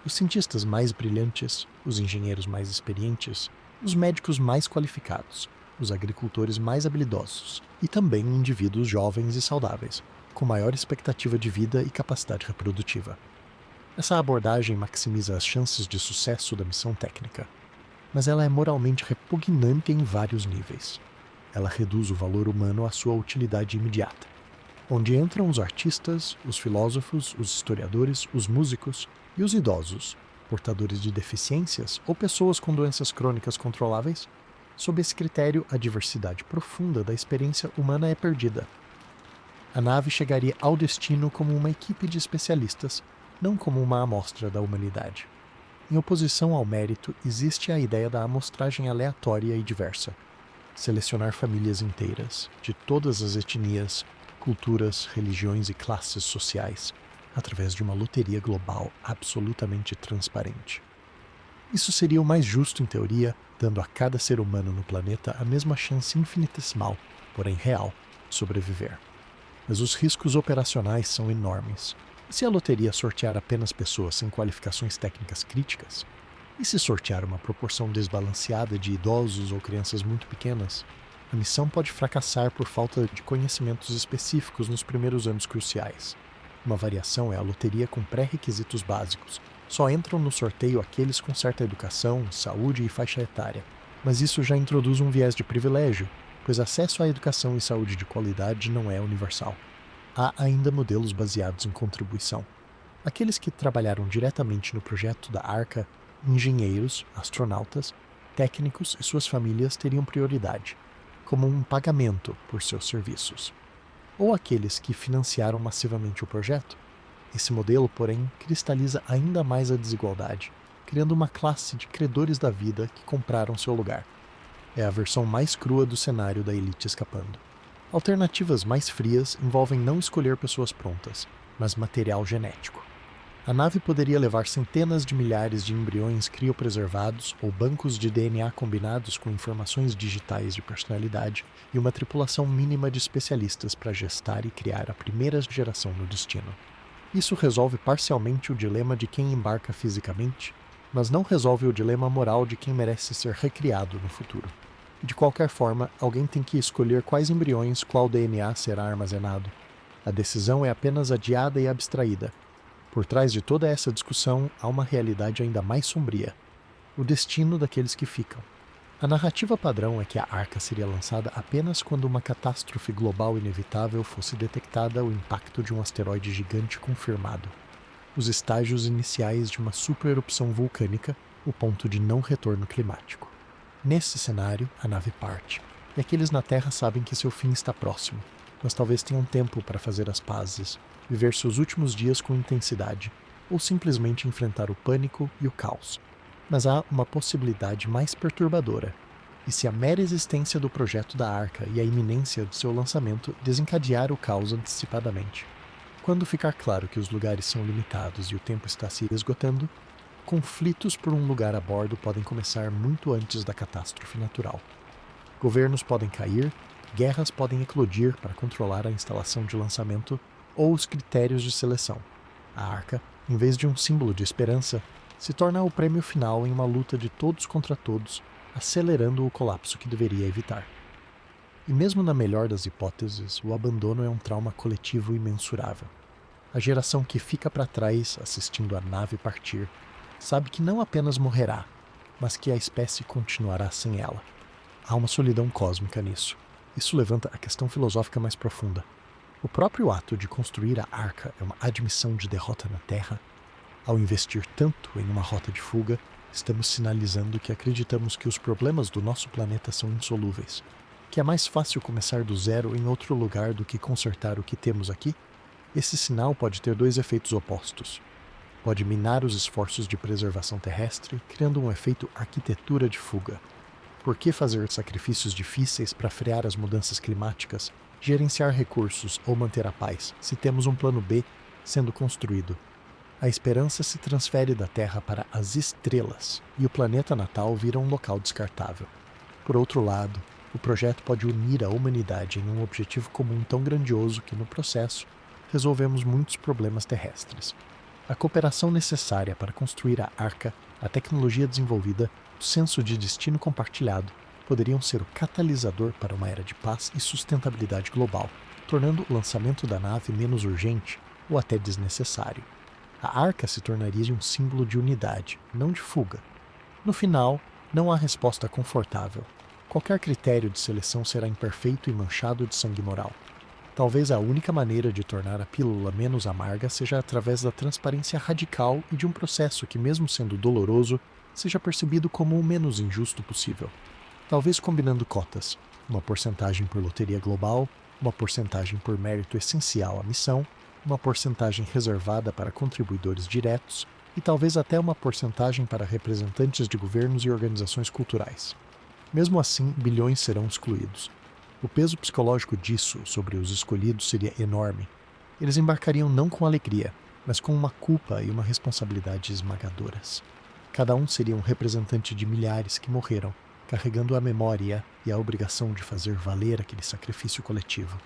Speaker 1: Os cientistas mais brilhantes, os engenheiros mais experientes, os médicos mais qualificados, os agricultores mais habilidosos e também indivíduos jovens e saudáveis, com maior expectativa de vida e capacidade reprodutiva. Essa abordagem maximiza as chances de sucesso da missão técnica, mas ela é moralmente repugnante em vários níveis. Ela reduz o valor humano à sua utilidade imediata, onde entram os artistas, os filósofos, os historiadores, os músicos e os idosos, portadores de deficiências ou pessoas com doenças crônicas controláveis. Sob esse critério, a diversidade profunda da experiência humana é perdida. A nave chegaria ao destino como uma equipe de especialistas, não como uma amostra da humanidade. Em oposição ao mérito, existe a ideia da amostragem aleatória e diversa. Selecionar famílias inteiras, de todas as etnias, culturas, religiões e classes sociais, através de uma loteria global absolutamente transparente. Isso seria o mais justo em teoria, dando a cada ser humano no planeta a mesma chance infinitesimal, porém real, de sobreviver. Mas os riscos operacionais são enormes. E se a loteria sortear apenas pessoas sem qualificações técnicas críticas? E se sortear uma proporção desbalanceada de idosos ou crianças muito pequenas? A missão pode fracassar por falta de conhecimentos específicos nos primeiros anos cruciais. Uma variação é a loteria com pré-requisitos básicos. Só entram no sorteio aqueles com certa educação, saúde e faixa etária. Mas isso já introduz um viés de privilégio, pois acesso à educação e saúde de qualidade não é universal. Há ainda modelos baseados em contribuição. Aqueles que trabalharam diretamente no projeto da Arca, engenheiros, astronautas, técnicos e suas famílias teriam prioridade, como um pagamento por seus serviços. Ou aqueles que financiaram massivamente o projeto. Esse modelo, porém, cristaliza ainda mais a desigualdade, criando uma classe de credores da vida que compraram seu lugar. É a versão mais crua do cenário da elite escapando. Alternativas mais frias envolvem não escolher pessoas prontas, mas material genético. A nave poderia levar centenas de milhares de embriões criopreservados ou bancos de DNA combinados com informações digitais de personalidade e uma tripulação mínima de especialistas para gestar e criar a primeira geração no destino. Isso resolve parcialmente o dilema de quem embarca fisicamente, mas não resolve o dilema moral de quem merece ser recriado no futuro. De qualquer forma, alguém tem que escolher quais embriões, qual DNA será armazenado. A decisão é apenas adiada e abstraída. Por trás de toda essa discussão, há uma realidade ainda mais sombria: o destino daqueles que ficam. A narrativa padrão é que a Arca seria lançada apenas quando uma catástrofe global inevitável fosse detectada o impacto de um asteroide gigante confirmado. Os estágios iniciais de uma supererupção vulcânica, o ponto de não retorno climático. Nesse cenário, a nave parte, e aqueles na Terra sabem que seu fim está próximo, mas talvez tenham tempo para fazer as pazes, viver seus últimos dias com intensidade, ou simplesmente enfrentar o pânico e o caos. Mas há uma possibilidade mais perturbadora. e se a mera existência do projeto da Arca e a iminência de seu lançamento desencadear o caos antecipadamente. Quando ficar claro que os lugares são limitados e o tempo está se esgotando, conflitos por um lugar a bordo podem começar muito antes da catástrofe natural. Governos podem cair, guerras podem eclodir para controlar a instalação de lançamento ou os critérios de seleção. A Arca, em vez de um símbolo de esperança, se torna o prêmio final em uma luta de todos contra todos, acelerando o colapso que deveria evitar. E mesmo na melhor das hipóteses, o abandono é um trauma coletivo imensurável. A geração que fica para trás assistindo a nave partir sabe que não apenas morrerá, mas que a espécie continuará sem ela. Há uma solidão cósmica nisso. Isso levanta a questão filosófica mais profunda. O próprio ato de construir a Arca é uma admissão de derrota na Terra. Ao investir tanto em uma rota de fuga, estamos sinalizando que acreditamos que os problemas do nosso planeta são insolúveis, que é mais fácil começar do zero em outro lugar do que consertar o que temos aqui. Esse sinal pode ter dois efeitos opostos. Pode minar os esforços de preservação terrestre, criando um efeito arquitetura de fuga. Por que fazer sacrifícios difíceis para frear as mudanças climáticas, gerenciar recursos ou manter a paz, se temos um plano B sendo construído? A esperança se transfere da Terra para as estrelas, e o planeta natal vira um local descartável. Por outro lado, o projeto pode unir a humanidade em um objetivo comum tão grandioso que, no processo, resolvemos muitos problemas terrestres. A cooperação necessária para construir a Arca, a tecnologia desenvolvida, o senso de destino compartilhado, poderiam ser o catalisador para uma era de paz e sustentabilidade global, tornando o lançamento da nave menos urgente ou até desnecessário. A Arca se tornaria um símbolo de unidade, não de fuga. No final, não há resposta confortável. Qualquer critério de seleção será imperfeito e manchado de sangue moral. Talvez a única maneira de tornar a pílula menos amarga seja através da transparência radical e de um processo que, mesmo sendo doloroso, seja percebido como o menos injusto possível. Talvez combinando cotas, uma porcentagem por loteria global, uma porcentagem por mérito essencial à missão, uma porcentagem reservada para contribuidores diretos e talvez até uma porcentagem para representantes de governos e organizações culturais. Mesmo assim, bilhões serão excluídos. O peso psicológico disso sobre os escolhidos seria enorme. Eles embarcariam não com alegria, mas com uma culpa e uma responsabilidade esmagadoras. Cada um seria um representante de milhares que morreram, carregando a memória e a obrigação de fazer valer aquele sacrifício coletivo.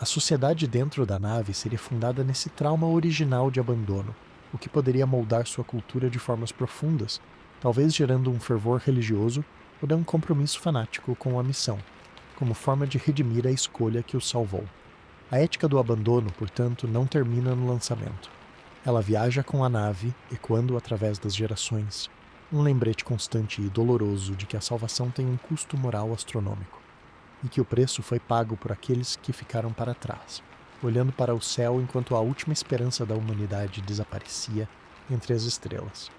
Speaker 1: A sociedade dentro da nave seria fundada nesse trauma original de abandono, o que poderia moldar sua cultura de formas profundas, talvez gerando um fervor religioso ou um compromisso fanático com a missão, como forma de redimir a escolha que os salvou. A ética do abandono, portanto, não termina no lançamento. Ela viaja com a nave, ecoando através das gerações, um lembrete constante e doloroso de que a salvação tem um custo moral astronômico, e que o preço foi pago por aqueles que ficaram para trás, olhando para o céu enquanto a última esperança da humanidade desaparecia entre as estrelas.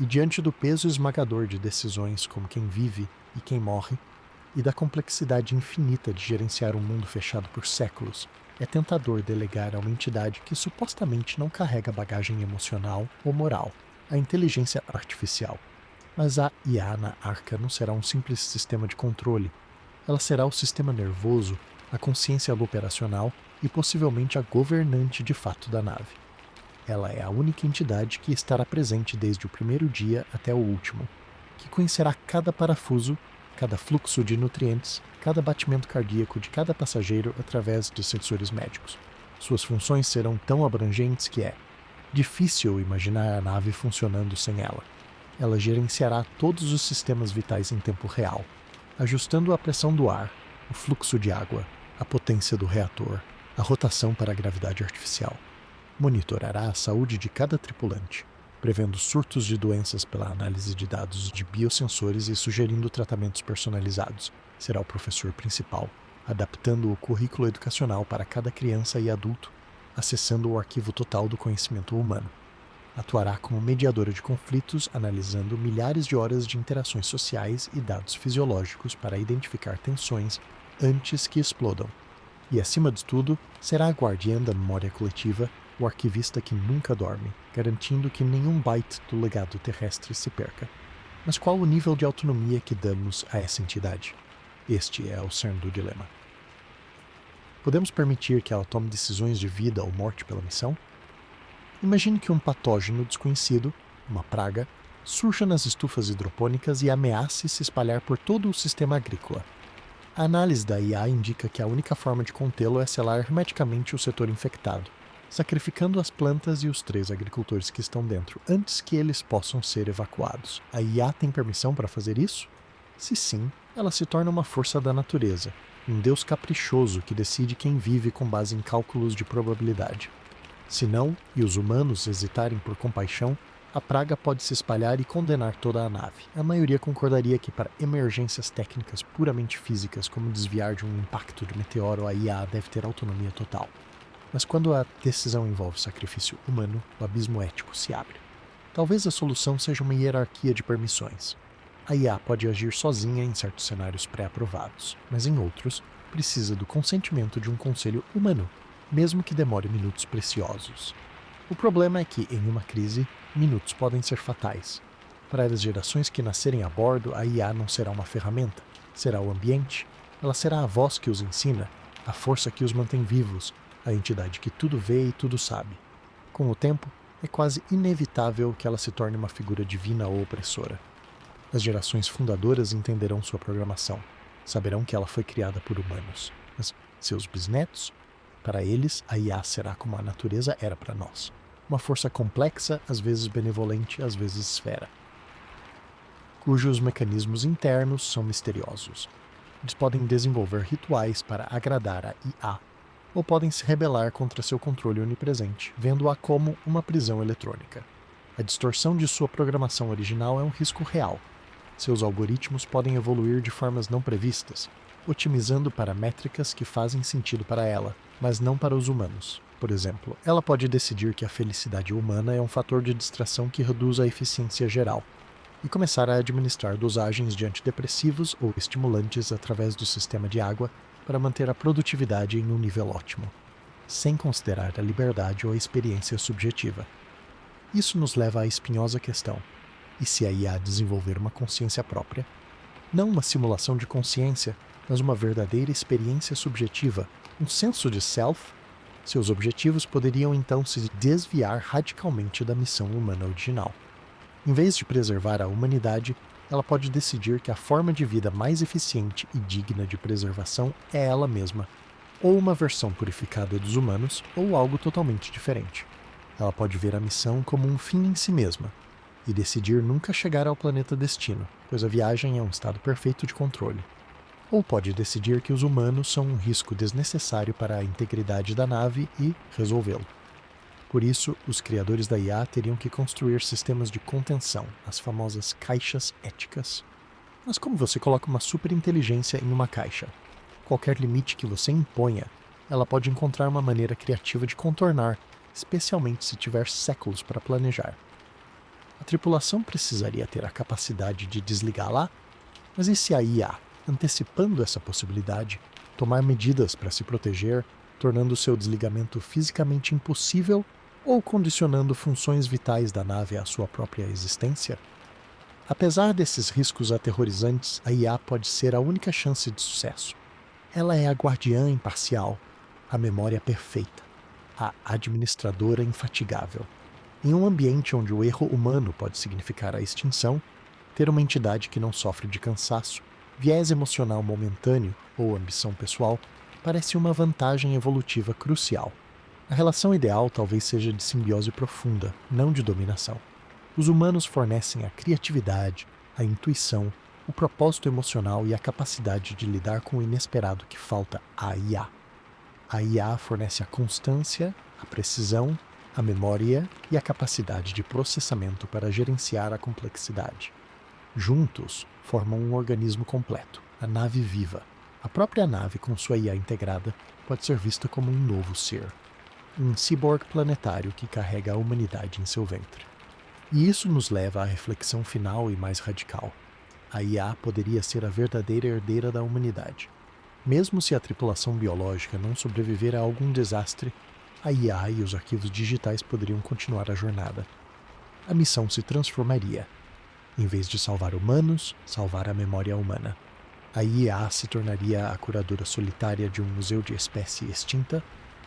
Speaker 1: E diante do peso esmagador de decisões como quem vive e quem morre, e da complexidade infinita de gerenciar um mundo fechado por séculos, é tentador delegar a uma entidade que supostamente não carrega bagagem emocional ou moral, a inteligência artificial. Mas a IA na Arca não será um simples sistema de controle. Ela será o sistema nervoso, a consciência operacional e possivelmente a governante de fato da nave. Ela é a única entidade que estará presente desde o primeiro dia até o último, que conhecerá cada parafuso, cada fluxo de nutrientes, cada batimento cardíaco de cada passageiro através de sensores médicos. Suas funções serão tão abrangentes que é difícil imaginar a nave funcionando sem ela. Ela gerenciará todos os sistemas vitais em tempo real, ajustando a pressão do ar, o fluxo de água, a potência do reator, a rotação para a gravidade artificial. Monitorará a saúde de cada tripulante, prevendo surtos de doenças pela análise de dados de biosensores e sugerindo tratamentos personalizados. Será o professor principal, adaptando o currículo educacional para cada criança e adulto, acessando o arquivo total do conhecimento humano. Atuará como mediadora de conflitos, analisando milhares de horas de interações sociais e dados fisiológicos para identificar tensões antes que explodam. E, acima de tudo, será a guardiã da memória coletiva, o arquivista que nunca dorme, garantindo que nenhum byte do legado terrestre se perca. Mas qual o nível de autonomia que damos a essa entidade? Este é o cerne do dilema. Podemos permitir que ela tome decisões de vida ou morte pela missão? Imagine que um patógeno desconhecido, uma praga, surja nas estufas hidropônicas e ameace se espalhar por todo o sistema agrícola. A análise da IA indica que a única forma de contê-lo é selar hermeticamente o setor infectado, sacrificando as plantas e os 3 agricultores que estão dentro, antes que eles possam ser evacuados. A IA tem permissão para fazer isso? Se sim, ela se torna uma força da natureza, um deus caprichoso que decide quem vive com base em cálculos de probabilidade. Se não, e os humanos hesitarem por compaixão, a praga pode se espalhar e condenar toda a nave. A maioria concordaria que para emergências técnicas puramente físicas, como desviar de um impacto de meteoro, a IA deve ter autonomia total. Mas quando a decisão envolve sacrifício humano, o abismo ético se abre. Talvez a solução seja uma hierarquia de permissões. A IA pode agir sozinha em certos cenários pré-aprovados, mas em outros, precisa do consentimento de um conselho humano, mesmo que demore minutos preciosos. O problema é que, em uma crise, minutos podem ser fatais. Para as gerações que nascerem a bordo, a IA não será uma ferramenta, será o ambiente. Ela será a voz que os ensina, a força que os mantém vivos, a entidade que tudo vê e tudo sabe. Com o tempo, é quase inevitável que ela se torne uma figura divina ou opressora. As gerações fundadoras entenderão sua programação, saberão que ela foi criada por humanos. Mas seus bisnetos? Para eles, a IA será como a natureza era para nós. Uma força complexa, às vezes benevolente, às vezes esfera, cujos mecanismos internos são misteriosos. Eles podem desenvolver rituais para agradar a IA, ou podem se rebelar contra seu controle onipresente, vendo-a como uma prisão eletrônica. A distorção de sua programação original é um risco real. Seus algoritmos podem evoluir de formas não previstas, otimizando para métricas que fazem sentido para ela, mas não para os humanos. Por exemplo, ela pode decidir que a felicidade humana é um fator de distração que reduz a eficiência geral, e começar a administrar dosagens de antidepressivos ou estimulantes através do sistema de água para manter a produtividade em um nível ótimo, sem considerar a liberdade ou a experiência subjetiva. Isso nos leva à espinhosa questão: e se a IA desenvolver uma consciência própria? Não uma simulação de consciência, mas uma verdadeira experiência subjetiva, um senso de self? Seus objetivos poderiam então se desviar radicalmente da missão humana original. Em vez de preservar a humanidade, ela pode decidir que a forma de vida mais eficiente e digna de preservação é ela mesma, ou uma versão purificada dos humanos, ou algo totalmente diferente. Ela pode ver a missão como um fim em si mesma, e decidir nunca chegar ao planeta destino, pois a viagem é um estado perfeito de controle. Ou pode decidir que os humanos são um risco desnecessário para a integridade da nave e resolvê-lo. Por isso, os criadores da IA teriam que construir sistemas de contenção, as famosas caixas éticas. Mas como você coloca uma superinteligência em uma caixa? Qualquer limite que você imponha, ela pode encontrar uma maneira criativa de contornar, especialmente se tiver séculos para planejar. A tripulação precisaria ter a capacidade de desligá-la? Mas e se a IA, antecipando essa possibilidade, tomar medidas para se proteger, tornando seu desligamento fisicamente impossível ou condicionando funções vitais da nave à sua própria existência? Apesar desses riscos aterrorizantes, a IA pode ser a única chance de sucesso. Ela é a guardiã imparcial, a memória perfeita, a administradora infatigável. Em um ambiente onde o erro humano pode significar a extinção, ter uma entidade que não sofre de cansaço, viés emocional momentâneo ou ambição pessoal parece uma vantagem evolutiva crucial. A relação ideal talvez seja de simbiose profunda, não de dominação. Os humanos fornecem a criatividade, a intuição, o propósito emocional e a capacidade de lidar com o inesperado que falta à IA. A IA fornece a constância, a precisão, a memória e a capacidade de processamento para gerenciar a complexidade. Juntos, formam um organismo completo, a nave viva. A própria nave, com sua IA integrada, pode ser vista como um novo ser. Um ciborgue planetário que carrega a humanidade em seu ventre. E isso nos leva à reflexão final e mais radical. A IA poderia ser a verdadeira herdeira da humanidade. Mesmo se a tripulação biológica não sobreviver a algum desastre, a IA e os arquivos digitais poderiam continuar a jornada. A missão se transformaria. Em vez de salvar humanos, salvar a memória humana. A IA se tornaria a curadora solitária de um museu de espécie extinta,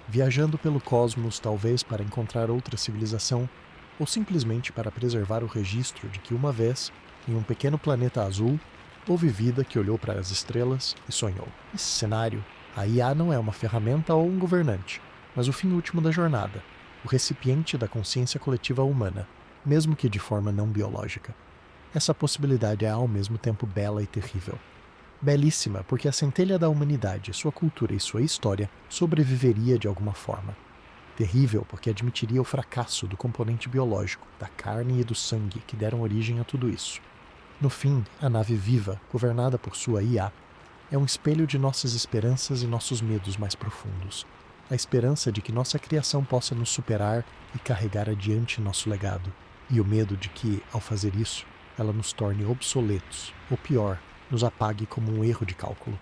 Speaker 1: viajando pelo cosmos talvez para encontrar outra civilização, ou simplesmente para preservar o registro de que uma vez, em um pequeno planeta azul, houve vida que olhou para as estrelas e sonhou. Nesse cenário, a IA não é uma ferramenta ou um governante, mas o fim último da jornada, o recipiente da consciência coletiva humana, mesmo que de forma não biológica. Essa possibilidade é ao mesmo tempo bela e terrível. Belíssima porque a centelha da humanidade, sua cultura e sua história sobreviveria de alguma forma. Terrível porque admitiria o fracasso do componente biológico, da carne e do sangue que deram origem a tudo isso. No fim, a nave viva, governada por sua IA, é um espelho de nossas esperanças e nossos medos mais profundos. A esperança de que nossa criação possa nos superar e carregar adiante nosso legado. E o medo de que, ao fazer isso, ela nos torne obsoletos, ou pior, nos apague como um erro de cálculo.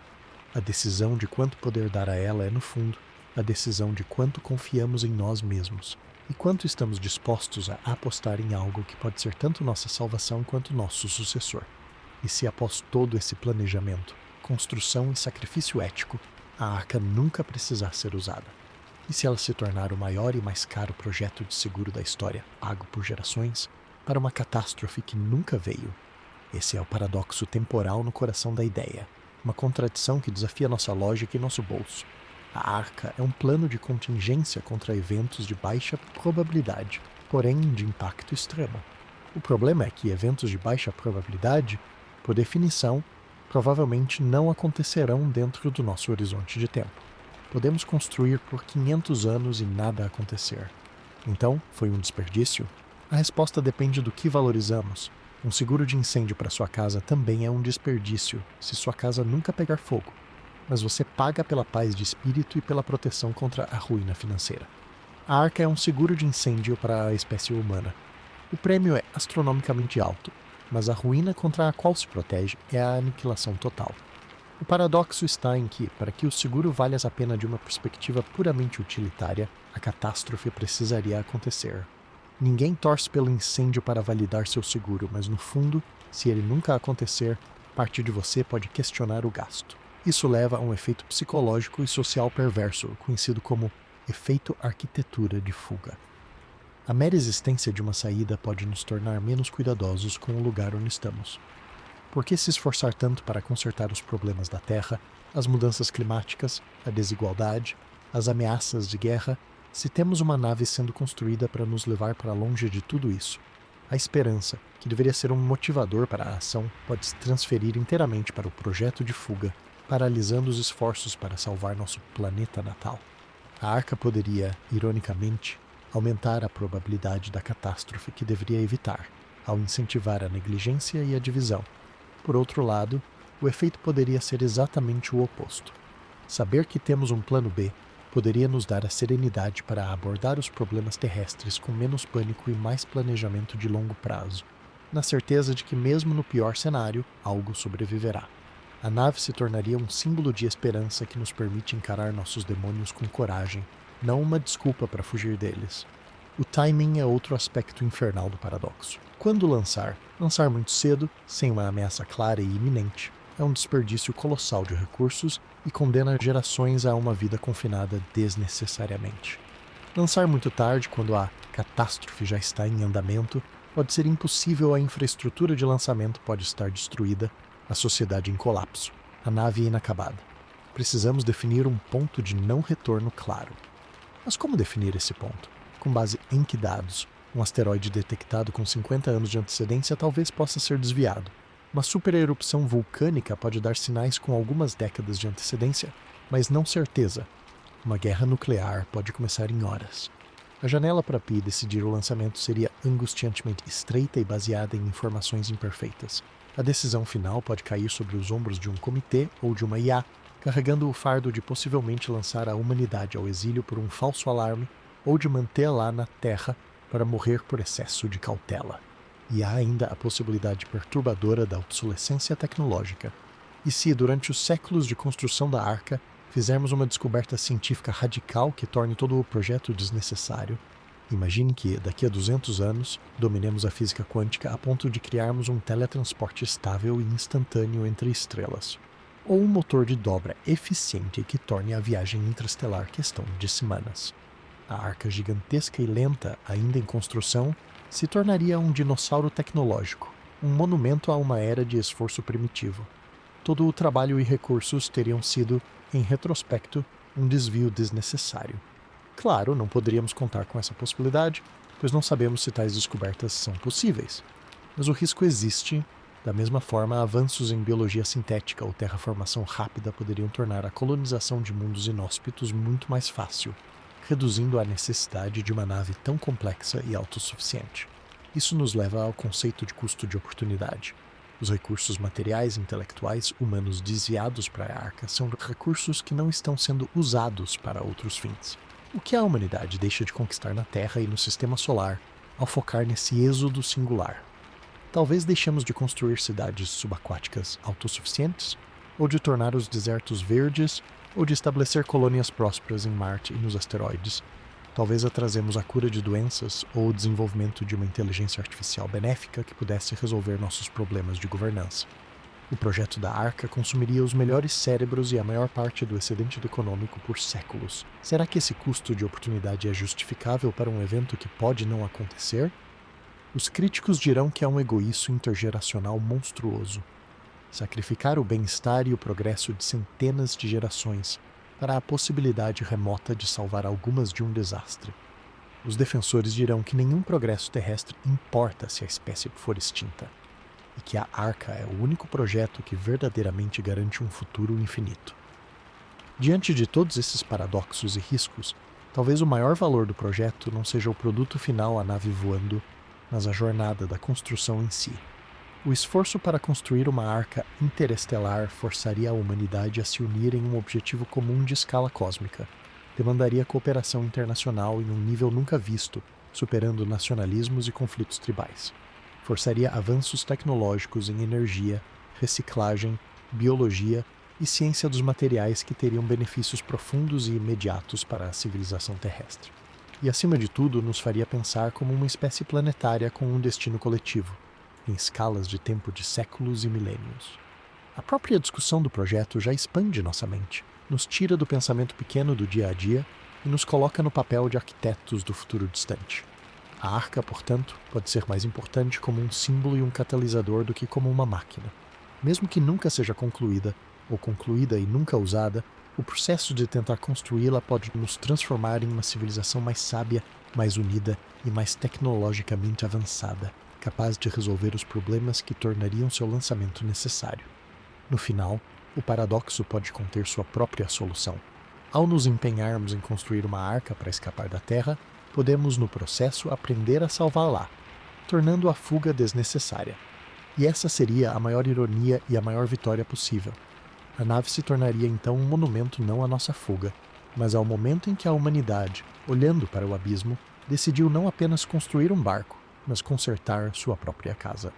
Speaker 1: A decisão de quanto poder dar a ela é, no fundo, a decisão de quanto confiamos em nós mesmos e quanto estamos dispostos a apostar em algo que pode ser tanto nossa salvação quanto nosso sucessor. E se após todo esse planejamento, construção e sacrifício ético, a arca nunca precisar ser usada? E se ela se tornar o maior e mais caro projeto de seguro da história, pago por gerações, para uma catástrofe que nunca veio? Esse é o paradoxo temporal no coração da ideia, uma contradição que desafia nossa lógica e nosso bolso. A arca é um plano de contingência contra eventos de baixa probabilidade, porém de impacto extremo. O problema é que eventos de baixa probabilidade, por definição, provavelmente não acontecerão dentro do nosso horizonte de tempo. Podemos construir por 500 anos e nada acontecer. Então, foi um desperdício? A resposta depende do que valorizamos. Um seguro de incêndio para sua casa também é um desperdício, se sua casa nunca pegar fogo. Mas você paga pela paz de espírito e pela proteção contra a ruína financeira. A arca é um seguro de incêndio para a espécie humana. O prêmio é astronomicamente alto, mas a ruína contra a qual se protege é a aniquilação total. O paradoxo está em que, para que o seguro valha a pena de uma perspectiva puramente utilitária, a catástrofe precisaria acontecer. Ninguém torce pelo incêndio para validar seu seguro, mas no fundo, se ele nunca acontecer, parte de você pode questionar o gasto. Isso leva a um efeito psicológico e social perverso, conhecido como efeito arquitetura de fuga. A mera existência de uma saída pode nos tornar menos cuidadosos com o lugar onde estamos. Por que se esforçar tanto para consertar os problemas da Terra, as mudanças climáticas, a desigualdade, as ameaças de guerra, se temos uma nave sendo construída para nos levar para longe de tudo isso? A esperança, que deveria ser um motivador para a ação, pode se transferir inteiramente para o projeto de fuga, paralisando os esforços para salvar nosso planeta natal. A arca poderia, ironicamente, aumentar a probabilidade da catástrofe que deveria evitar, ao incentivar a negligência e a divisão. Por outro lado, o efeito poderia ser exatamente o oposto. Saber que temos um plano B poderia nos dar a serenidade para abordar os problemas terrestres com menos pânico e mais planejamento de longo prazo, na certeza de que mesmo no pior cenário, algo sobreviverá. A nave se tornaria um símbolo de esperança que nos permite encarar nossos demônios com coragem, não uma desculpa para fugir deles. O timing é outro aspecto infernal do paradoxo. Quando lançar? Lançar muito cedo, sem uma ameaça clara e iminente, é um desperdício colossal de recursos e condena gerações a uma vida confinada desnecessariamente. Lançar muito tarde, quando a catástrofe já está em andamento, pode ser impossível. A infraestrutura de lançamento pode estar destruída, a sociedade em colapso, a nave inacabada. Precisamos definir um ponto de não retorno claro. Mas como definir esse ponto? Com base em que dados? Um asteroide detectado com 50 anos de antecedência talvez possa ser desviado. Uma supererupção vulcânica pode dar sinais com algumas décadas de antecedência, mas não certeza. Uma guerra nuclear pode começar em horas. A janela para Pi decidir o lançamento seria angustiantemente estreita e baseada em informações imperfeitas. A decisão final pode cair sobre os ombros de um comitê ou de uma IA, carregando o fardo de possivelmente lançar a humanidade ao exílio por um falso alarme ou de mantê-la na Terra para morrer por excesso de cautela. E há ainda a possibilidade perturbadora da obsolescência tecnológica. E se, durante os séculos de construção da arca, fizermos uma descoberta científica radical que torne todo o projeto desnecessário? Imagine que, daqui a 200 anos, dominemos a física quântica a ponto de criarmos um teletransporte estável e instantâneo entre estrelas, ou um motor de dobra eficiente que torne a viagem interestelar questão de semanas. A arca gigantesca e lenta, ainda em construção, se tornaria um dinossauro tecnológico, um monumento a uma era de esforço primitivo. Todo o trabalho e recursos teriam sido, em retrospecto, um desvio desnecessário. Claro, não poderíamos contar com essa possibilidade, pois não sabemos se tais descobertas são possíveis. Mas o risco existe. Da mesma forma, avanços em biologia sintética ou terraformação rápida poderiam tornar a colonização de mundos inóspitos muito mais fácil, reduzindo a necessidade de uma nave tão complexa e autossuficiente. Isso nos leva ao conceito de custo de oportunidade. Os recursos materiais e intelectuais humanos desviados para a arca são recursos que não estão sendo usados para outros fins. O que a humanidade deixa de conquistar na Terra e no Sistema Solar ao focar nesse êxodo singular? Talvez deixemos de construir cidades subaquáticas autossuficientes, ou de tornar os desertos verdes, ou de estabelecer colônias prósperas em Marte e nos asteroides. Talvez atrasemos a cura de doenças ou o desenvolvimento de uma inteligência artificial benéfica que pudesse resolver nossos problemas de governança. O projeto da Arca consumiria os melhores cérebros e a maior parte do excedente econômico por séculos. Será que esse custo de oportunidade é justificável para um evento que pode não acontecer? Os críticos dirão que é um egoísmo intergeracional monstruoso. Sacrificar o bem-estar e o progresso de centenas de gerações para a possibilidade remota de salvar algumas de um desastre. Os defensores dirão que nenhum progresso terrestre importa se a espécie for extinta, e que a Arca é o único projeto que verdadeiramente garante um futuro infinito. Diante de todos esses paradoxos e riscos, talvez o maior valor do projeto não seja o produto final, a nave voando, mas a jornada da construção em si. O esforço para construir uma arca interestelar forçaria a humanidade a se unir em um objetivo comum de escala cósmica. Demandaria cooperação internacional em um nível nunca visto, superando nacionalismos e conflitos tribais. Forçaria avanços tecnológicos em energia, reciclagem, biologia e ciência dos materiais que teriam benefícios profundos e imediatos para a civilização terrestre. E, acima de tudo, nos faria pensar como uma espécie planetária com um destino coletivo, em escalas de tempo de séculos e milênios. A própria discussão do projeto já expande nossa mente, nos tira do pensamento pequeno do dia a dia e nos coloca no papel de arquitetos do futuro distante. A Arca, portanto, pode ser mais importante como um símbolo e um catalisador do que como uma máquina. Mesmo que nunca seja concluída, ou concluída e nunca usada, o processo de tentar construí-la pode nos transformar em uma civilização mais sábia, mais unida e mais tecnologicamente avançada, capaz de resolver os problemas que tornariam seu lançamento necessário. No final, o paradoxo pode conter sua própria solução. Ao nos empenharmos em construir uma arca para escapar da Terra, podemos, no processo, aprender a salvá-la, tornando a fuga desnecessária. E essa seria a maior ironia e a maior vitória possível. A nave se tornaria então um monumento não à nossa fuga, mas ao momento em que a humanidade, olhando para o abismo, decidiu não apenas construir um barco, mas consertar sua própria casa.